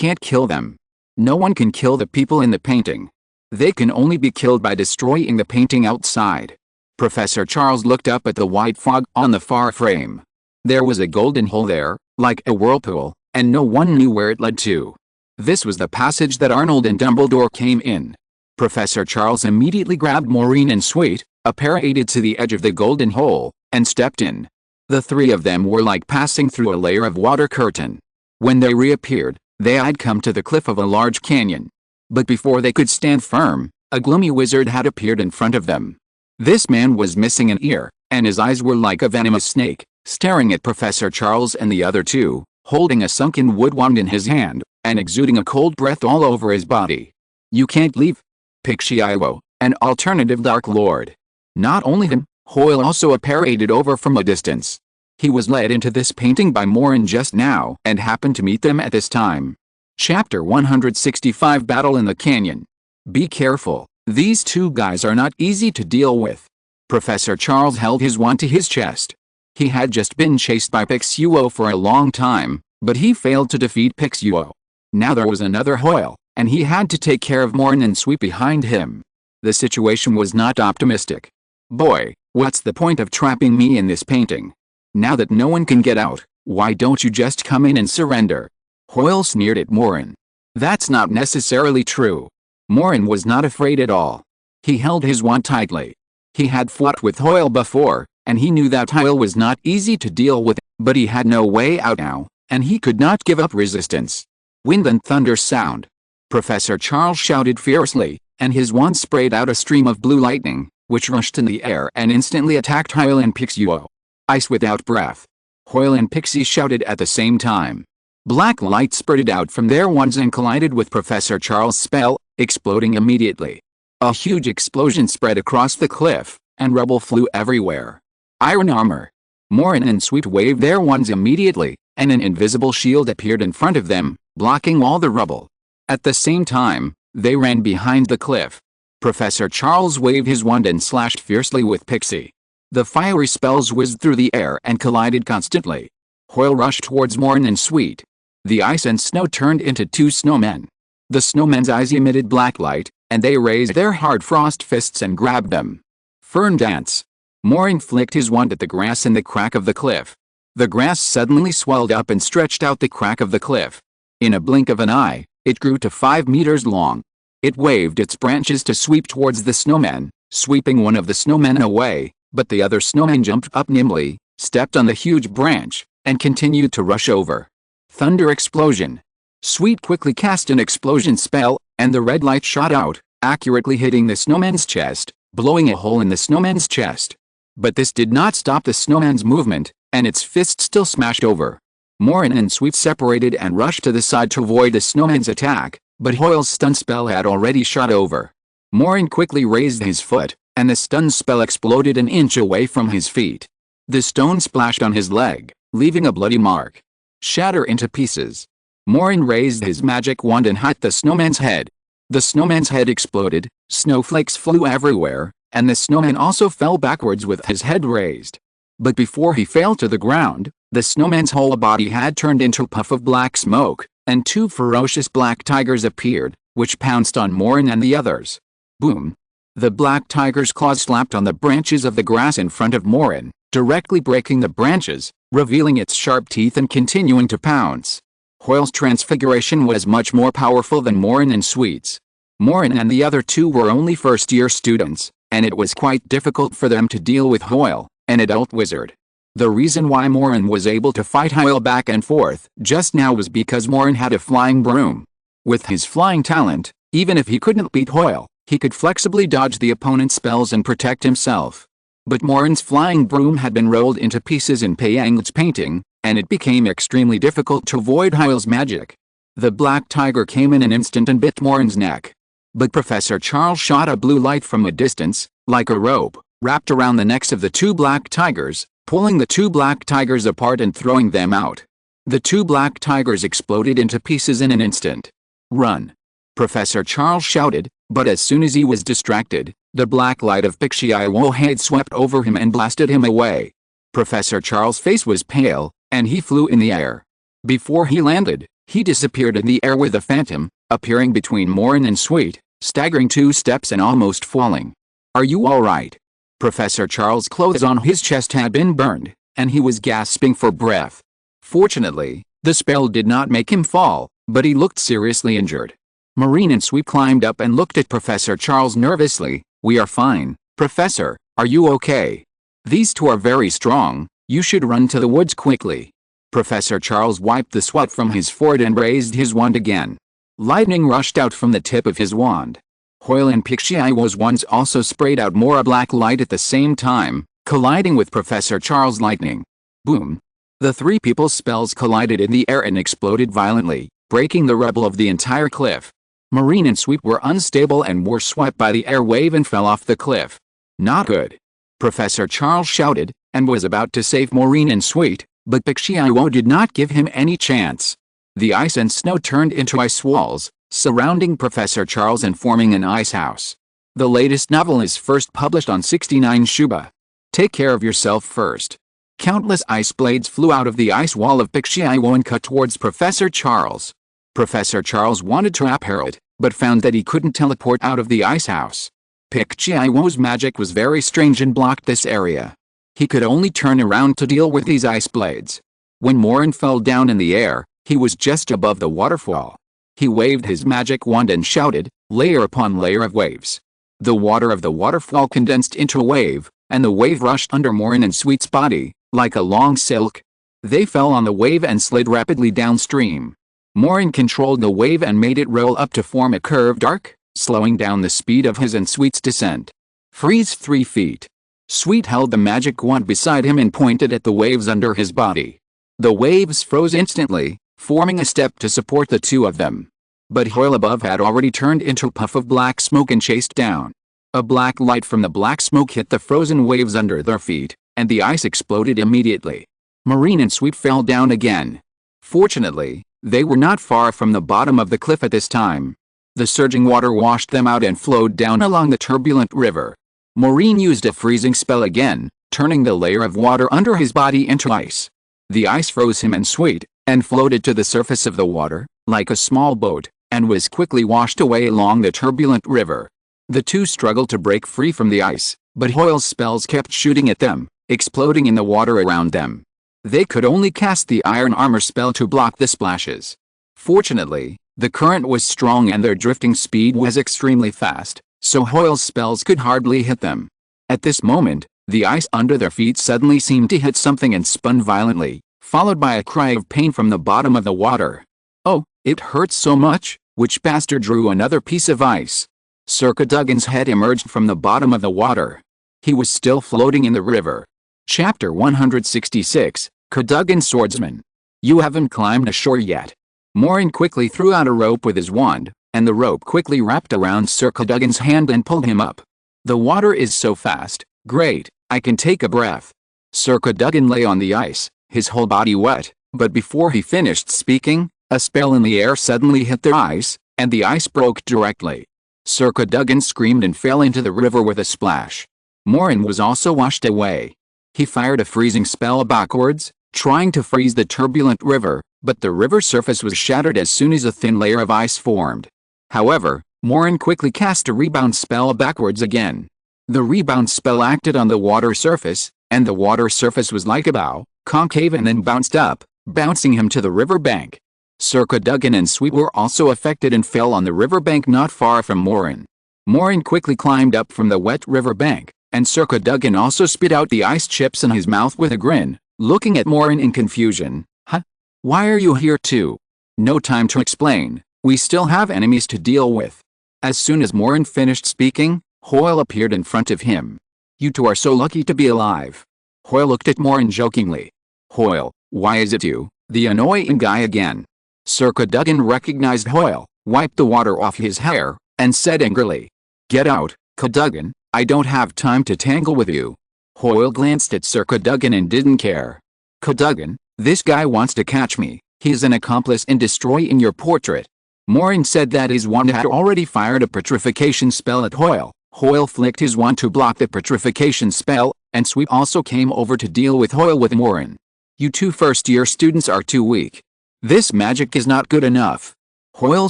can't kill them. No one can kill the people in the painting. They can only be killed by destroying the painting outside." Professor Charles looked up at the white fog on the far frame. There was a golden hole there, like a whirlpool, and no one knew where it led to. This was the passage that Arnold and Dumbledore came in. Professor Charles immediately grabbed Maureen and Sweet, apparated to the edge of the golden hole, and stepped in. The 3 of them were like passing through a layer of water curtain. When they reappeared, they had come to the cliff of a large canyon. But before they could stand firm, a gloomy wizard had appeared in front of them. This man was missing an ear, and his eyes were like a venomous snake, staring at Professor Charles and the other 2, holding a sunken wood wand in his hand, and exuding a cold breath all over his body. "You can't leave. Pictionio, an alternative Dark Lord." Not only him, Hoyle also apparated over from a distance. He was led into this painting by Maureen just now and happened to meet them at this time. Chapter 165 Battle in the Canyon. Be careful, these 2 guys are not easy to deal with. Professor Charles held his wand to his chest. He had just been chased by Pixuo for a long time, but he failed to defeat Pixuo. Now there was another Hoyle, and he had to take care of Maureen and Sweet behind him. The situation was not optimistic. "Boy, what's the point of trapping me in this painting? Now that no one can get out, why don't you just come in and surrender?" Hoyle sneered at Maureen. "That's not necessarily true." Maureen was not afraid at all. He held his wand tightly. He had fought with Hoyle before, and he knew that Hoyle was not easy to deal with, but he had no way out now, and he could not give up resistance. Wind and thunder sound. Professor Charles shouted fiercely, and his wand sprayed out a stream of blue lightning, which rushed in the air and instantly attacked Hoyle and Pixuo. Ice without breath. Hoyle and Pixie shouted at the same time. Black light spurted out from their wands and collided with Professor Charles' spell, exploding immediately. A huge explosion spread across the cliff, and rubble flew everywhere. Iron armor. Maureen and Sweet waved their wands immediately, and an invisible shield appeared in front of them, blocking all the rubble. At the same time, they ran behind the cliff. Professor Charles waved his wand and slashed fiercely with Pixie. The fiery spells whizzed through the air and collided constantly. Hoyle rushed towards Maureen and Sweet. The ice and snow turned into 2 snowmen. The snowmen's eyes emitted black light, and they raised their hard frost fists and grabbed them. Fern dance. Maureen flicked his wand at the grass in the crack of the cliff. The grass suddenly swelled up and stretched out the crack of the cliff. In a blink of an eye, it grew to 5 meters long. It waved its branches to sweep towards the snowmen, sweeping one of the snowmen away, but the other snowman jumped up nimbly, stepped on the huge branch, and continued to rush over. Thunder explosion. Sweet quickly cast an explosion spell, and the red light shot out, accurately hitting the snowman's chest, blowing a hole in the snowman's chest. But this did not stop the snowman's movement, and its fist still smashed over. Maureen and Sweet separated and rushed to the side to avoid the snowman's attack, But Hoyle's stun spell had already shot over. Maureen quickly raised his foot, and the stun spell exploded an inch away from his feet. The stone splashed on his leg, leaving a bloody mark. Shatter into pieces. Maureen raised his magic wand and hit the snowman's head. The snowman's head exploded, snowflakes flew everywhere, and the snowman also fell backwards with his head raised. But before he fell to the ground, the snowman's whole body had turned into a puff of black smoke, and two ferocious black tigers appeared, which pounced on Maureen and the others. Boom! The black tiger's claws slapped on the branches of the grass in front of Maureen, directly breaking the branches, revealing its sharp teeth and continuing to pounce. Hoyle's transfiguration was much more powerful than Maureen and Sweet's. Maureen and the other two were only first-year students, and it was quite difficult for them to deal with Hoyle, an adult wizard. The reason why Maureen was able to fight Hoyle back and forth just now was because Maureen had a flying broom. With his flying talent, even if he couldn't beat Hoyle, he could flexibly dodge the opponent's spells and protect himself. But Maureen's flying broom had been rolled into pieces in Payang's painting, and it became extremely difficult to avoid Hoyle's magic. The black tiger came in an instant and bit Maureen's neck. But Professor Charles shot a blue light from a distance, like a rope, wrapped around the necks of the two black tigers, pulling the two black tigers apart and throwing them out. The two black tigers exploded into pieces in an instant. Run! Professor Charles shouted, but as soon as he was distracted, the black light of Pixie-Eye-Wo had swept over him and blasted him away. Professor Charles' face was pale, and he flew in the air. Before he landed, he disappeared in the air with a phantom, appearing between Maureen and Sweet, staggering 2 steps and almost falling. "Are you all right?" Professor Charles' clothes on his chest had been burned, and he was gasping for breath. Fortunately, the spell did not make him fall, but he looked seriously injured. Maureen and Sweet climbed up and looked at Professor Charles nervously. "We are fine, Professor, are you okay? These two are very strong, you should run to the woods quickly." Professor Charles wiped the sweat from his forehead and raised his wand again. Lightning rushed out from the tip of his wand. Hoyle and Pixie-Eye-Wo's wands also sprayed out more black light at the same time, colliding with Professor Charles' lightning. Boom! The 3 people's spells collided in the air and exploded violently, breaking the rubble of the entire cliff. Maureen and Sweet were unstable and were swept by the air wave and fell off the cliff. Not good! Professor Charles shouted, and was about to save Maureen and Sweet, but Pixie-Eye-Wo did not give him any chance. The ice and snow turned into ice walls, surrounding Professor Charles and forming an ice house. The latest novel is first published on 69 Shuba. Take care of yourself first. Countless ice blades flew out of the ice wall of Pixie-Eye-Wo and cut towards Professor Charles. Professor Charles wanted to trap Harold, but found that he couldn't teleport out of the ice house. Pixie-Eye-Wo's magic was very strange and blocked this area. He could only turn around to deal with these ice blades. When Maureen fell down in the air, he was just above the waterfall. He waved his magic wand and shouted, layer upon layer of waves. The water of the waterfall condensed into a wave, and the wave rushed under Maureen and Sweet's body, like a long silk. They fell on the wave and slid rapidly downstream. Maureen controlled the wave and made it roll up to form a curved arc, slowing down the speed of his and Sweet's descent. Freeze 3 feet. Sweet held the magic wand beside him and pointed at the waves under his body. The waves froze instantly, forming a step to support the two of them. But Hoyle above had already turned into a puff of black smoke and chased down. A black light from the black smoke hit the frozen waves under their feet, and the ice exploded immediately. Maureen and Sweet fell down again. Fortunately, they were not far from the bottom of the cliff at this time. The surging water washed them out and flowed down along the turbulent river. Maureen used a freezing spell again, turning the layer of water under his body into ice. The ice froze him and Sweet, and floated to the surface of the water, like a small boat, and was quickly washed away along the turbulent river. The two struggled to break free from the ice, but Hoyle's spells kept shooting at them, exploding in the water around them. They could only cast the iron armor spell to block the splashes. Fortunately, the current was strong and their drifting speed was extremely fast, so Hoyle's spells could hardly hit them. At this moment, the ice under their feet suddenly seemed to hit something and spun violently, followed by a cry of pain from the bottom of the water. "Oh, it hurts so much," which bastard drew another piece of ice. Sir Cadogan's head emerged from the bottom of the water. He was still floating in the river. Chapter 166, Cadogan Swordsman. "You haven't climbed ashore yet." Maureen quickly threw out a rope with his wand, and the rope quickly wrapped around Circuduggin's hand and pulled him up. The water is so fast, great, I can take a breath. Circuduggin lay on the ice, his whole body wet, but before he finished speaking, a spell in the air suddenly hit the ice, and the ice broke directly. Circuduggin screamed and fell into the river with a splash. Maureen was also washed away. He fired a freezing spell backwards, trying to freeze the turbulent river, but the river surface was shattered as soon as a thin layer of ice formed. However, Maureen quickly cast a rebound spell backwards again. The rebound spell acted on the water surface, and the water surface was like a bow, concave and then bounced up, bouncing him to the river bank. Circuduggin and Sweet were also affected and fell on the river bank not far from Maureen. Maureen quickly climbed up from the wet river bank, and Circuduggin also spit out the ice chips in his mouth with a grin, looking at Maureen in confusion. Huh? Why are you here too? No time to explain, we still have enemies to deal with. As soon as Maureen finished speaking, Hoyle appeared in front of him. You two are so lucky to be alive. Hoyle looked at Maureen jokingly. Hoyle, why is it you, the annoying guy again? Circuduggin recognized Hoyle, wiped the water off his hair, and said angrily. Get out, Cadogan, I don't have time to tangle with you. Hoyle glanced at Circuduggin and didn't care. Cadogan, this guy wants to catch me, he's an accomplice in destroying your portrait. Maureen said that his wand had already fired a petrification spell at Hoyle. Hoyle flicked his wand to block the petrification spell, and Sweet also came over to deal with Hoyle with Maureen. You two first-year students are too weak. This magic is not good enough. Hoyle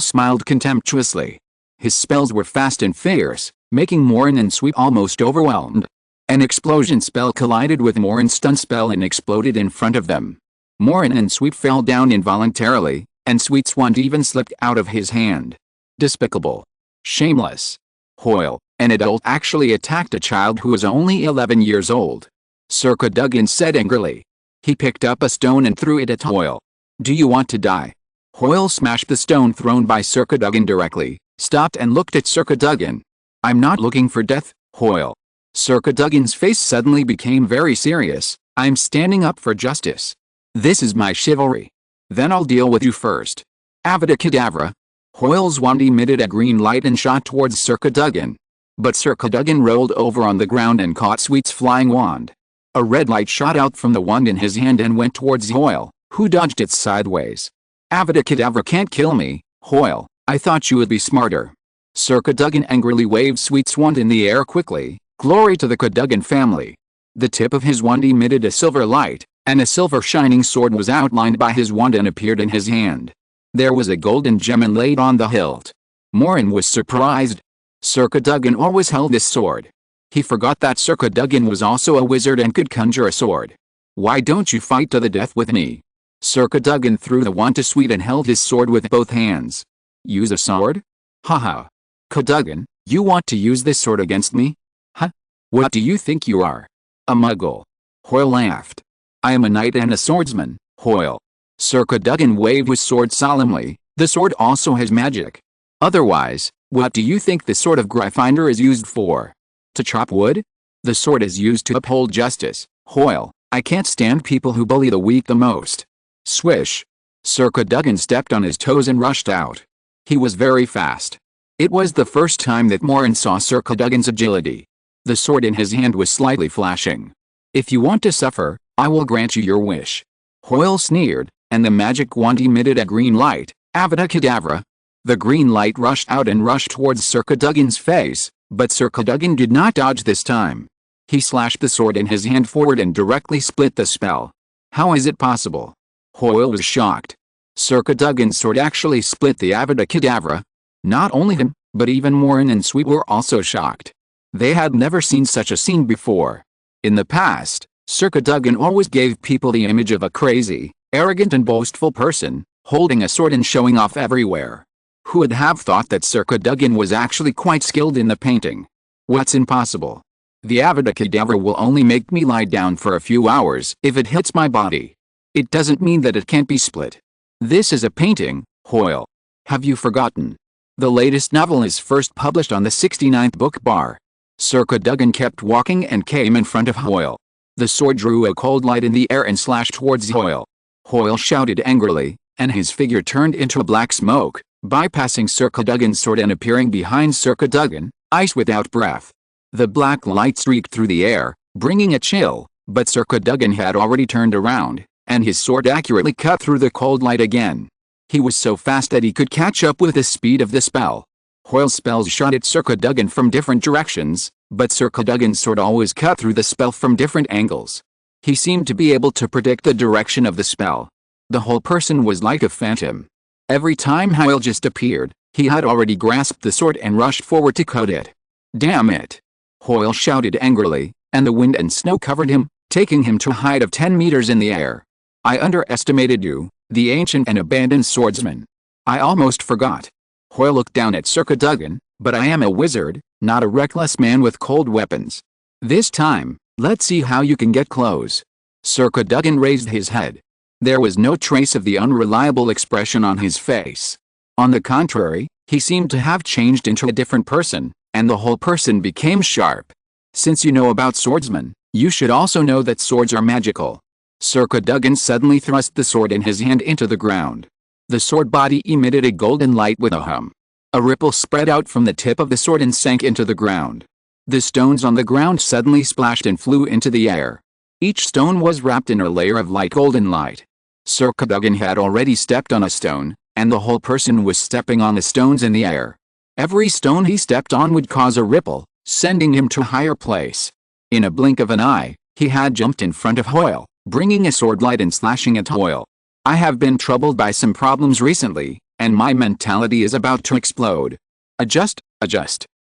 smiled contemptuously. His spells were fast and fierce, making Maureen and Sweet almost overwhelmed. An explosion spell collided with Maureen's stun spell and exploded in front of them. Maureen and Sweet fell down involuntarily, and Sweet's wand even slipped out of his hand. Despicable. Shameless. Hoyle, an adult, actually attacked a child who was only 11 years old. Circuduggin said angrily. He picked up a stone and threw it at Hoyle. Do you want to die? Hoyle smashed the stone thrown by Circuduggin directly, stopped and looked at Circuduggin. I'm not looking for death, Hoyle. Circuduggin's face suddenly became very serious. I'm standing up for justice. This is my chivalry. Then I'll deal with you first. Avada Kedavra. Hoyle's wand emitted a green light and shot towards Circuduggin. But Circuduggin rolled over on the ground and caught Sweet's flying wand. A red light shot out from the wand in his hand and went towards Hoyle, who dodged it sideways. Avada Kedavra can't kill me, Hoyle. I thought you would be smarter. Circuduggin angrily waved Sweet's wand in the air quickly. Glory to the Cadogan family. The tip of his wand emitted a silver light, and a silver shining sword was outlined by his wand and appeared in his hand. There was a golden gem inlaid on the hilt. Maureen was surprised. Circuduggin always held this sword. He forgot that Circuduggin was also a wizard and could conjure a sword. Why don't you fight to the death with me? Circuduggin threw the wand to Sweet and held his sword with both hands. Use a sword? Haha. Cadogan, you want to use this sword against me? Huh? What do you think you are? A Muggle. Hoyle laughed. I am a knight and a swordsman, Hoyle. Circuduggin waved his sword solemnly. The sword also has magic. Otherwise, what do you think the sword of Gryffindor is used for? To chop wood? The sword is used to uphold justice, Hoyle. I can't stand people who bully the weak the most. Swish. Circuduggin stepped on his toes and rushed out. He was very fast. It was the first time that Maureen saw Circuduggin's agility. The sword in his hand was slightly flashing. If you want to suffer, I will grant you your wish. Hoyle sneered, and the magic wand emitted a green light. Avada Kedavra. The green light rushed out and rushed towards Circuduggin's face, but Circuduggin did not dodge this time. He slashed the sword in his hand forward and directly split the spell. How is it possible? Hoyle was shocked. Circuduggin's sword actually split the Avada Kedavra. Not only him, but even Maureen and Sweet were also shocked. They had never seen such a scene before. In the past, Circuduggin always gave people the image of a crazy, arrogant and boastful person, holding a sword and showing off everywhere. Who would have thought that Circuduggin was actually quite skilled in the painting? What's impossible? The Avada Kedavra will only make me lie down for a few hours if it hits my body. It doesn't mean that it can't be split. This is a painting, Hoyle. Have you forgotten? The latest novel is first published on the 69th book bar. Circuduggin kept walking and came in front of Hoyle. The sword drew a cold light in the air and slashed towards Hoyle. Hoyle shouted angrily, and his figure turned into a black smoke. bypassing Sir Cadogan's sword and appearing behind Sir Cadogan, ice without breath. The black light streaked through the air, bringing a chill, but Sir Cadogan had already turned around, and his sword accurately cut through the cold light again. He was so fast that he could catch up with the speed of the spell. Hoyle's spells shot at Sir Cadogan from different directions, but Sir Cadogan's sword always cut through the spell from different angles. He seemed to be able to predict the direction of the spell. The whole person was like a phantom. Every time Hoyle just appeared, he had already grasped the sword and rushed forward to cut it. "Damn it!" Hoyle shouted angrily, and the wind and snow covered him, taking him to a height of 10 meters in the air. "I underestimated you, the ancient and abandoned swordsman. I almost forgot." Hoyle looked down at Sir Cadogan, "But I am a wizard, not a reckless man with cold weapons. This time, let's see how you can get close." Sir Cadogan raised his head. There was no trace of the unreliable expression on his face. On the contrary, he seemed to have changed into a different person, and the whole person became sharp. "Since you know about swordsmen, you should also know that swords are magical." Sir Cadogan suddenly thrust the sword in his hand into the ground. The sword body emitted a golden light with a hum. A ripple spread out from the tip of the sword and sank into the ground. The stones on the ground suddenly splashed and flew into the air. Each stone was wrapped in a layer of light golden light. Sir Cadogan had already stepped on a stone, and the whole person was stepping on the stones in the air. Every stone he stepped on would cause a ripple, sending him to a higher place. In a blink of an eye, he had jumped in front of Hoyle, bringing a sword light and slashing at Hoyle. "I have been troubled by some problems recently, and my mentality is about to explode. Adjust.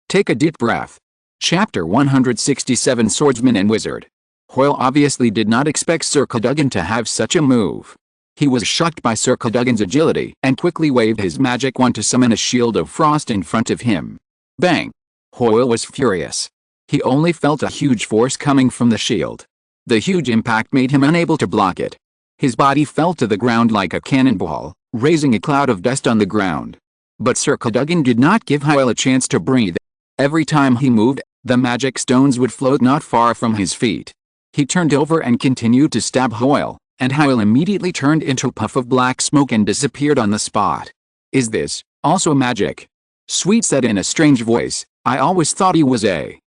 Take a deep breath." Chapter 167 Swordsman and Wizard. Hoyle obviously did not expect Sir Cadogan to have such a move. He was shocked by Sir Cadogan's agility and quickly waved his magic wand to summon a shield of frost in front of him. Bang! Hoyle was furious. He only felt a huge force coming from the shield. The huge impact made him unable to block it. His body fell to the ground like a cannonball, raising a cloud of dust on the ground. But Sir Cadogan did not give Hoyle a chance to breathe. Every time he moved, the magic stones would float not far from his feet. He turned over and continued to stab Hoyle, and Hoyle immediately turned into a puff of black smoke and disappeared on the spot. "Is this also magic?" Sweet said in a strange voice. "I always thought he was a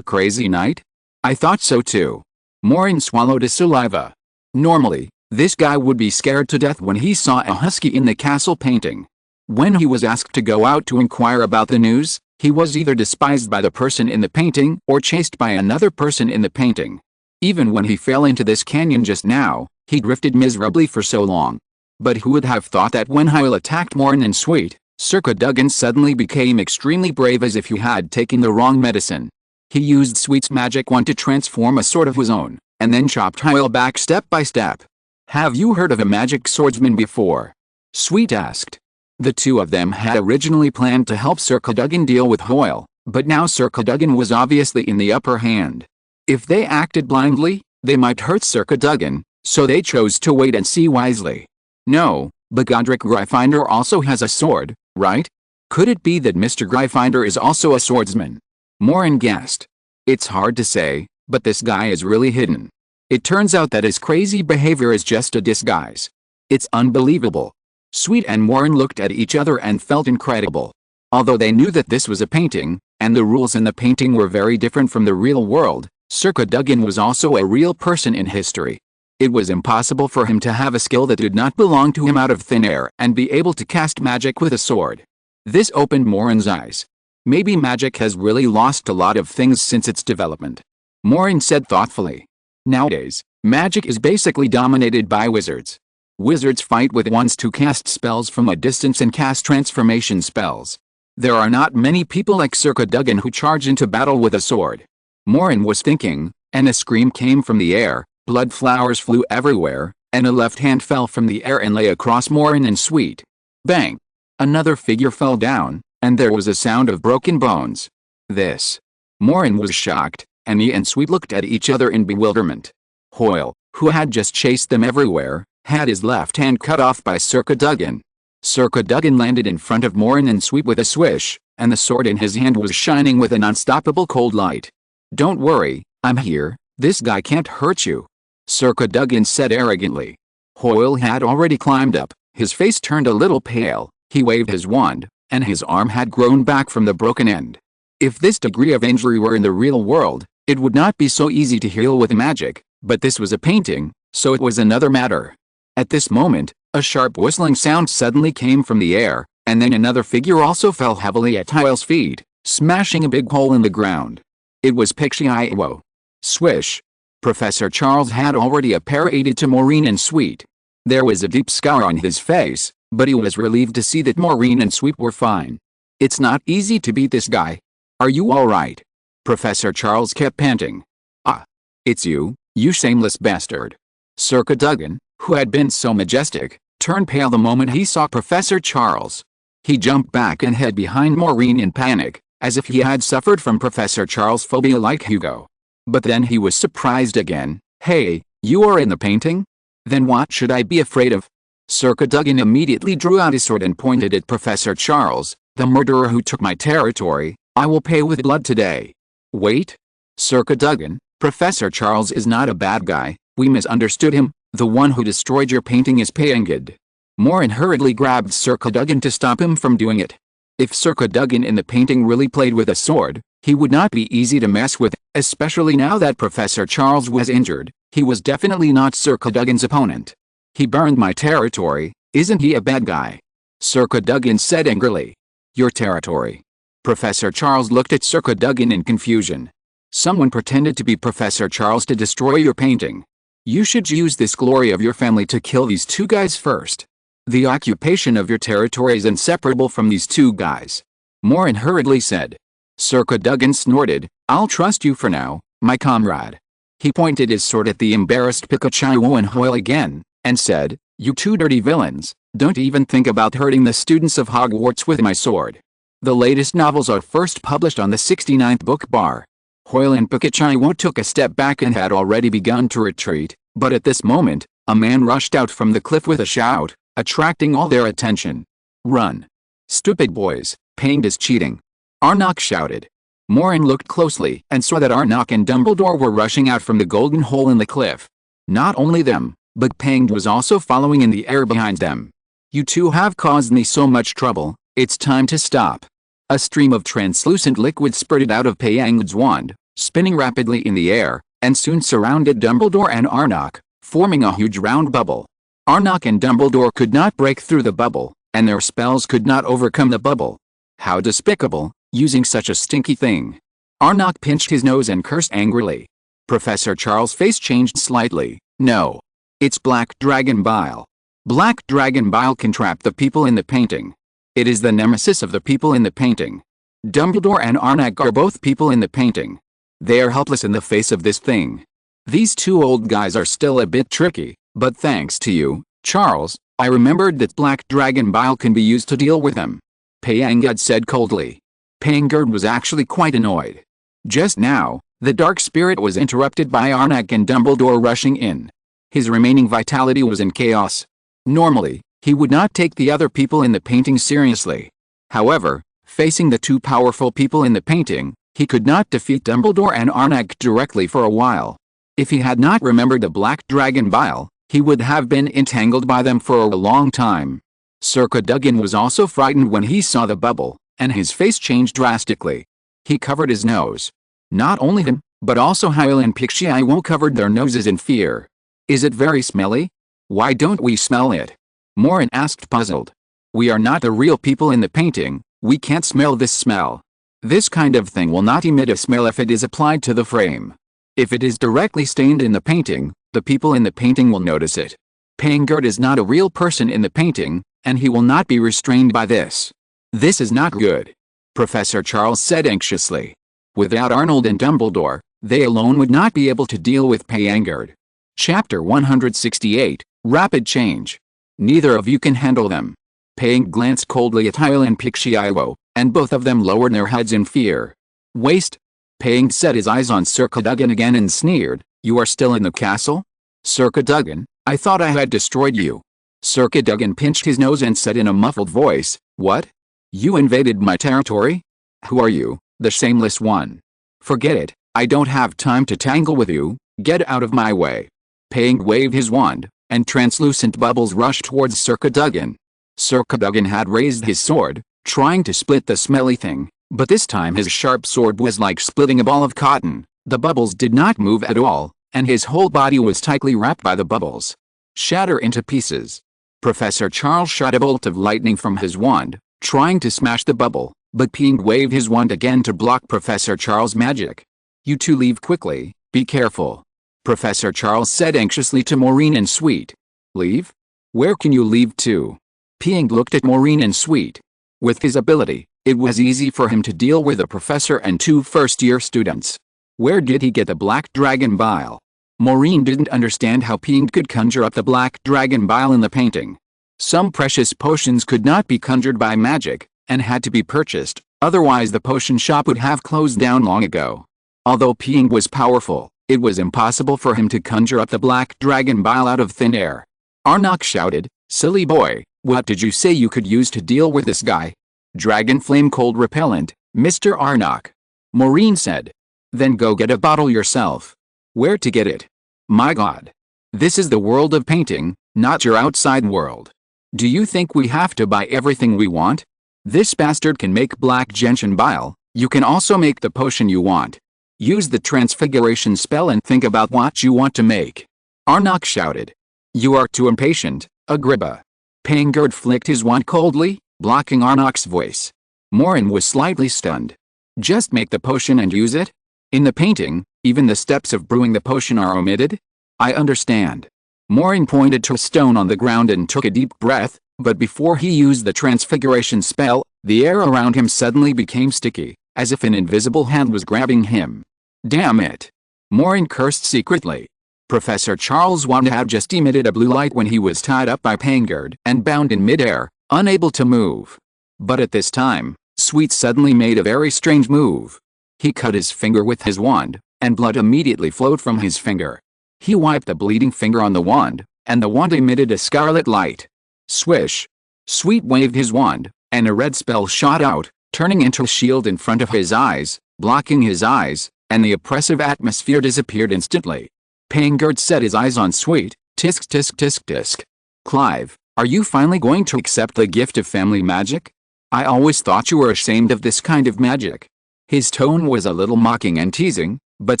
crazy knight." "I thought so too." Maureen swallowed a saliva. Normally, this guy would be scared to death when he saw a husky in the castle painting. When he was asked to go out to inquire about the news, he was either despised by the person in the painting or chased by another person in the painting. Even when he fell into this canyon just now, he drifted miserably for so long. But who would have thought that when Hoyle attacked Maureen and Sweet, Sir Cadogan suddenly became extremely brave, as if he had taken the wrong medicine. He used Sweet's magic wand to transform a sword of his own, and then chopped Hoyle back step by step. "Have you heard of a magic swordsman before?" Sweet asked. The two of them had originally planned to help Sir Cadogan deal with Hoyle, but now Sir Cadogan was obviously in the upper hand. If they acted blindly, they might hurt Sir Cadogan, so they chose to wait and see wisely. "No, but Godric Gryffindor also has a sword, right? Could it be that Mr. Gryffindor is also a swordsman?" Maureen guessed. "It's hard to say, but this guy is really hidden. It turns out that his crazy behavior is just a disguise. It's unbelievable." Sweet and Maureen looked at each other and felt incredible. Although they knew that this was a painting, and the rules in the painting were very different from the real world, Sir Cadogan was also a real person in history. It was impossible for him to have a skill that did not belong to him out of thin air and be able to cast magic with a sword. This opened Maureen's eyes. Maybe magic has really lost a lot of things since its development. Maureen said thoughtfully. Nowadays, magic is basically dominated by wizards. Wizards fight with wands to cast spells from a distance and cast transformation spells. There are not many people like Sir Cadogan who charge into battle with a sword. Maureen was thinking, and a scream came from the air, blood flowers flew everywhere, and a left hand fell from the air and lay across Maureen and Sweet. Bang! Another figure fell down, and there was a sound of broken bones. This. Maureen was shocked, and he and Sweet looked at each other in bewilderment. Hoyle, who had just chased them everywhere, had his left hand cut off by Sir Cadogan. Sir Cadogan landed in front of Maureen and Sweet with a swish, and the sword in his hand was shining with an unstoppable cold light. "Don't worry, I'm here, this guy can't hurt you," Sir Cadogan said arrogantly. Hoyle had already climbed up, his face turned a little pale, He waved his wand, and his arm had grown back from the broken end. If this degree of injury were in the real world, it would not be so easy to heal with magic, but this was a painting, so it was another matter. At this moment, a sharp whistling sound suddenly came from the air, and then another figure also fell heavily at Tyle's feet, smashing a big hole in the ground. It was Pixie-Io. Swish! Professor Charles had already apparated to Maureen and Sweet. There was a deep scar on his face, but he was relieved to see that Maureen and Sweet were fine. It's not easy to beat this guy. Are you all right? Professor Charles kept panting. Ah. It's you, you shameless bastard. Sir Cadogan, who had been so majestic, turned pale the moment he saw Professor Charles. He jumped back and hid behind Maureen in panic, as if he had suffered from Professor Charles' phobia like Hugo. But then he was surprised again. Hey, you are in the painting? Then what should I be afraid of? Sir Cadogan immediately drew out his sword and pointed at Professor Charles. The murderer who took my territory, I will pay with blood today. Wait. Sir Cadogan, Professor Charles is not a bad guy, we misunderstood him, the one who destroyed your painting is Paengid. Maureen hurriedly grabbed Sir Cadogan to stop him from doing it. If Sir Cadogan in the painting really played with a sword, he would not be easy to mess with, especially now that Professor Charles was injured. He was definitely not Sir Cadogan's opponent. He burned my territory, isn't he a bad guy? Sir Cadogan said angrily. Your territory. Professor Charles looked at Sir Cadogan in confusion. Someone pretended to be Professor Charles to destroy your painting. You should use this glory of your family to kill these two guys first. The occupation of your territory is inseparable from these two guys. Maureen hurriedly said. Sir Cadogan snorted, I'll trust you for now, my comrade. He pointed his sword at the embarrassed Pikachu and Hoyle again, and said, you two dirty villains, don't even think about hurting the students of Hogwarts with my sword. The latest novels are first published on the 69th book bar. Hoyle and Pikachu took a step back and had already begun to retreat, but at this moment, a man rushed out from the cliff with a shout, attracting all their attention. Run. Stupid boys, Paengid is cheating. Arnok shouted. Maureen looked closely and saw that Arnok and Dumbledore were rushing out from the golden hole in the cliff. Not only them, but Paengid was also following in the air behind them. You two have caused me so much trouble, it's time to stop. A stream of translucent liquid spurted out of Paengid's wand, spinning rapidly in the air, and soon surrounded Dumbledore and Arnok, forming a huge round bubble. Arnok and Dumbledore could not break through the bubble, and their spells could not overcome the bubble. How despicable, using such a stinky thing. Arnok pinched his nose and cursed angrily. Professor Charles' face changed slightly. No. It's black dragon bile. Black dragon bile can trap the people in the painting. It is the nemesis of the people in the painting. Dumbledore and Arnok are both people in the painting. They are helpless in the face of this thing. These two old guys are still a bit tricky, but thanks to you, Charles, I remembered that black dragon bile can be used to deal with them. Paengid said coldly. Paengid was actually quite annoyed. Just now, the dark spirit was interrupted by Arnok and Dumbledore rushing in. His remaining vitality was in chaos. Normally, he would not take the other people in the painting seriously. However, facing the two powerful people in the painting, he could not defeat Dumbledore and Arnok directly for a while. If he had not remembered the black dragon bile, he would have been entangled by them for a long time. Sir Cadogan was also frightened when he saw the bubble, and his face changed drastically. He covered his nose. Not only him, but also Hoyle and Pikachu covered their noses in fear. Is it very smelly? Why don't we smell it? Maureen asked puzzled. We are not the real people in the painting, we can't smell this smell. This kind of thing will not emit a smell if it is applied to the frame. If it is directly stained in the painting, the people in the painting will notice it. Paengid is not a real person in the painting, and he will not be restrained by this. This is not good. Professor Charles said anxiously. Without Arnold and Dumbledore, they alone would not be able to deal with Paengid. Chapter 168, Rapid Change. Neither of you can handle them. Paengid glanced coldly at Hoyle and Pikachu, and both of them lowered their heads in fear. Waste. Paengid set his eyes on Sir Cadogan again and sneered, you are still in the castle? Sir Cadogan, I thought I had destroyed you. Sir Cadogan pinched his nose and said in a muffled voice, what? You invaded my territory? Who are you, the shameless one? Forget it, I don't have time to tangle with you, get out of my way. Paengid waved his wand, and translucent bubbles rushed towards Sir Cadogan. Circulate had raised his sword, trying to split the smelly thing, but this time his sharp sword was like splitting a ball of cotton. The bubbles did not move at all, and his whole body was tightly wrapped by the bubbles. Shatter into pieces. Professor Charles shot a bolt of lightning from his wand, trying to smash the bubble, but Ping waved his wand again to block Professor Charles' magic. "You two leave quickly, be careful," Professor Charles said anxiously to Maureen and Sweet. "Leave? Where can you leave to?" Ping looked at Maureen and Sweet. With his ability, it was easy for him to deal with a professor and two first-year students. Where did he get the black dragon bile? Maureen didn't understand how Ping could conjure up the black dragon bile in the painting. Some precious potions could not be conjured by magic, and had to be purchased, otherwise the potion shop would have closed down long ago. Although Ping was powerful, it was impossible for him to conjure up the black dragon bile out of thin air. Arnok shouted, "Silly boy, what did you say you could use to deal with this guy?" "Dragon flame cold repellent, Mr. Arnok," Maureen said. "Then go get a bottle yourself." "Where to get it?" "My God. This is the world of painting, not your outside world. Do you think we have to buy everything we want? This bastard can make black gentian bile, you can also make the potion you want. Use the transfiguration spell and think about what you want to make." Arnok shouted. "You are too impatient, Agrippa." Pangard flicked his wand coldly, blocking Arnok's voice. Maureen was slightly stunned. "Just make the potion and use it? In the painting, even the steps of brewing the potion are omitted?" "I understand." Maureen pointed to a stone on the ground and took a deep breath, but before he used the transfiguration spell, the air around him suddenly became sticky, as if an invisible hand was grabbing him. "Damn it!" Maureen cursed secretly. Professor Charles Wand had just emitted a blue light when he was tied up by Pangard and bound in midair, unable to move. But at this time, Sweet suddenly made a very strange move. He cut his finger with his wand, and blood immediately flowed from his finger. He wiped the bleeding finger on the wand, and the wand emitted a scarlet light. Swish! Sweet waved his wand, and a red spell shot out, turning into a shield in front of his eyes, blocking his eyes, and the oppressive atmosphere disappeared instantly. Pangard set his eyes on Sweet. "Tisk tisk tisk tisk. Clive, are you finally going to accept the gift of family magic? I always thought you were ashamed of this kind of magic." His tone was a little mocking and teasing, but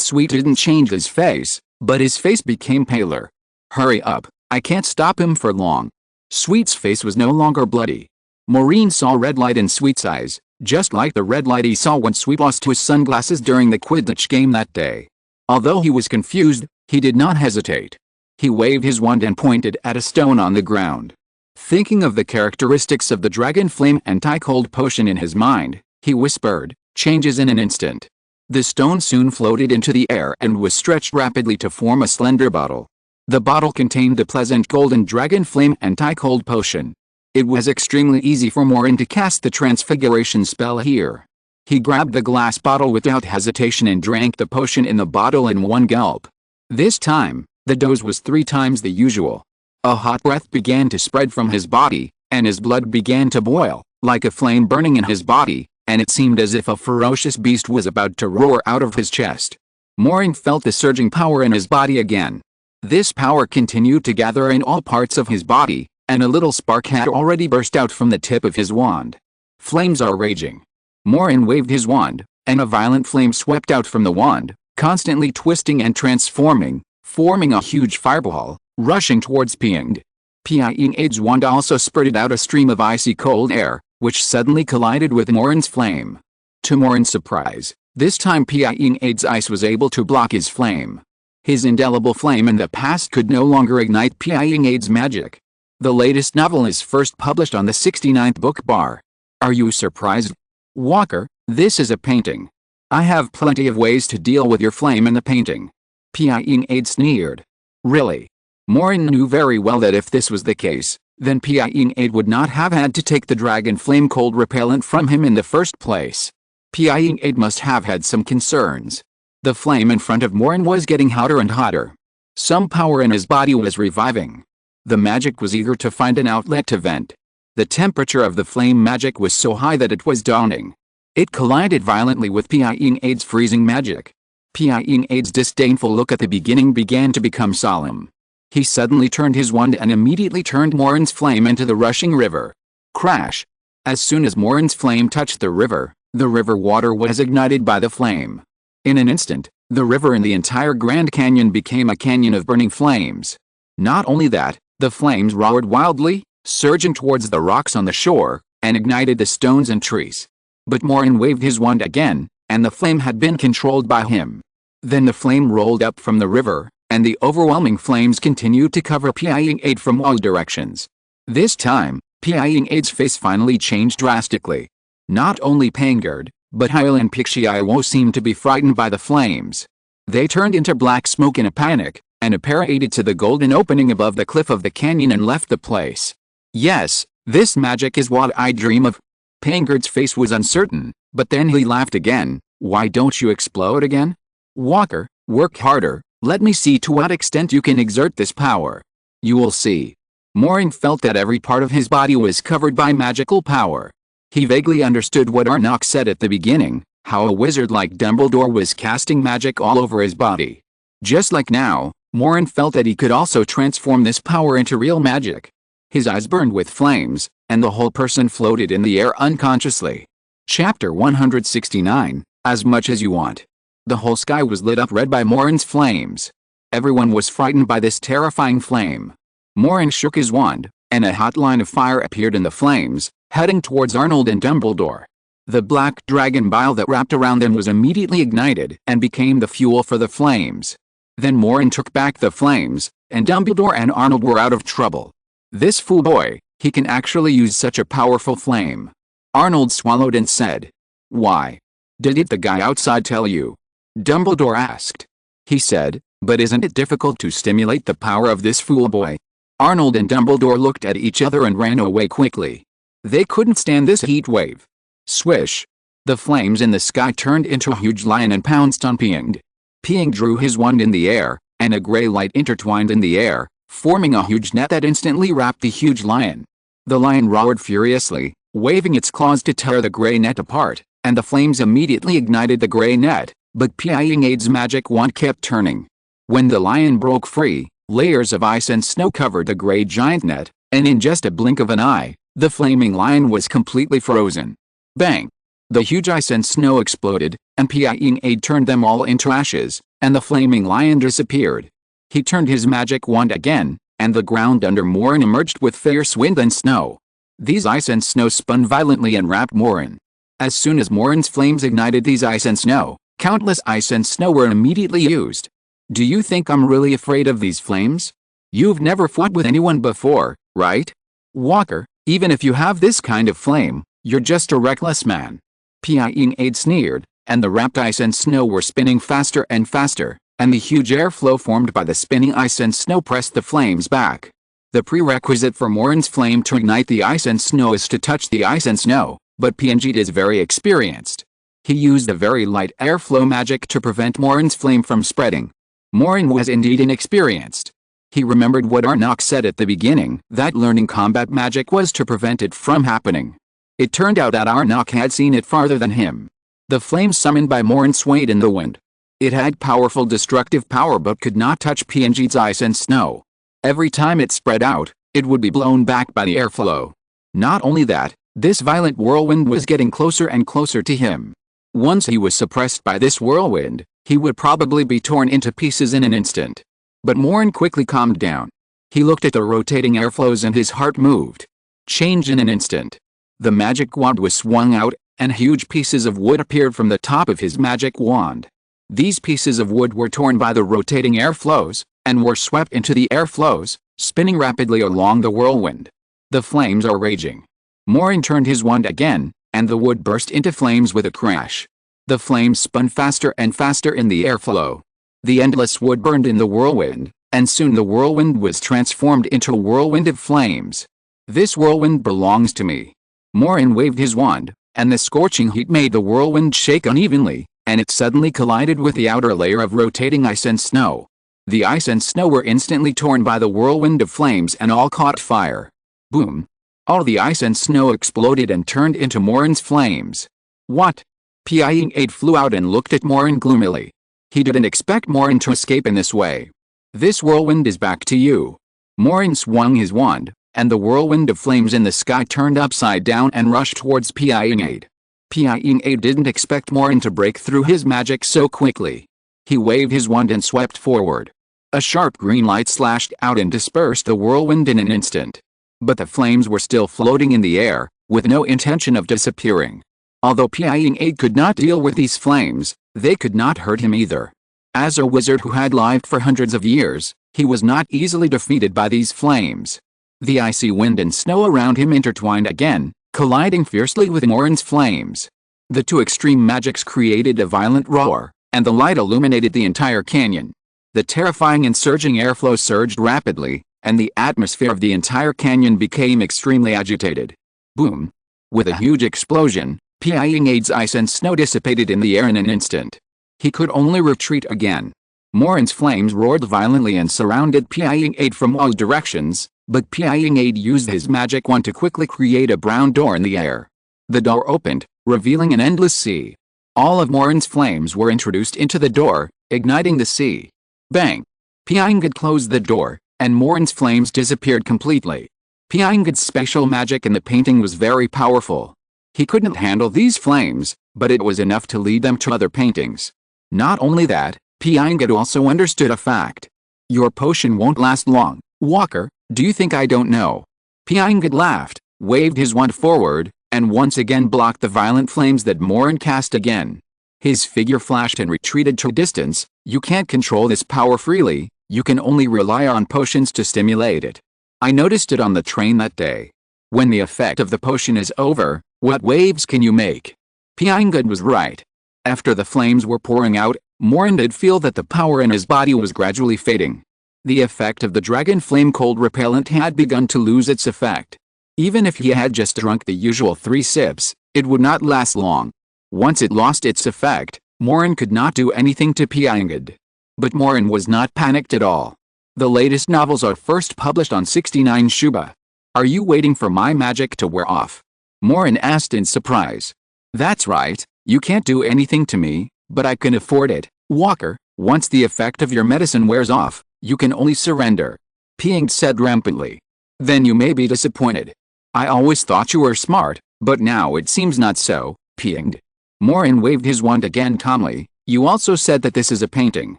Sweet didn't change his face, but his face became paler. "Hurry up, I can't stop him for long." Sweet's face was no longer bloody. Maureen saw red light in Sweet's eyes, just like the red light he saw when Sweet lost his sunglasses during the Quidditch game that day. Although he was confused, he did not hesitate. He waved his wand and pointed at a stone on the ground. Thinking of the characteristics of the Dragon Flame anti-cold potion in his mind, he whispered, "Changes in an instant." The stone soon floated into the air and was stretched rapidly to form a slender bottle. The bottle contained the pleasant golden Dragon Flame anti-cold potion. It was extremely easy for Maureen to cast the transfiguration spell here. He grabbed the glass bottle without hesitation and drank the potion in the bottle in one gulp. This time, the dose was 3 times the usual. A hot breath began to spread from his body, and his blood began to boil, like a flame burning in his body, and it seemed as if a ferocious beast was about to roar out of his chest. Maureen felt the surging power in his body again. This power continued to gather in all parts of his body, and a little spark had already burst out from the tip of his wand. Flames are raging. Maureen waved his wand, and a violent flame swept out from the wand, constantly twisting and transforming, forming a huge fireball, rushing towards Ping. Ping's wand also spurted out a stream of icy cold air, which suddenly collided with Maureen's flame. To Maureen's surprise, this time Ping's ice was able to block his flame. His indelible flame in the past could no longer ignite Ping's magic. The latest novel is first published on the 69th book bar. Are you surprised? Walker, this is a painting. I have plenty of ways to deal with your flame in the painting. Ping sneered. Really? Maureen knew very well that if this was the case, then Ping would not have had to take the Dragon Flame Cold Repellent from him in the first place. Ping must have had some concerns. The flame in front of Maureen was getting hotter and hotter. Some power in his body was reviving. The magic was eager to find an outlet to vent. The temperature of the flame magic was so high that it was dawning. It collided violently with Ping's freezing magic. Ping's disdainful look at the beginning began to become solemn. He suddenly turned his wand and immediately turned Maureen's flame into the rushing river. Crash! As soon as Maureen's flame touched the river water was ignited by the flame. In an instant, the river and the entire Grand Canyon became a canyon of burning flames. Not only that, the flames roared wildly, surging towards the rocks on the shore, and ignited the stones and trees. But Maureen waved his wand again, and the flame had been controlled by him. Then the flame rolled up from the river, and the overwhelming flames continued to cover Pying Aid from all directions. This time, Pying Aid's face finally changed drastically. Not only Pangard, but Hyle and Pixiao seemed to be frightened by the flames. They turned into black smoke in a panic, and apparated to the golden opening above the cliff of the canyon and left the place. Yes, this magic is what I dream of. Pangard's face was uncertain, but then he laughed again. Why don't you explode again? Walker, work harder, let me see to what extent you can exert this power. You will see. Maureen felt that every part of his body was covered by magical power. He vaguely understood what Arnok said at the beginning, how a wizard like Dumbledore was casting magic all over his body. Just like now, Maureen felt that he could also transform this power into real magic. His eyes burned with flames, and the whole person floated in the air unconsciously. Chapter 169, As Much As You Want. The whole sky was lit up red by Maureen's flames. Everyone was frightened by this terrifying flame. Maureen shook his wand, and a hot line of fire appeared in the flames, heading towards Arnold and Dumbledore. The black dragon bile that wrapped around them was immediately ignited and became the fuel for the flames. Then Maureen took back the flames, and Dumbledore and Arnold were out of trouble. This fool boy, he can actually use such a powerful flame. Arnold swallowed and said. Why? Did the guy outside tell you? Dumbledore asked. He said, but isn't it difficult to stimulate the power of this fool boy? Arnold and Dumbledore looked at each other and ran away quickly. They couldn't stand this heat wave. Swish! The flames in the sky turned into a huge lion and pounced on Pying. Pying drew his wand in the air, and a gray light intertwined in the air, forming a huge net that instantly wrapped the huge lion. The lion roared furiously, waving its claws to tear the gray net apart, and the flames immediately ignited the gray net, but Pying Aid's magic wand kept turning. When the lion broke free, layers of ice and snow covered the gray giant net, and in just a blink of an eye, the flaming lion was completely frozen. Bang! The huge ice and snow exploded, and Pying Aid turned them all into ashes, and the flaming lion disappeared. He turned his magic wand again, and the ground under Maureen emerged with fierce wind and snow. These ice and snow spun violently and wrapped Maureen. As soon as Maureen's flames ignited these ice and snow, countless ice and snow were immediately used. Do you think I'm really afraid of these flames? You've never fought with anyone before, right? Walker, even if you have this kind of flame, you're just a reckless man. Pying Aid sneered, and the wrapped ice and snow were spinning faster and faster, and the huge airflow formed by the spinning ice and snow pressed the flames back. The prerequisite for Maureen's flame to ignite the ice and snow is to touch the ice and snow, but Pying is very experienced. He used a very light airflow magic to prevent Maureen's flame from spreading. Maureen was indeed inexperienced. He remembered what Arnok said at the beginning, that learning combat magic was to prevent it from happening. It turned out that Arnok had seen it farther than him. The flame summoned by Maureen swayed in the wind. It had powerful destructive power but could not touch Pying's ice and snow. Every time it spread out, it would be blown back by the airflow. Not only that, this violent whirlwind was getting closer and closer to him. Once he was suppressed by this whirlwind, he would probably be torn into pieces in an instant. But Maureen quickly calmed down. He looked at the rotating airflows and his heart moved. Changed in an instant. The magic wand was swung out, and huge pieces of wood appeared from the top of his magic wand. These pieces of wood were torn by the rotating airflows, and were swept into the airflows, spinning rapidly along the whirlwind. The flames are raging. Maureen turned his wand again, and the wood burst into flames with a crash. The flames spun faster and faster in the airflow. The endless wood burned in the whirlwind, and soon the whirlwind was transformed into a whirlwind of flames. This whirlwind belongs to me. Maureen waved his wand, and the scorching heat made the whirlwind shake unevenly, and it suddenly collided with the outer layer of rotating ice and snow. The ice and snow were instantly torn by the whirlwind of flames and all caught fire. Boom! All the ice and snow exploded and turned into Maureen's flames. What? Pying Aid flew out and looked at Maureen gloomily. He didn't expect Maureen to escape in this way. This whirlwind is back to you. Maureen swung his wand, and the whirlwind of flames in the sky turned upside down and rushed towards Pying Aid. Pying Aid didn't expect Maureen to break through his magic so quickly. He waved his wand and swept forward. A sharp green light slashed out and dispersed the whirlwind in an instant. But the flames were still floating in the air, with no intention of disappearing. Although Pying Aid could not deal with these flames, they could not hurt him either. As a wizard who had lived for hundreds of years, he was not easily defeated by these flames. The icy wind and snow around him intertwined again, colliding fiercely with Maureen's flames. The two extreme magics created a violent roar, and the light illuminated the entire canyon. The terrifying and surging airflow surged rapidly, and the atmosphere of the entire canyon became extremely agitated. Boom! With a huge explosion, Pying Aid's ice and snow dissipated in the air in an instant. He could only retreat again. Maureen's flames roared violently and surrounded Pying Aid from all directions, but Pying Aid used his magic wand to quickly create a brown door in the air. The door opened, revealing an endless sea. All of Maureen's flames were introduced into the door, igniting the sea. Bang! Pying Aid closed the door, and Maureen's flames disappeared completely. Pying Aid's special magic in the painting was very powerful. He couldn't handle these flames, but it was enough to lead them to other paintings. Not only that, Pying Aid also understood a fact. Your potion won't last long, Walker, do you think I don't know? Pying Aid laughed, waved his wand forward, and once again blocked the violent flames that Maureen cast again. His figure flashed and retreated to a distance. You can't control this power freely, you can only rely on potions to stimulate it. I noticed it on the train that day. When the effect of the potion is over, what waves can you make? Pying Aid was right. After the flames were pouring out, Maureen did feel that the power in his body was gradually fading. The effect of the dragon flame cold repellent had begun to lose its effect. Even if he had just drunk the usual 3 sips, it would not last long. Once it lost its effect, Maureen could not do anything to Pying Aid. But Maureen was not panicked at all. The latest novels are first published on 69 Shuba. Are you waiting for my magic to wear off? Maureen asked in surprise. That's right, you can't do anything to me, but I can afford it, Walker. Once the effect of your medicine wears off, you can only surrender. Pying Aid said rampantly. Then you may be disappointed. I always thought you were smart, but now it seems not so, Pying Aid. Maureen waved his wand again calmly. You also said that this is a painting.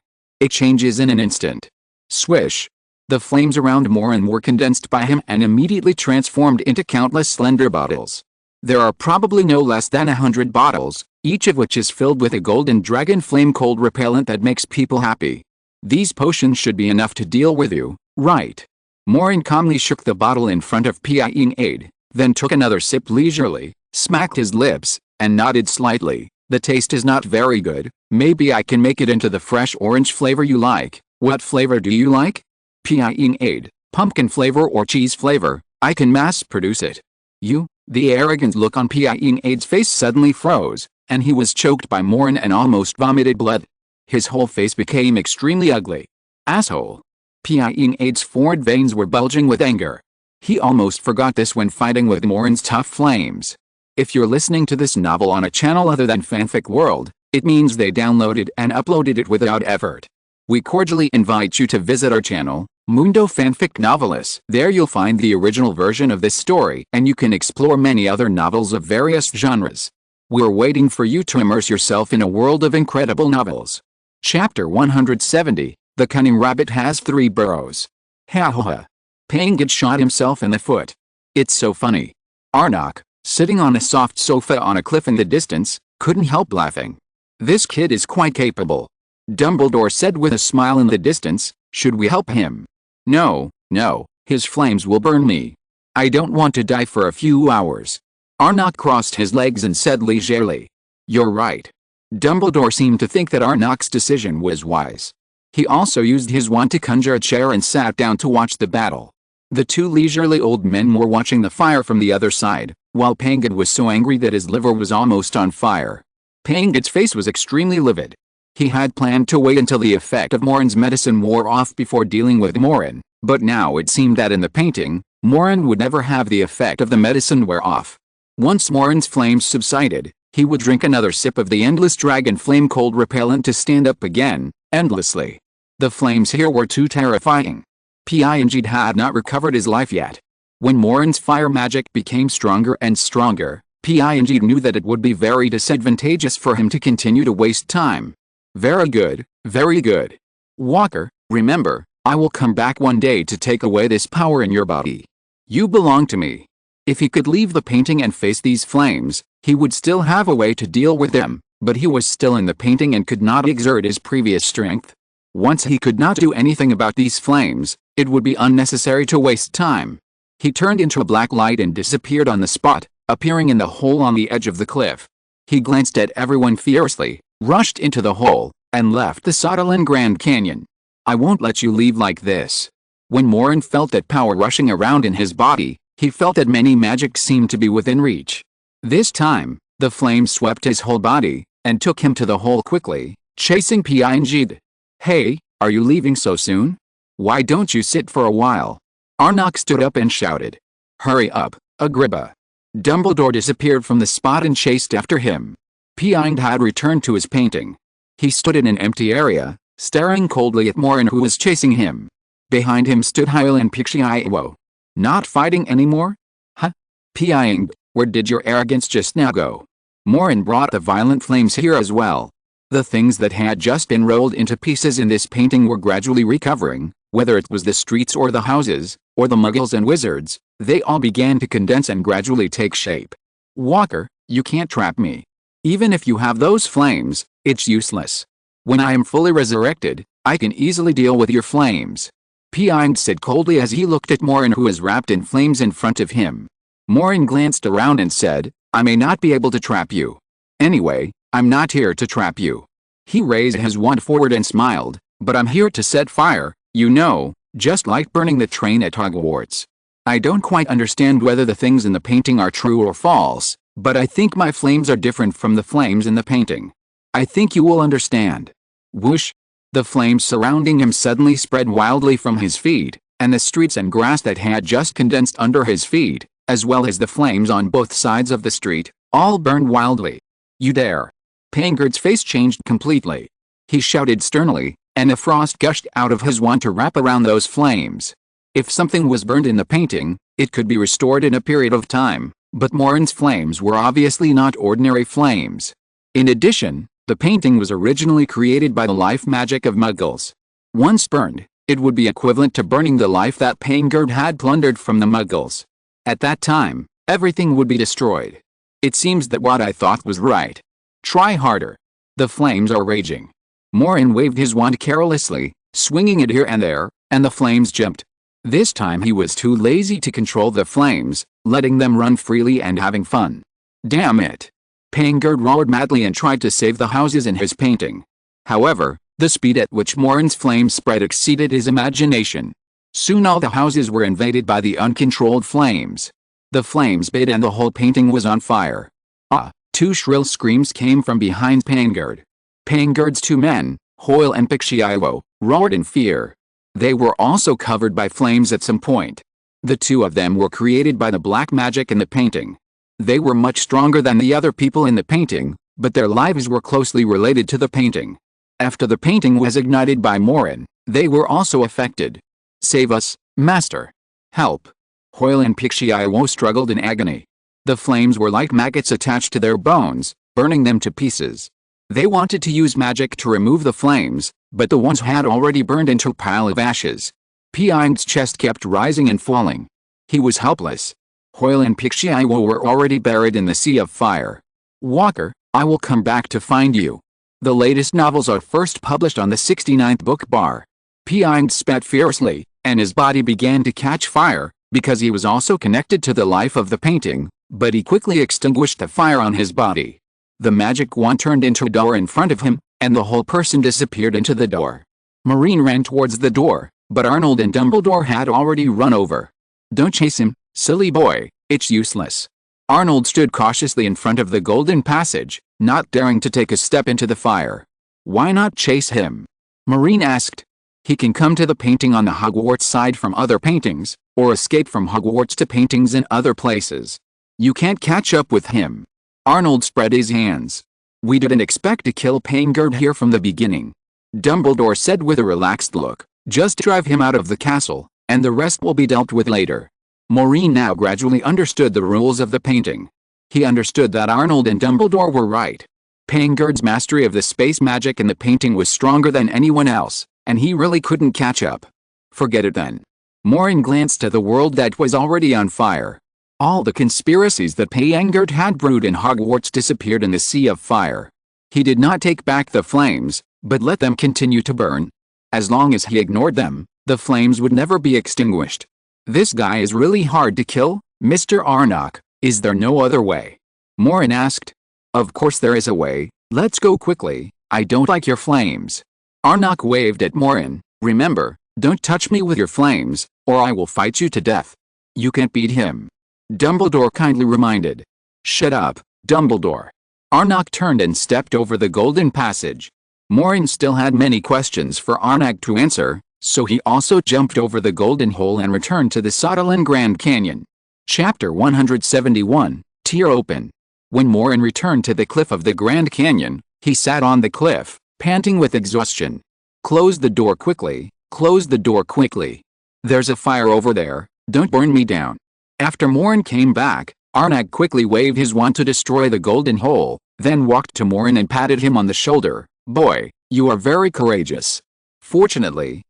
It changes in an instant. Swish. The flames around Maureen were condensed by him and immediately transformed into countless slender bottles. There are probably no less than 100 bottles, each of which is filled with a golden dragon flame cold repellent that makes people happy. These potions should be enough to deal with you, right? Maureen calmly shook the bottle in front of Pying Aid, then took another sip leisurely, smacked his lips, and nodded slightly. The taste is not very good, maybe I can make it into the fresh orange flavor you like. What flavor do you like? Pying Aid, pumpkin flavor or cheese flavor, I can mass produce it. You? The arrogant look on Pying Aid's face suddenly froze, and he was choked by Maureen and almost vomited blood. His whole face became extremely ugly. Asshole. Pying Aid's forward veins were bulging with anger. He almost forgot this when fighting with Maureen's tough flames. If you're listening to this novel on a channel other than Fanfic World, it means they downloaded and uploaded it without effort. We cordially invite you to visit our channel, Mundo Fanfic Novelis. There you'll find the original version of this story and you can explore many other novels of various genres. We're waiting for you to immerse yourself in a world of incredible novels. Chapter 170, The Cunning Rabbit Has 3 Burrows. Ha ha ha. Pying Aid shot himself in the foot. It's so funny. Arnok, sitting on a soft sofa on a cliff in the distance, couldn't help laughing. This kid is quite capable. Dumbledore said with a smile in the distance. Should we help him? No, no, his flames will burn me. I don't want to die for a few hours. Arnok crossed his legs and said leisurely. You're right. Dumbledore seemed to think that Arnok's decision was wise. He also used his wand to conjure a chair and sat down to watch the battle. The 2 leisurely old men were watching the fire from the other side, while Pying Aid was so angry that his liver was almost on fire. Pying Aid's face was extremely livid. He had planned to wait until the effect of Maureen's medicine wore off before dealing with Maureen, but now it seemed that in the painting, Maureen would never have the effect of the medicine wear off. Once Maureen's flames subsided, he would drink another sip of the endless dragon flame cold repellent to stand up again, endlessly. The flames here were too terrifying. Pying Aid had not recovered his life yet. When Maureen's fire magic became stronger and stronger, P.I.N.G. knew that it would be very disadvantageous for him to continue to waste time. Very good, very good. Walker, remember, I will come back one day to take away this power in your body. You belong to me. If he could leave the painting and face these flames, he would still have a way to deal with them, but he was still in the painting and could not exert his previous strength. Once he could not do anything about these flames, it would be unnecessary to waste time. He turned into a black light and disappeared on the spot, appearing in the hole on the edge of the cliff. He glanced at everyone fiercely, rushed into the hole, and left the Sodalin Grand Canyon. I won't let you leave like this. When Maureen felt that power rushing around in his body, he felt that many magic seemed to be within reach. This time, the flames swept his whole body, and took him to the hole quickly, chasing P.I.N.G. Hey, are you leaving so soon? Why don't you sit for a while? Arnok stood up and shouted. Hurry up, Agrippa. Dumbledore disappeared from the spot and chased after him. P.I.N.G. had returned to his painting. He stood in an empty area, staring coldly at Maureen who was chasing him. Behind him stood Hyle and Pixie-Io. Not fighting anymore? Huh? P.I.N.G., where did your arrogance just now go? Maureen brought the violent flames here as well. The things that had just been rolled into pieces in this painting were gradually recovering, whether it was the streets or the houses, or the muggles and wizards, they all began to condense and gradually take shape. Walker, you can't trap me. Even if you have those flames, it's useless. When I am fully resurrected, I can easily deal with your flames. P.I.N.G. said coldly as he looked at Maureen who was wrapped in flames in front of him. Maureen glanced around and said, I may not be able to trap you. Anyway, I'm not here to trap you. He raised his wand forward and smiled, but I'm here to set fire, you know, just like burning the train at Hogwarts. I don't quite understand whether the things in the painting are true or false, but I think my flames are different from the flames in the painting. I think you will understand. Whoosh! The flames surrounding him suddenly spread wildly from his feet, and the streets and grass that had just condensed under his feet, as well as the flames on both sides of the street, all burned wildly. You dare! P.I.N.G.'s face changed completely. He shouted sternly, and a frost gushed out of his wand to wrap around those flames. If something was burned in the painting, it could be restored in a period of time, but Maureen's flames were obviously not ordinary flames. In addition, the painting was originally created by the life magic of Muggles. Once burned, it would be equivalent to burning the life that P.I.N.G. had plundered from the Muggles. At that time, everything would be destroyed. It seems that what I thought was right. Try harder. The flames are raging. Maureen waved his wand carelessly, swinging it here and there, and the flames jumped. This time he was too lazy to control the flames, letting them run freely and having fun. Damn it! P.I.N.G. roared madly and tried to save the houses in his painting. However, the speed at which Maureen's flames spread exceeded his imagination. Soon all the houses were invaded by the uncontrolled flames. The flames bit and the whole painting was on fire. Ah! Two shrill screams came from behind P.I.N.G. P.I.N.G.'s two men, Hoyle and Pixie-Io, roared in fear. They were also covered by flames at some point. The two of them were created by the black magic in the painting. They were much stronger than the other people in the painting, but their lives were closely related to the painting. After the painting was ignited by Maureen, they were also affected. Save us, Master. Help. Hoyle and Pixie-Io struggled in agony. The flames were like maggots attached to their bones, burning them to pieces. They wanted to use magic to remove the flames, but the ones had already burned into a pile of ashes. P.I.N.G.'s chest kept rising and falling. He was helpless. Hoyle and Pixie-Io were already buried in the sea of fire. Walker, I will come back to find you. The latest novels are first published on the 69th book bar. P.I.N.G. spat fiercely, and his body began to catch fire, because he was also connected to the life of the painting, but he quickly extinguished the fire on his body. The magic wand turned into a door in front of him, and the whole person disappeared into the door. Maureen ran towards the door, but Arnold and Dumbledore had already run over. Don't chase him, silly boy, it's useless. Arnold stood cautiously in front of the golden passage, not daring to take a step into the fire. Why not chase him? Maureen asked. He can come to the painting on the Hogwarts side from other paintings, or escape from Hogwarts to paintings in other places. You can't catch up with him. Arnold spread his hands. We didn't expect to kill P.I.N.G. here from the beginning. Dumbledore said with a relaxed look. Just drive him out of the castle, and the rest will be dealt with later. Maureen now gradually understood the rules of the painting. He understood that Arnold and Dumbledore were right. Pangard's mastery of the space magic in the painting was stronger than anyone else, and he really couldn't catch up. Forget it then. Maureen glanced at the world that was already on fire. All the conspiracies that Pangard had brewed in Hogwarts disappeared in the sea of fire. He did not take back the flames, but let them continue to burn. As long as he ignored them, the flames would never be extinguished. This guy is really hard to kill, Mr. Arnott. Is there no other way? Maureen asked. Of course there is a way. Let's go quickly. I don't like your flames. Arnott waved at Maureen. Remember, don't touch me with your flames, or I will fight you to death. You can't beat him. Dumbledore kindly reminded. Shut up, Dumbledore. Arnott turned and stepped over the golden passage. Maureen still had many questions for Arnott to answer, so he also jumped over the golden hole and returned to the Sodalin Grand Canyon. Chapter 171, Tear Open. When Maureen returned to the cliff of the Grand Canyon, he sat on the cliff, panting with exhaustion. Close the door quickly, close the door quickly. There's a fire over there, don't burn me down. After Maureen came back, Arnott quickly waved his wand to destroy the golden hole, then walked to Maureen and patted him on the shoulder. Boy, you are very courageous. Fortunately,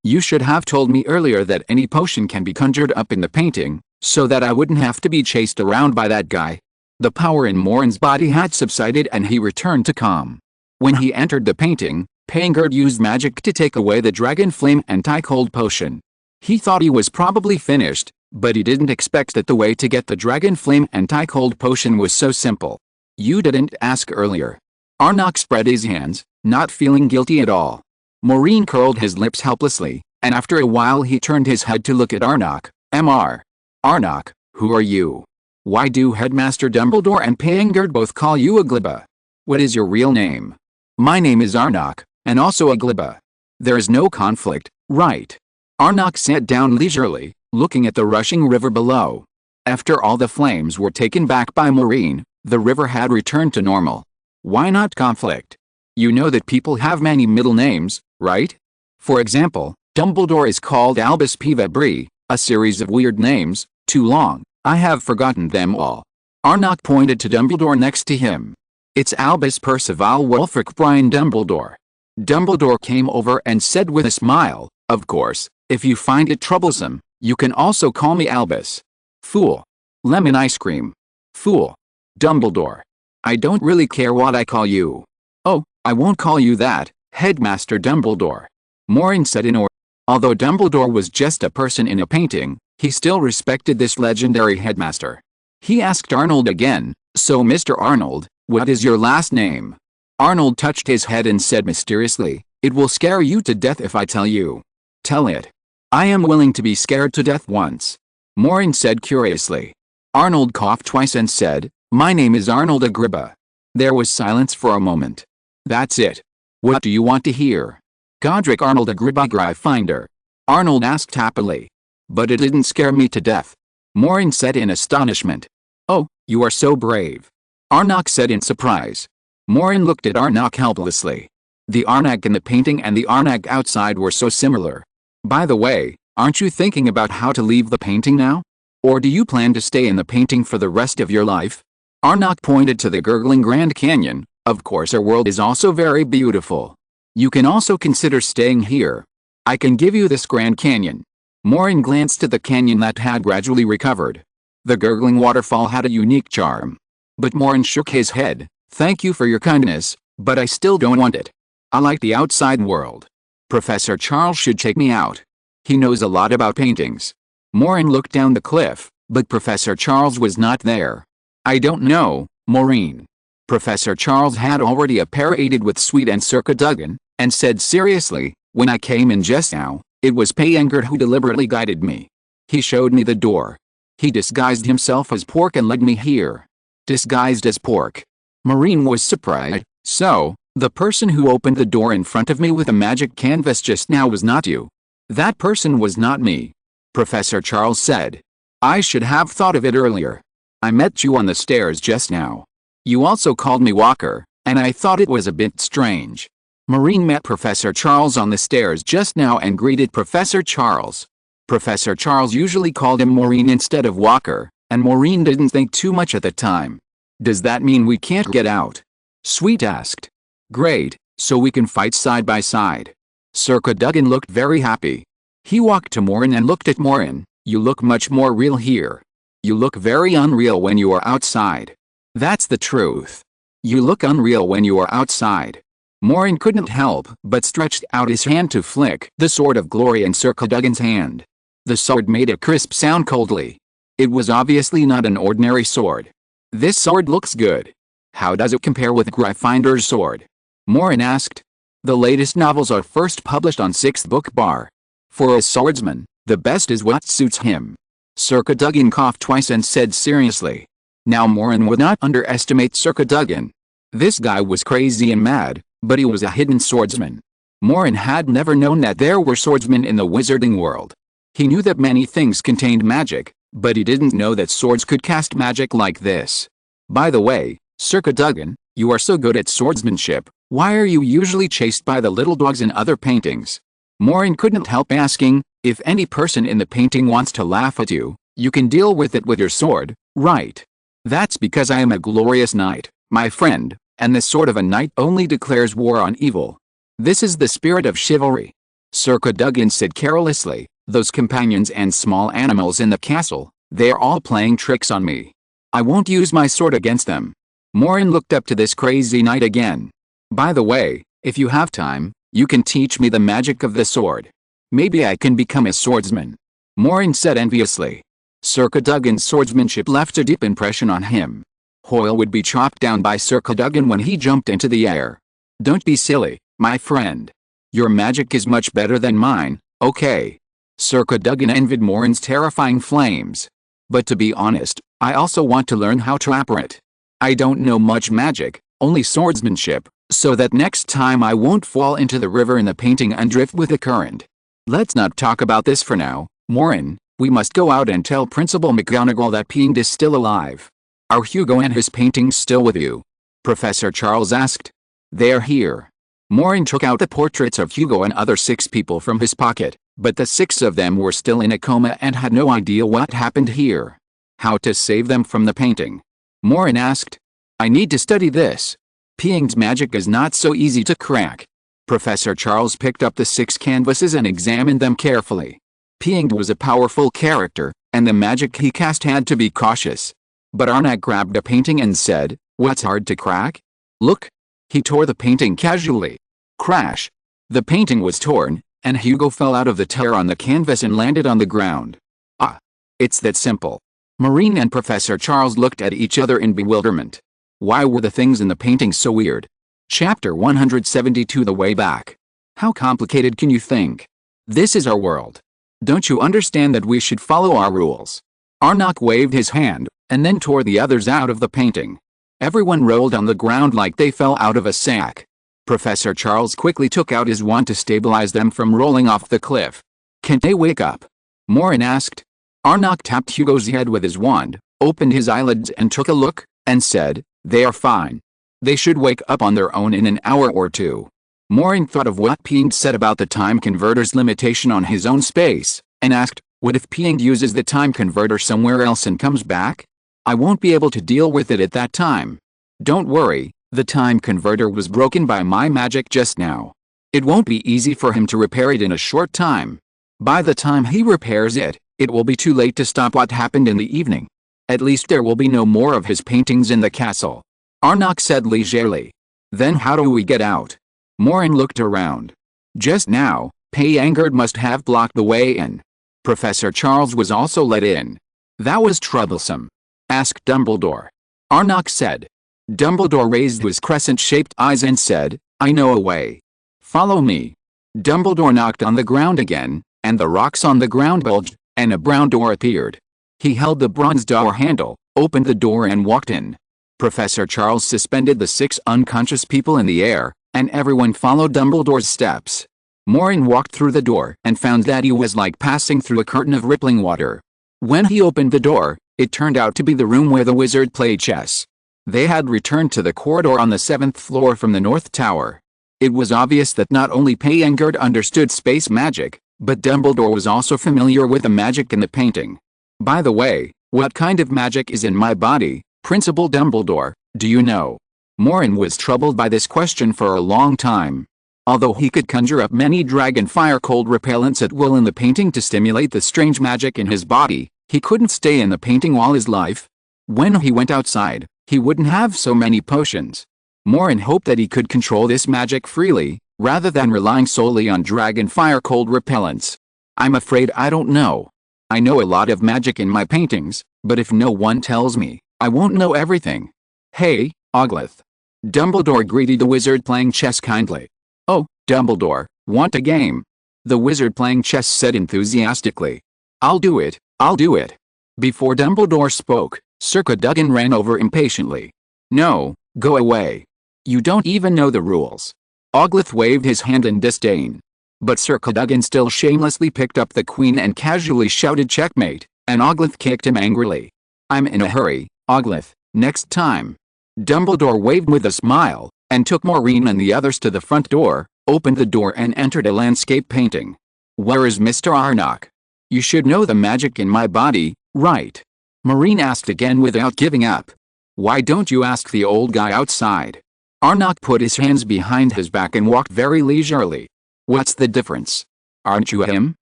you should have told me earlier that any potion can be conjured up in the painting, so that I wouldn't have to be chased around by that guy. The power in Maureen's body had subsided and he returned to calm. When he entered the painting, Pangard used magic to take away the Dragon Flame Anti-Cold potion. He thought he was probably finished, but he didn't expect that the way to get the Dragon Flame Anti-Cold potion was so simple. You didn't ask earlier. Arnott spread his hands, not feeling guilty at all. Maureen curled his lips helplessly, and after a while he turned his head to look at Arnott. Mr. Arnott, who are you? Why do Headmaster Dumbledore and Pangard both call you a Glibba? What is your real name? My name is Arnott, and also a Glibba. There is no conflict, right? Arnott sat down leisurely, looking at the rushing river below. After all the flames were taken back by Maureen, the river had returned to normal. Why not conflict? You know that people have many middle names, right? For example, Dumbledore is called Albus Pivabri, a series of weird names, too long, I have forgotten them all. Arnott pointed to Dumbledore next to him. It's Albus Percival Wulfric Brian Dumbledore. Dumbledore came over and said with a smile, of course, if you find it troublesome, you can also call me Albus. Fool. Lemon ice cream. Fool. Dumbledore. I don't really care what I call you. Oh, I won't call you that, Headmaster Dumbledore. Maureen said in order. Although Dumbledore was just a person in a painting, he still respected this legendary headmaster. He asked Arnold again, so Mr. Arnold, what is your last name? Arnold touched his head and said mysteriously, it will scare you to death if I tell you. Tell it. I am willing to be scared to death once. Maureen said curiously. Arnold coughed twice and said, my name is Arnold Agrippa. There was silence for a moment. That's it. What do you want to hear? Godric Arnold Agrippa Gryffindor. Arnold asked happily. But it didn't scare me to death. Maureen said in astonishment. Oh, you are so brave. Arnott said in surprise. Maureen looked at Arnott helplessly. The Arnott in the painting and the Arnott outside were so similar. By the way, aren't you thinking about how to leave the painting now? Or do you plan to stay in the painting for the rest of your life? Arnott pointed to the gurgling Grand Canyon. Of course our world is also very beautiful. You can also consider staying here. I can give you this Grand Canyon. Maureen glanced at the canyon that had gradually recovered. The gurgling waterfall had a unique charm. But Maureen shook his head. Thank you for your kindness, but I still don't want it. I like the outside world. Professor Charles should take me out. He knows a lot about paintings. Maureen looked down the cliff, but Professor Charles was not there. I don't know, Maureen. Professor Charles had already paraded with Sweet and Circa Duggan, and said seriously, when I came in just now, it was Pangard who deliberately guided me. He showed me the door. He disguised himself as pork and led me here. Disguised as pork. Maureen was surprised. So, the person who opened the door in front of me with a magic canvas just now was not you. That person was not me. Professor Charles said. I should have thought of it earlier. I met you on the stairs just now. You also called me Walker, and I thought it was a bit strange. Maureen met Professor Charles on the stairs just now and greeted Professor Charles. Professor Charles usually called him Maureen instead of Walker, and Maureen didn't think too much at the time. Does that mean we can't get out? Sweet asked. Great, so we can fight side by side. Circulate looked very happy. He walked to Maureen and looked at Maureen. You look much more real here. You look very unreal when you are outside. That's the truth. You look unreal when you are outside. Maureen couldn't help but stretched out his hand to flick the sword of glory in Circulate's hand. The sword made a crisp sound coldly. It was obviously not an ordinary sword. This sword looks good. How does it compare with Gryffindor's sword? Maureen asked. The latest novels are first published on 6th book bar. For a swordsman, the best is what suits him. Circulate coughed twice and said seriously. Now Maureen would not underestimate Circulate. This guy was crazy and mad, but he was a hidden swordsman. Maureen had never known that there were swordsmen in the wizarding world. He knew that many things contained magic, but he didn't know that swords could cast magic like this. By the way, Circulate, you are so good at swordsmanship, why are you usually chased by the little dogs in other paintings? Maureen couldn't help asking. If any person in the painting wants to laugh at you, you can deal with it with your sword, right? That's because I am a glorious knight, my friend, and the sword of a knight only declares war on evil. This is the spirit of chivalry. Circulate said carelessly. Those companions and small animals in the castle, they're all playing tricks on me. I won't use my sword against them. Maureen looked up to this crazy knight again. By the way, if you have time, you can teach me the magic of the sword. Maybe I can become a swordsman. Maureen said enviously. Circulate's swordsmanship left a deep impression on him. Hoyle would be chopped down by Circulate when he jumped into the air. Don't be silly, my friend. Your magic is much better than mine, okay? Circulate envied Maureen's terrifying flames. But to be honest, I also want to learn how to operate. I don't know much magic, only swordsmanship, so that next time I won't fall into the river in the painting and drift with the current. Let's not talk about this for now, Maureen. We must go out and tell Principal McGonagall that Peeing is still alive. Are Hugo and his paintings still with you? Professor Charles asked. They're here. Maureen took out the portraits of Hugo and other 6 people from his pocket, but the 6 of them were still in a coma and had no idea what happened here. How to save them from the painting? Maureen asked. I need to study this. Peeing's magic is not so easy to crack. Professor Charles picked up the 6 canvases and examined them carefully. Peeing was a powerful character, and the magic he cast had to be cautious. But Arnak grabbed a painting and said, what's hard to crack? Look. He tore the painting casually. Crash. The painting was torn, and Hugo fell out of the tear on the canvas and landed on the ground. Ah. It's that simple. Maureen and Professor Charles looked at each other in bewilderment. Why were the things in the painting so weird? Chapter 172 The Way Back. How complicated can you think? This is our world. Don't you understand that we should follow our rules? Arnak waved his hand, and then tore the others out of the painting. Everyone rolled on the ground like they fell out of a sack. Professor Charles quickly took out his wand to stabilize them from rolling off the cliff. Can't they wake up? Maureen asked. Arnak tapped Hugo's head with his wand, opened his eyelids and took a look, and said, they are fine. They should wake up on their own in an hour or two. Maureen thought of what Peeing said about the time converter's limitation on his own space, and asked, what if Peeing uses the time converter somewhere else and comes back? I won't be able to deal with it at that time. Don't worry, the time converter was broken by my magic just now. It won't be easy for him to repair it in a short time. By the time he repairs it, it will be too late to stop what happened in the evening. At least there will be no more of his paintings in the castle. Arnak said leisurely. Then how do we get out? Maureen looked around. Just now, Peeing must have blocked the way in. Professor Charles was also let in. That was troublesome. Ask Dumbledore. Arnak said. Dumbledore raised his crescent-shaped eyes and said, I know a way. Follow me. Dumbledore knocked on the ground again, and the rocks on the ground bulged, and a brown door appeared. He held the bronze door handle, opened the door and walked in. Professor Charles suspended the 6 unconscious people in the air, and everyone followed Dumbledore's steps. Maureen walked through the door and found that he was like passing through a curtain of rippling water. When he opened the door, it turned out to be the room where the wizard played chess. They had returned to the corridor on the 7th floor from the North Tower. It was obvious that not only Peeing understood space magic, But Dumbledore was also familiar with the magic in the painting. By the way, what kind of magic is in my body, Principal Dumbledore, do you know? Maureen was troubled by this question for a long time. Although he could conjure up many dragon fire cold repellents at will in the painting to stimulate the strange magic in his body, he couldn't stay in the painting all his life. When he went outside, he wouldn't have so many potions. Maureen hoped that he could control this magic freely, rather than relying solely on dragon fire cold repellents. I'm afraid I don't know. I know a lot of magic in my paintings, but if no one tells me, I won't know everything. Hey, Ogleth. Dumbledore greeted the wizard playing chess kindly. Oh, Dumbledore, want a game? The wizard playing chess said enthusiastically. I'll do it, I'll do it. Before Dumbledore spoke, Sir Cadogan ran over impatiently. No, go away. You don't even know the rules. Ogleth waved his hand in disdain. But Sir Cadogan still shamelessly picked up the queen and casually shouted checkmate, and Ogleth kicked him angrily. I'm in a hurry, Ogleth, next time. Dumbledore waved with a smile, and took Maureen and the others to the front door, opened the door and entered a landscape painting. Where is Mr. Arnott? You should know the magic in my body, right? Maureen asked again without giving up. Why don't you ask the old guy outside? Arnott put his hands behind his back and walked very leisurely. What's the difference? Aren't you him?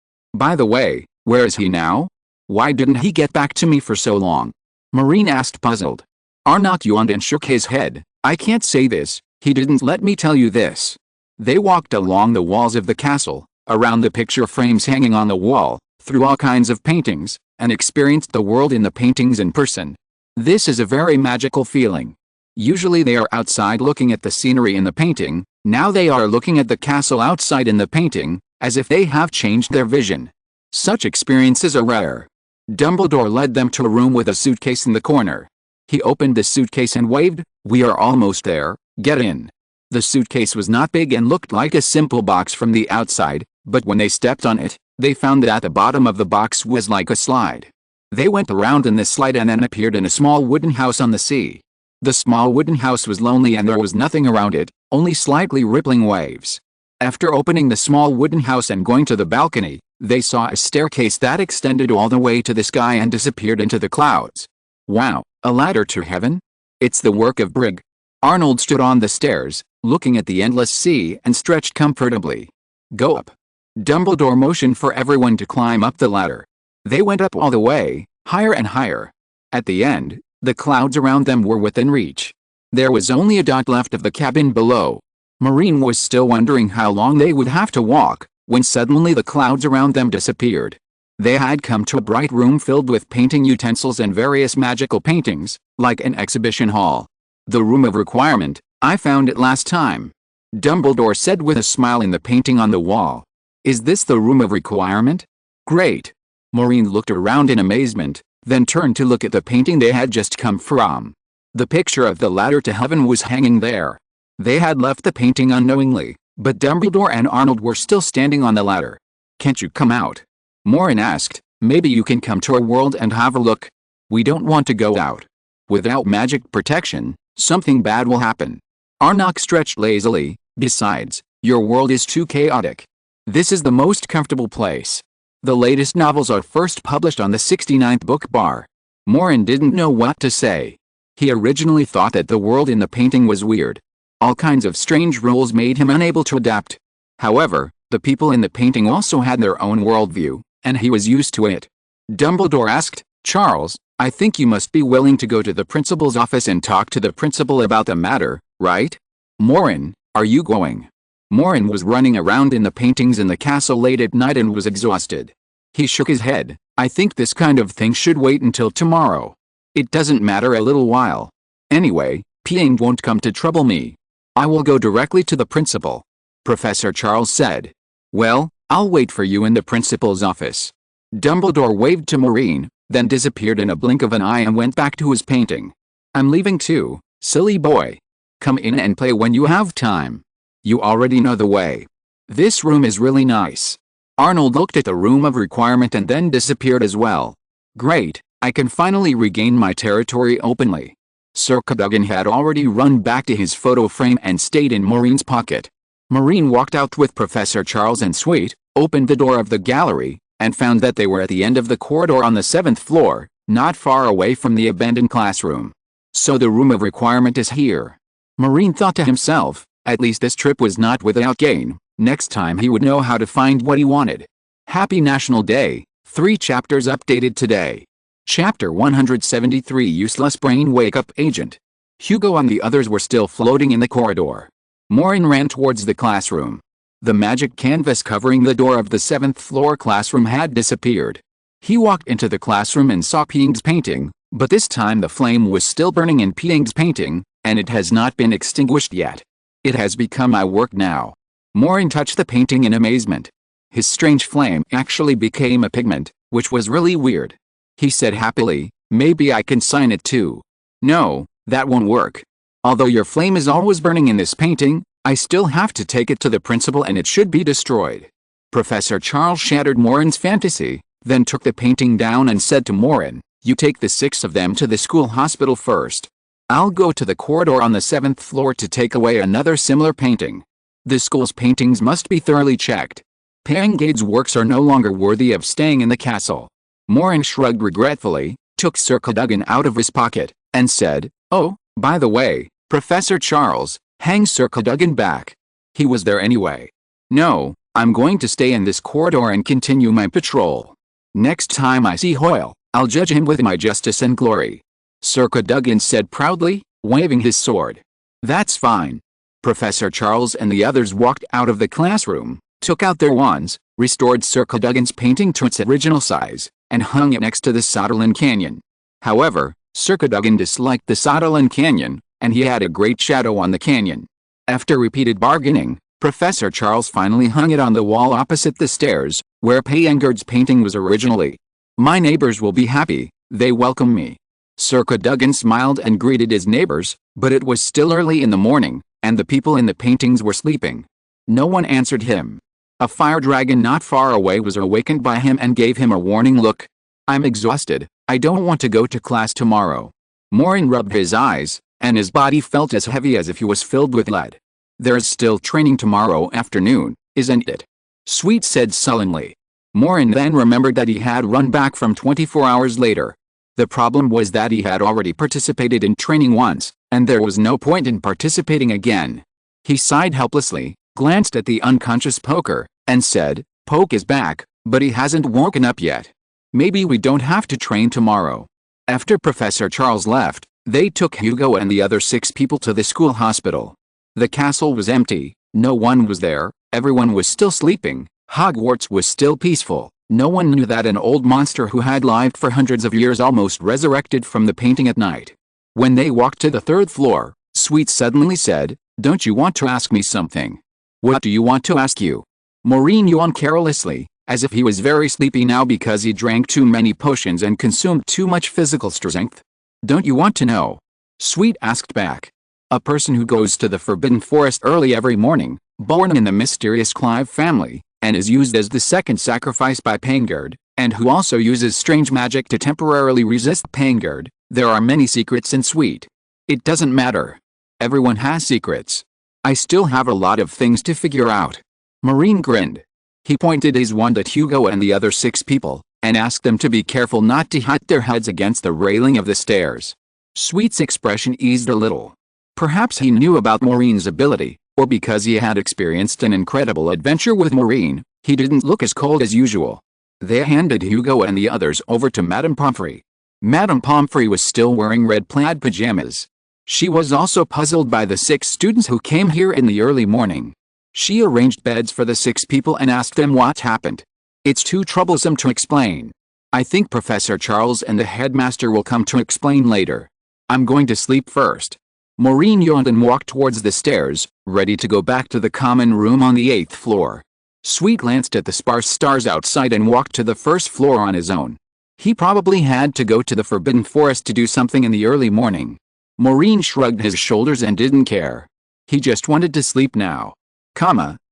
By the way, where is he now? Why didn't he get back to me for so long? Maureen asked puzzled. Arnott yawned and shook his head. I can't say this, he didn't let me tell you this. They walked along the walls of the castle, around the picture frames hanging on the wall, through all kinds of paintings, and experienced the world in the paintings in person. This is a very magical feeling. Usually they are outside looking at the scenery in the painting, now they are looking at the castle outside in the painting, as if they have changed their vision. Such experiences are rare. Dumbledore led them to a room with a suitcase in the corner. He opened the suitcase and waved, we are almost there, get in. The suitcase was not big and looked like a simple box from the outside, but when they stepped on it, they found that at the bottom of the box was like a slide. They went around in this slide and then appeared in a small wooden house on the sea. The small wooden house was lonely and there was nothing around it, only slightly rippling waves. After opening the small wooden house and going to the balcony, they saw a staircase that extended all the way to the sky and disappeared into the clouds. Wow, a ladder to heaven? It's the work of Brig. Arnold stood on the stairs, looking at the endless sea and stretched comfortably. Go up. Dumbledore motioned for everyone to climb up the ladder. They went up all the way, higher and higher. At the end, the clouds around them were within reach. There was only a dot left of the cabin below. Maureen was still wondering how long they would have to walk, when suddenly the clouds around them disappeared. They had come to a bright room filled with painting utensils and various magical paintings, like an exhibition hall. The room of requirement, I found it last time. Dumbledore said with a smile in the painting on the wall. Is this the room of requirement? Great. Maureen looked around in amazement, then turned to look at the painting they had just come from. The picture of the ladder to heaven was hanging there. They had left the painting unknowingly, but Dumbledore and Arnold were still standing on the ladder. Can't you come out? Maureen asked, maybe you can come to our world and have a look. We don't want to go out. Without magic protection, something bad will happen. Arnott stretched lazily, besides, your world is too chaotic. This is the most comfortable place. The latest novels are first published on the 69th book bar. Maureen didn't know what to say. He originally thought that the world in the painting was weird. All kinds of strange rules made him unable to adapt. However, the people in the painting also had their own worldview, and he was used to it. Dumbledore asked, Charles, I think you must be willing to go to the principal's office and talk to the principal about the matter, right? Maureen, are you going? Maureen was running around in the paintings in the castle late at night and was exhausted. He shook his head. I think this kind of thing should wait until tomorrow. It doesn't matter a little while. Anyway, peeing won't come to trouble me. I will go directly to the principal. Professor Charles said. Well, I'll wait for you in the principal's office. Dumbledore waved to Maureen, then disappeared in a blink of an eye and went back to his painting. I'm leaving too, silly boy. Come in and play when you have time. You already know the way. This room is really nice. Arnold looked at the room of requirement and then disappeared as well. Great, I can finally regain my territory openly. Sir Cadogan had already run back to his photo frame and stayed in Maureen's pocket. Maureen walked out with Professor Charles and Sweet, opened the door of the gallery, and found that they were at the end of the corridor on the 7th floor, not far away from the abandoned classroom. So the room of requirement is here. Maureen thought to himself, at least this trip was not without gain. Next time he would know how to find what he wanted. Happy National Day. 3 chapters updated today. Chapter 173 Useless Brain Wake-Up Agent. Hugo and the others were still floating in the corridor. Maureen ran towards the classroom. The magic canvas covering the door of the 7th floor classroom had disappeared. He walked into the classroom and saw Ping's painting, but this time the flame was still burning in Ping's painting, and it has not been extinguished yet. It has become my work now. Maureen touched the painting in amazement. His strange flame actually became a pigment, which was really weird. He said happily, maybe I can sign it too. No, that won't work. Although your flame is always burning in this painting, I still have to take it to the principal and it should be destroyed. Professor Charles shattered Maureen's fantasy, then took the painting down and said to Maureen, you take the 6 of them to the school hospital first. I'll go to the corridor on the 7th floor to take away another similar painting. The school's paintings must be thoroughly checked. Pangade's works are no longer worthy of staying in the castle. Maureen shrugged regretfully, took circulate out of his pocket, and said, oh, by the way, Professor Charles, hang circulate back. He was there anyway. No, I'm going to stay in this corridor and continue my patrol. Next time I see Hoyle, I'll judge him with my justice and glory. Circulate said proudly, waving his sword. That's fine. Professor Charles and the others walked out of the classroom, took out their wands, restored circulate's painting to its original size, and hung it next to the Sodalin Canyon. However, circulate disliked the Sodalin Canyon, and he had a great shadow on the canyon. After repeated bargaining, Professor Charles finally hung it on the wall opposite the stairs, where Pangade's painting was originally. My neighbors will be happy, they welcome me. Circulate smiled and greeted his neighbors, but it was still early in the morning, and the people in the paintings were sleeping. No one answered him. A fire dragon not far away was awakened by him and gave him a warning look. I'm exhausted, I don't want to go to class tomorrow. Maureen rubbed his eyes, and his body felt as heavy as if he was filled with lead. There's still training tomorrow afternoon, isn't it? Sweet said sullenly. Maureen then remembered that he had run back from 24 hours later. The problem was that he had already participated in training once, and there was no point in participating again. He sighed helplessly, glanced at the unconscious Poker, and said, Poke is back, but he hasn't woken up yet. Maybe we don't have to train tomorrow. After Professor Charles left, they took Hugo and the other 6 people to the school hospital. The castle was empty, no one was there, everyone was still sleeping, Hogwarts was still peaceful. No one knew that an old monster who had lived for hundreds of years almost resurrected from the painting at night. When they walked to the 3rd floor, Sweet suddenly said, don't you want to ask me something? What do you want to ask you? Maureen yawned carelessly, as if he was very sleepy now because he drank too many potions and consumed too much physical strength. Don't you want to know? Sweet asked back. A person who goes to the Forbidden Forest early every morning, born in the mysterious Clive family, and is used as the second sacrifice by Pangade, and who also uses strange magic to temporarily resist Pangade. There are many secrets in Sweet. It doesn't matter. Everyone has secrets. I still have a lot of things to figure out. Maureen grinned. He pointed his wand at Hugo and the other 6 people, and asked them to be careful not to hit their heads against the railing of the stairs. Sweet's expression eased a little. Perhaps he knew about Maureen's ability, or because he had experienced an incredible adventure with Maureen, he didn't look as cold as usual. They handed Hugo and the others over to Madame Pomfrey. Madame Pomfrey was still wearing red plaid pajamas. She was also puzzled by the 6 students who came here in the early morning. She arranged beds for the 6 people and asked them what happened. It's too troublesome to explain. I think Professor Charles and the headmaster will come to explain later. I'm going to sleep first. Maureen yawned and walked towards the stairs, ready to go back to the common room on the 8th floor. Sweet glanced at the sparse stars outside and walked to the 1st floor on his own. He probably had to go to the Forbidden Forest to do something in the early morning. Maureen shrugged his shoulders and didn't care. He just wanted to sleep now.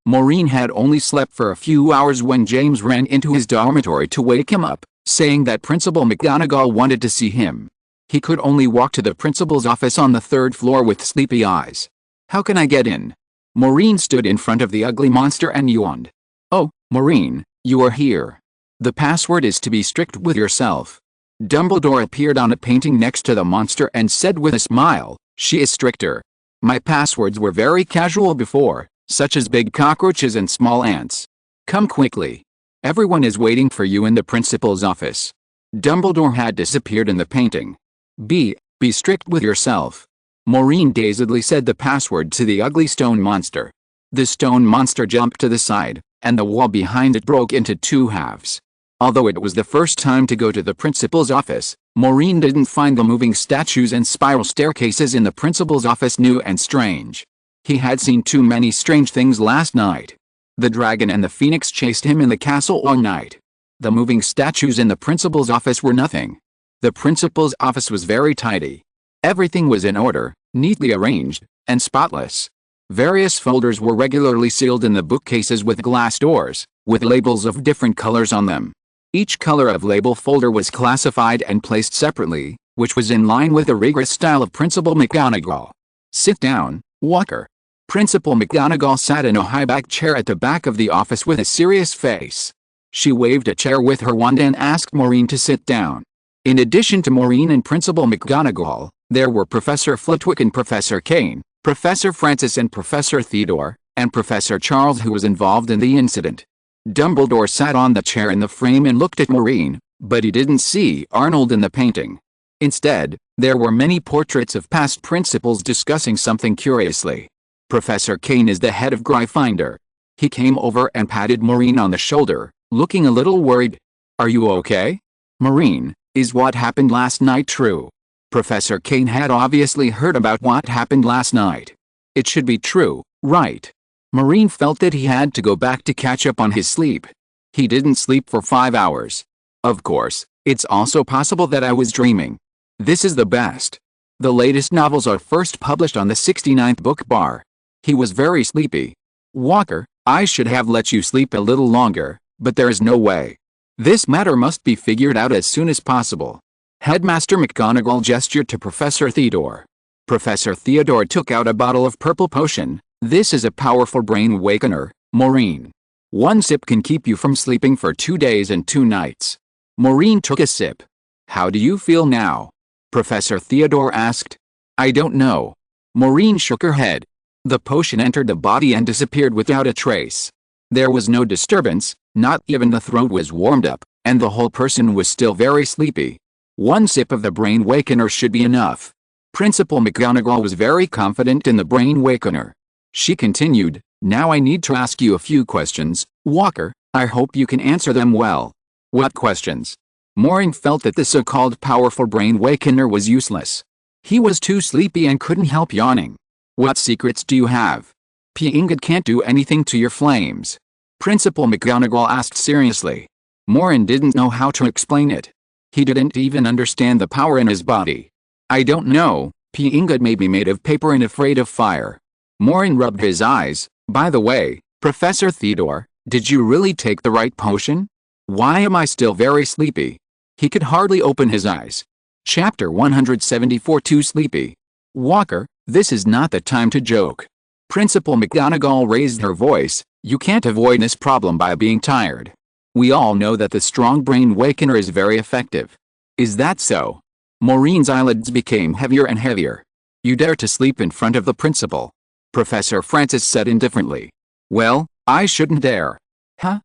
Maureen had only slept for a few hours when James ran into his dormitory to wake him up, saying that Principal McGonagall wanted to see him. He could only walk to the principal's office on the 3rd floor with sleepy eyes. How can I get in? Maureen stood in front of the ugly monster and yawned. Oh, Maureen, you are here. The password is to be strict with yourself. Dumbledore appeared on a painting next to the monster and said with a smile, she is stricter. My passwords were very casual before, such as big cockroaches and small ants. Come quickly. Everyone is waiting for you in the principal's office. Dumbledore had disappeared in the painting. Be strict with yourself. Maureen dazedly said the password to the ugly stone monster. The stone monster jumped to the side, and the wall behind it broke into two halves. Although it was the first time to go to the principal's office, Maureen didn't find the moving statues and spiral staircases in the principal's office new and strange. He had seen too many strange things last night. The dragon and the phoenix chased him in the castle all night. The moving statues in the principal's office were nothing. The principal's office was very tidy. Everything was in order, neatly arranged, and spotless. Various folders were regularly sealed in the bookcases with glass doors, with labels of different colors on them. Each color of label folder was classified and placed separately, which was in line with the rigorous style of Principal McGonagall. Sit down, Walker. Principal McGonagall sat in a high-backed chair at the back of the office with a serious face. She waved a chair with her wand and asked Maureen to sit down. In addition to Maureen and Principal McGonagall, there were Professor Flitwick and Professor Kane, Professor Francis and Professor Theodore, and Professor Charles, who was involved in the incident. Dumbledore sat on the chair in the frame and looked at Maureen, but he didn't see Arnold in the painting. Instead, there were many portraits of past principals discussing something curiously. Professor Kane is the head of Gryffindor. He came over and patted Maureen on the shoulder, looking a little worried. Are you okay? Maureen, is what happened last night true? Professor Kane had obviously heard about what happened last night. It should be true, right? Maureen felt that he had to go back to catch up on his sleep. He didn't sleep for 5 hours. Of course, it's also possible that I was dreaming. This is the best. The latest novels are first published on the 69th book bar. He was very sleepy. Walker, I should have let you sleep a little longer, but there is no way. This matter must be figured out as soon as possible. Headmaster McGonagall gestured to Professor Theodore. Professor Theodore took out a bottle of purple potion. This is a powerful brain awakener, Maureen. 1 sip can keep you from sleeping for 2 days and 2 nights. Maureen took a sip. How do you feel now? Professor Theodore asked. I don't know. Maureen shook her head. The potion entered the body and disappeared without a trace. There was no disturbance, not even the throat was warmed up, and the whole person was still very sleepy. 1 sip of the brain awakener should be enough. Principal McGonagall was very confident in the brain awakener. She continued, now I need to ask you a few questions, Walker. I hope you can answer them well. What questions? Maureen felt that the so-called powerful brain awakener was useless. He was too sleepy and couldn't help yawning. What secrets do you have? P-Ingot can't do anything to your flames. Principal McGonagall asked seriously. Maureen didn't know how to explain it. He didn't even understand the power in his body. I don't know, P-Ingot may be made of paper and afraid of fire. Maureen rubbed his eyes. By the way, Professor Theodore, did you really take the right potion? Why am I still very sleepy? He could hardly open his eyes. Chapter 174 Too Sleepy. Walker, this is not the time to joke. Principal McGonagall raised her voice. You can't avoid this problem by being tired. We all know that the strong brain awakener is very effective. Is that so? Maureen's eyelids became heavier and heavier. You dare to sleep in front of the principal? Professor Francis said indifferently. Well, I shouldn't dare. Huh?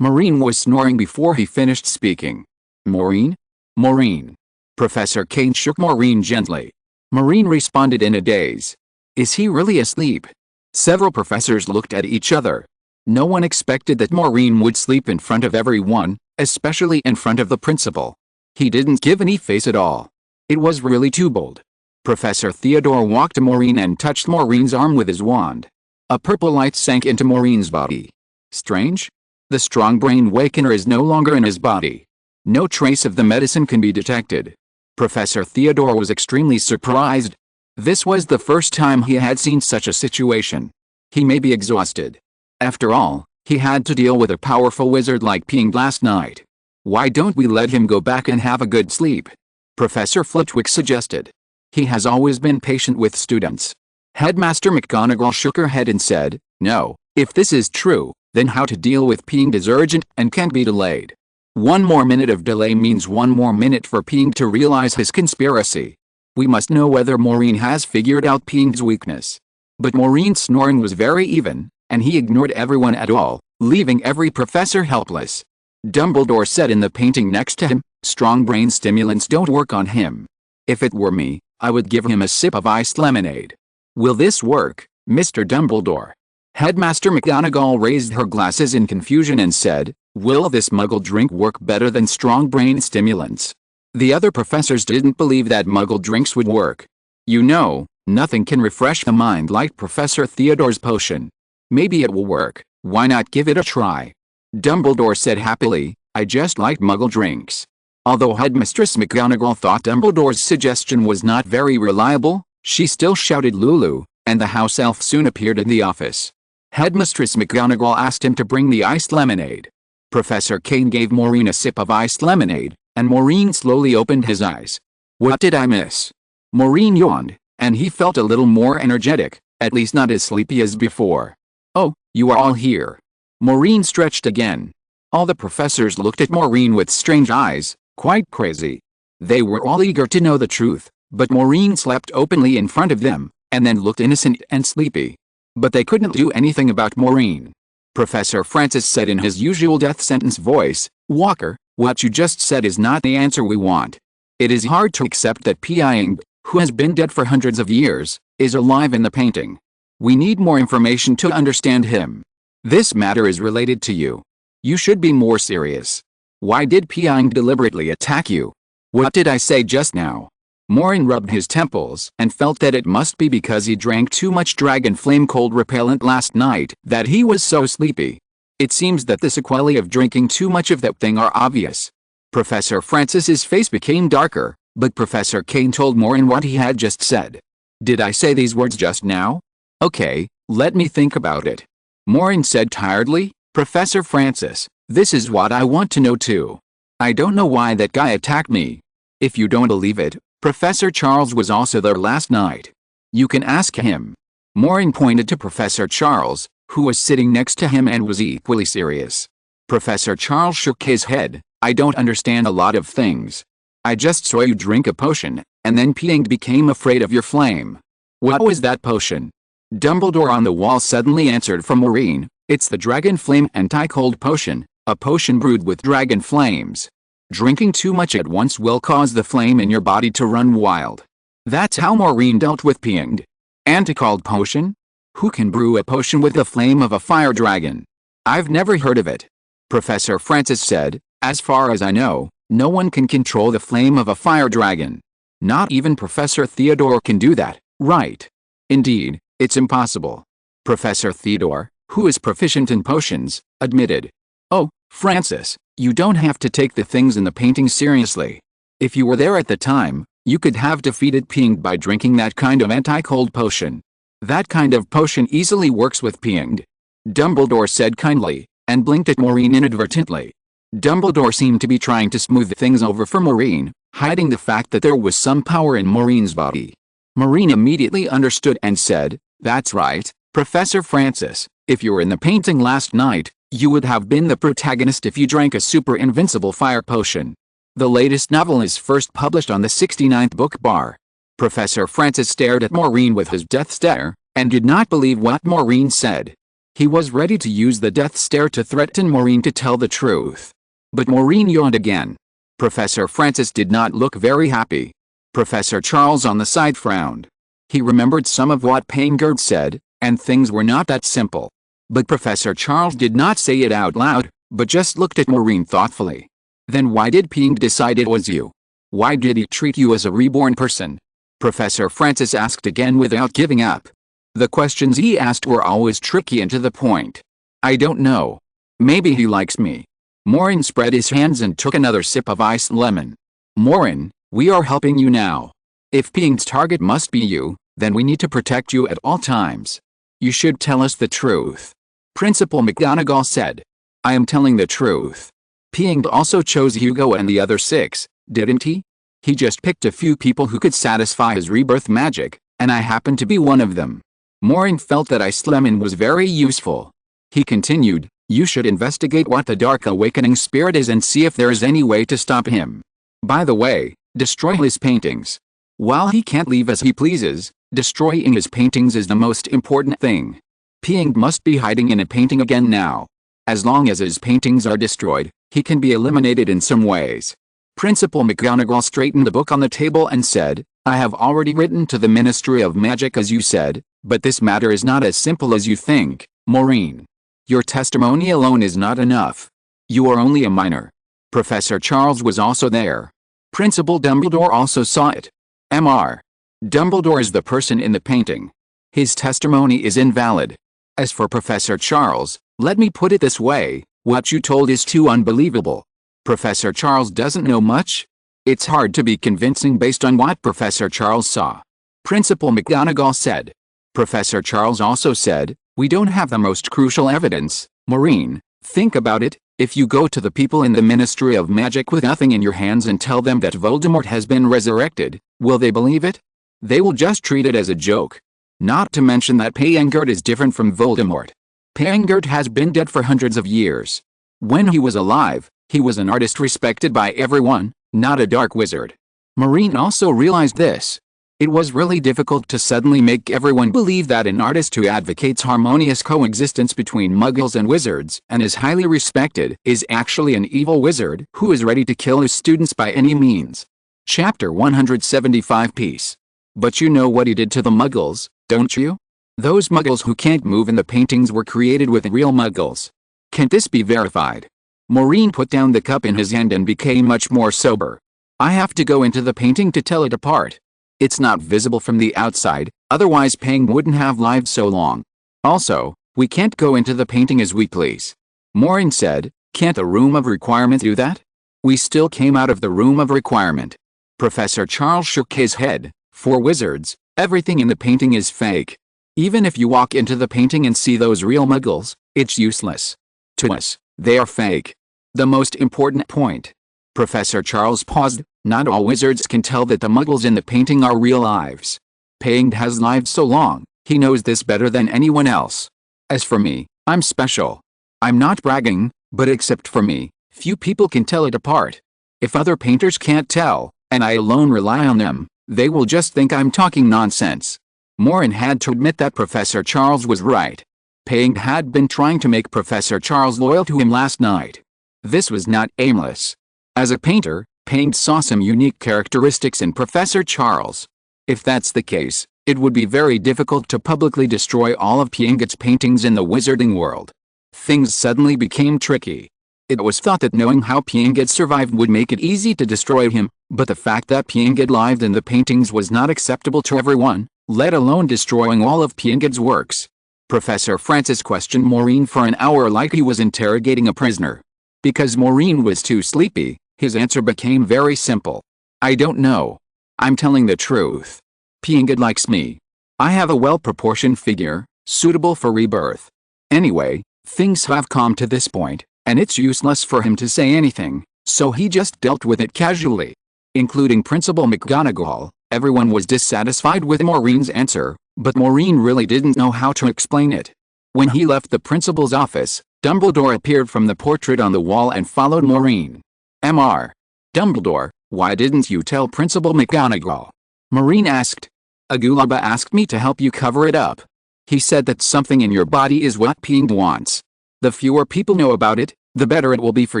Maureen was snoring before he finished speaking. Maureen? Maureen. Professor Kane shook Maureen gently. Maureen responded in a daze. Is he really asleep? Several professors looked at each other. No one expected that Maureen would sleep in front of everyone, especially in front of the principal. He didn't give any face at all. It was really too bold. Professor Theodore walked to Maureen and touched Maureen's arm with his wand. A purple light sank into Maureen's body. Strange? The strong brain awakener is no longer in his body. No trace of the medicine can be detected. Professor Theodore was extremely surprised. This was the first time he had seen such a situation. He may be exhausted. After all, he had to deal with a powerful wizard like P-Ingot last night. Why don't we let him go back and have a good sleep? Professor Flitwick suggested. He has always been patient with students. Headmaster McGonagall shook her head and said, no, if this is true, Then how to deal with Ping is urgent and can't be delayed. 1 more minute of delay means 1 more minute for Ping to realize his conspiracy. We must know whether Maureen has figured out Ping's weakness. But Maureen's snoring was very even, and he ignored everyone at all, leaving every professor helpless. Dumbledore said in the painting next to him, "Strong brain stimulants don't work on him. If it were me, I would give him a sip of iced lemonade. Will this work, Mr. Dumbledore?" Headmaster McGonagall raised her glasses in confusion and said, "Will this Muggle drink work better than strong brain stimulants?" The other professors didn't believe that Muggle drinks would work. "You know, nothing can refresh the mind like Professor Theodore's potion. Maybe it will work, why not give it a try?" Dumbledore said happily, "I just like Muggle drinks." Although Headmistress McGonagall thought Dumbledore's suggestion was not very reliable, she still shouted Lulu, and the house elf soon appeared in the office. Headmistress McGonagall asked him to bring the iced lemonade. Professor Kane gave Maureen a sip of iced lemonade, and Maureen slowly opened his eyes. "What did I miss?" Maureen yawned, and he felt a little more energetic, at least not as sleepy as before. "Oh, you are all here." Maureen stretched again. All the professors looked at Maureen with strange eyes, quite crazy. They were all eager to know the truth, but Maureen slept openly in front of them, and then looked innocent and sleepy. But they couldn't do anything about Maureen. Professor Francis said in his usual death sentence voice, "Walker, what you just said is not the answer we want. It is hard to accept that Ping, who has been dead for hundreds of years, is alive in the painting. We need more information to understand him. This matter is related to you. You should be more serious. Why did Ping deliberately attack you?" "What did I say just now?" Maureen rubbed his temples and felt that it must be because he drank too much dragon flame cold repellent last night that he was so sleepy. It seems that the sequelae of drinking too much of that thing are obvious. Professor Francis's face became darker, but Professor Kane told Maureen what he had just said. "Did I say these words just now? Okay, let me think about it." Maureen said tiredly, "Professor Francis, this is what I want to know too. I don't know why that guy attacked me. If you don't believe it, Professor Charles was also there last night. You can ask him." Maureen pointed to Professor Charles, who was sitting next to him and was equally serious. Professor Charles shook his head. "I don't understand a lot of things. I just saw you drink a potion, and then Ping became afraid of your flame." "What was that potion?" Dumbledore on the wall suddenly answered for Maureen, "It's the Dragon Flame Anti-Cold Potion, a potion brewed with dragon flames. Drinking too much at once will cause the flame in your body to run wild." That's how Maureen dealt with Ping. Anti-cold potion? Who can brew a potion with the flame of a fire dragon? I've never heard of it. Professor Francis said, "As far as I know, no one can control the flame of a fire dragon. Not even Professor Theodore can do that, right?" "Indeed, it's impossible." Professor Theodore, who is proficient in potions, admitted. "Oh, Francis, you don't have to take the things in the painting seriously. If you were there at the time, you could have defeated Ping by drinking that kind of anti-cold potion. That kind of potion easily works with Ping." Dumbledore said kindly, and blinked at Maureen inadvertently. Dumbledore seemed to be trying to smooth things over for Maureen, hiding the fact that there was some power in Maureen's body. Maureen immediately understood and said, "That's right, Professor Francis, if you were in the painting last night, you would have been the protagonist if you drank a super invincible fire potion. The latest novel is first published on the 69th book bar." Professor Francis stared at Maureen with his death stare, and did not believe what Maureen said. He was ready to use the death stare to threaten Maureen to tell the truth. But Maureen yawned again. Professor Francis did not look very happy. Professor Charles on the side frowned. He remembered some of what Pangard said, and things were not that simple. But Professor Charles did not say it out loud, but just looked at Maureen thoughtfully. "Then why did Ping decide it was you? Why did he treat you as a reborn person?" Professor Francis asked again without giving up. The questions he asked were always tricky and to the point. "I don't know. Maybe he likes me." Maureen spread his hands and took another sip of iced lemon. "Maureen, we are helping you now. If Ping's target must be you, then we need to protect you at all times. You should tell us the truth." Principal McGonagall said. "I am telling the truth. Ping also chose Hugo and the other 6, didn't he? He just picked a few people who could satisfy his rebirth magic, and I happened to be one of them." Maureen felt that iced lemon was very useful. He continued, You should investigate what the Dark Awakening spirit is and see if there is any way to stop him. By the way, destroy his paintings. While he can't leave as he pleases, destroying his paintings is the most important thing. Ping must be hiding in a painting again now. As long as his paintings are destroyed, he can be eliminated in some ways. Principal McGonagall straightened the book on the table and said, I have already written to the Ministry of Magic as you said, but this matter is not as simple as you think, Maureen. Your testimony alone is not enough. You are only a minor. Professor Charles was also there. Principal Dumbledore also saw it. Mr. Dumbledore is the person in the painting. His testimony is invalid. As for Professor Charles, let me put it this way, what you told is too unbelievable. Professor Charles doesn't know much? It's hard to be convincing based on what Professor Charles saw. Principal McGonagall said. Professor Charles also said, we don't have the most crucial evidence. Maureen, think about it, if you go to the people in the Ministry of Magic with nothing in your hands and tell them that Voldemort has been resurrected, will they believe it? They will just treat it as a joke. Not to mention that Pangert is different from Voldemort. Pangert has been dead for hundreds of years. When he was alive, he was an artist respected by everyone, not a dark wizard. Maureen also realized this. It was really difficult to suddenly make everyone believe that an artist who advocates harmonious coexistence between muggles and wizards and is highly respected is actually an evil wizard who is ready to kill his students by any means. Chapter 175 Peace. But you know what he did to the muggles, don't you? Those muggles who can't move in the paintings were created with real muggles. Can't this be verified? Maureen put down the cup in his hand and became much more sober. I have to go into the painting to tell it apart. It's not visible from the outside, otherwise Pang wouldn't have lived so long. Also, we can't go into the painting as we please. Maureen said, can't the Room of Requirement do that? We still came out of the Room of Requirement. Professor Charles shook his head. For wizards, everything in the painting is fake. Even if you walk into the painting and see those real muggles, it's useless. To us, they are fake. The most important point. Professor Charles paused. Not all wizards can tell that the muggles in the painting are real lives. Pang has lived so long, he knows this better than anyone else. As for me, I'm special. I'm not bragging, but except for me, few people can tell it apart. If other painters can't tell, and I alone rely on them, they will just think I'm talking nonsense. Maureen had to admit that Professor Charles was right. Pang had been trying to make Professor Charles loyal to him last night. This was not aimless. As a painter, Pang saw some unique characteristics in Professor Charles. If that's the case, it would be very difficult to publicly destroy all of Panget's paintings in the wizarding world. Things suddenly became tricky. It was thought that knowing how Panget survived would make it easy to destroy him, but the fact that Panget lived in the paintings was not acceptable to everyone, let alone destroying all of Panget's works. Professor Francis questioned Maureen for an hour like he was interrogating a prisoner. Because Maureen was too sleepy, his answer became very simple. I don't know. I'm telling the truth. Panget likes me. I have a well-proportioned figure, suitable for rebirth. Anyway, things have calmed to this point, and it's useless for him to say anything, so he just dealt with it casually. Including Principal McGonagall, everyone was dissatisfied with Maureen's answer, but Maureen really didn't know how to explain it. When he left the principal's office, Dumbledore appeared from the portrait on the wall and followed Maureen. Mr. Dumbledore, why didn't you tell Principal McGonagall? Maureen asked. Agulaba asked me to help you cover it up. He said that something in your body is what Ping wants. The fewer people know about it, the better it will be for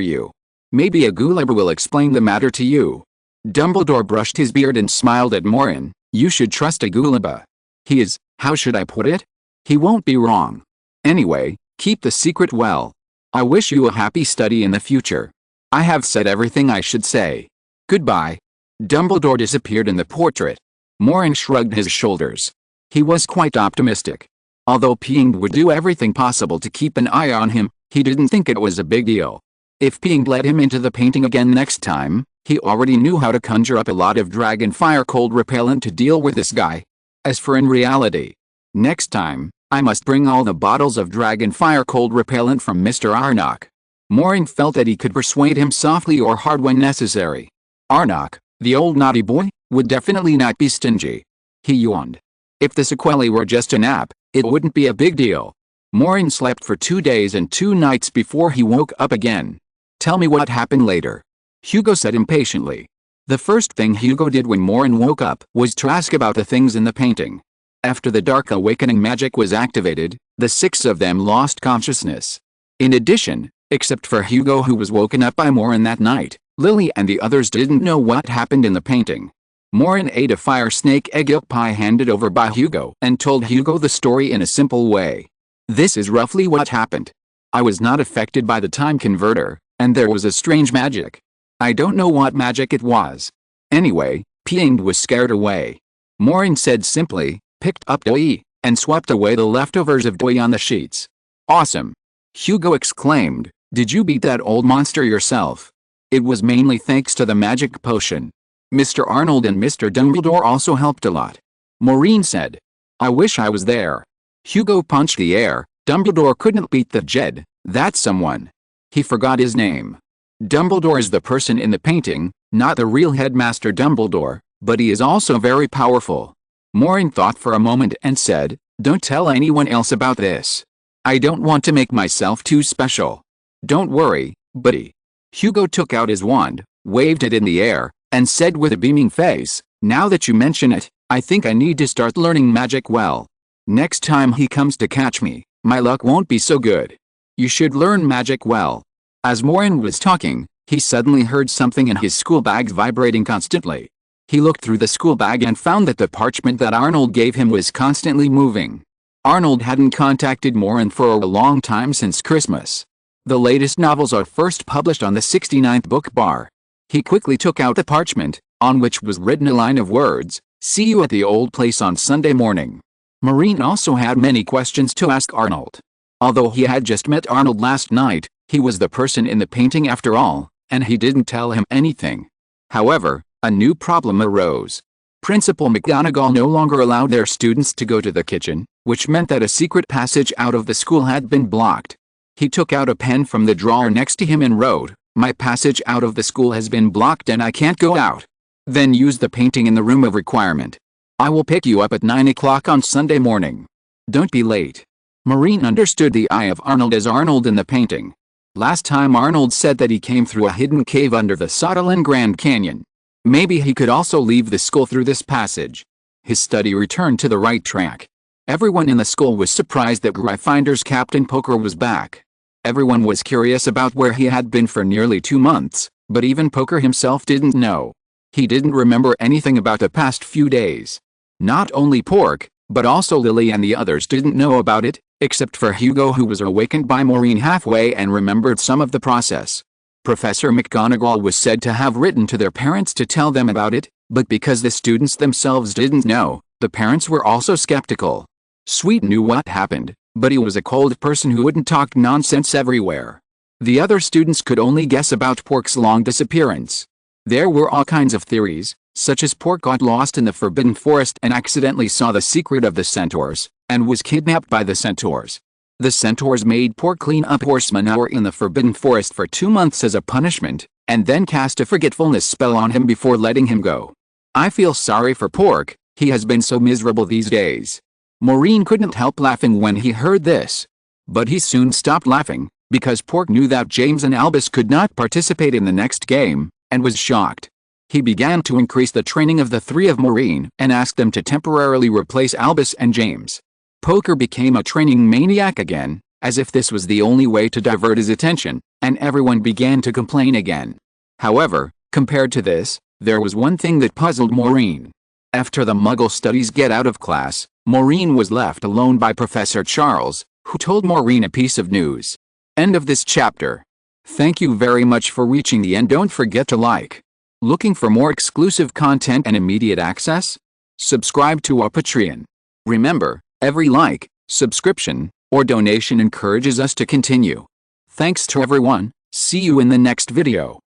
you. Maybe Agulaba will explain the matter to you. Dumbledore brushed his beard and smiled at Maureen. You should trust Agulaba. He is, how should I put it? He won't be wrong. Anyway, keep the secret well. I wish you a happy study in the future. I have said everything I should say. Goodbye. Dumbledore disappeared in the portrait. Maureen shrugged his shoulders. He was quite optimistic. Although Ping would do everything possible to keep an eye on him, he didn't think it was a big deal. If Ping let him into the painting again next time, he already knew how to conjure up a lot of dragon fire cold repellent to deal with this guy. As for in reality, next time, I must bring all the bottles of dragon fire cold repellent from Mr. Arnott. Maureen felt that he could persuade him softly or hard when necessary. Arnott, the old naughty boy, would definitely not be stingy. He yawned. If the sequelae were just an app, it wouldn't be a big deal. Maureen slept for 2 days and 2 nights before he woke up again. Tell me what happened later, Hugo said impatiently. The first thing Hugo did when Maureen woke up was to ask about the things in the painting. After the Dark Awakening magic was activated, the 6 of them lost consciousness. In addition, except for Hugo who was woken up by Maureen that night, Lily and the others didn't know what happened in the painting. Maureen ate a fire snake egg yolk pie handed over by Hugo and told Hugo the story in a simple way. This is roughly what happened. I was not affected by the time converter, and there was a strange magic. I don't know what magic it was. Anyway, Pianged was scared away. Maureen said simply, picked up doi, and swept away the leftovers of doi on the sheets. Awesome! Hugo exclaimed, did you beat that old monster yourself? It was mainly thanks to the magic potion. Mr. Arnold and Mr. Dumbledore also helped a lot. Maureen said. I wish I was there. Hugo punched the air. Dumbledore couldn't beat the Jed, that's someone. He forgot his name. Dumbledore is the person in the painting, not the real headmaster Dumbledore, but he is also very powerful. Maureen thought for a moment and said, don't tell anyone else about this. I don't want to make myself too special. Don't worry, buddy. Hugo took out his wand, waved it in the air, and said with a beaming face, now that you mention it, I think I need to start learning magic well. Next time he comes to catch me, my luck won't be so good. You should learn magic well. As Maureen was talking, he suddenly heard something in his school bag vibrating constantly. He looked through the school bag and found that the parchment that Arnold gave him was constantly moving. Arnold hadn't contacted Maureen for a long time since Christmas. The latest novels are first published on the 69th book bar. He quickly took out the parchment, on which was written a line of words, see you at the old place on Sunday morning. Maureen also had many questions to ask Arnold. Although he had just met Arnold last night, he was the person in the painting after all, and he didn't tell him anything. However, a new problem arose. Principal McGonagall no longer allowed their students to go to the kitchen, which meant that a secret passage out of the school had been blocked. He took out a pen from the drawer next to him and wrote, my passage out of the school has been blocked and I can't go out. Then use the painting in the room of requirement. I will pick you up at 9 o'clock on Sunday morning. Don't be late. Maureen understood the eye of Arnold as Arnold in the painting. Last time Arnold said that he came through a hidden cave under the Sutherland Grand Canyon. Maybe he could also leave the school through this passage. His study returned to the right track. Everyone in the school was surprised that Gryffindor's Captain Poker was back. Everyone was curious about where he had been for nearly 2 months, but even Poker himself didn't know. He didn't remember anything about the past few days. Not only Pork, but also Lily and the others didn't know about it, except for Hugo who was awakened by Maureen halfway and remembered some of the process. Professor McGonagall was said to have written to their parents to tell them about it, but because the students themselves didn't know, the parents were also skeptical. Sweet knew what happened, but he was a cold person who wouldn't talk nonsense everywhere. The other students could only guess about Pork's long disappearance. There were all kinds of theories, such as Pork got lost in the Forbidden Forest and accidentally saw the secret of the centaurs, and was kidnapped by the centaurs. The centaurs made Pork clean up horse manure in the Forbidden Forest for 2 months as a punishment, and then cast a forgetfulness spell on him before letting him go. I feel sorry for Pork, he has been so miserable these days. Maureen couldn't help laughing when he heard this. But he soon stopped laughing, because Pork knew that James and Albus could not participate in the next game, and was shocked. He began to increase the training of the 3 of Maureen and asked them to temporarily replace Albus and James. Poker became a training maniac again, as if this was the only way to divert his attention, and everyone began to complain again. However, compared to this, there was one thing that puzzled Maureen. After the Muggle studies get out of class, Maureen was left alone by Professor Charles, who told Maureen a piece of news. End of this chapter. Thank you very much for reaching the end. Don't forget to like. Looking for more exclusive content and immediate access? Subscribe to our Patreon. Remember, every like, subscription, or donation encourages us to continue. Thanks to everyone. See you in the next video.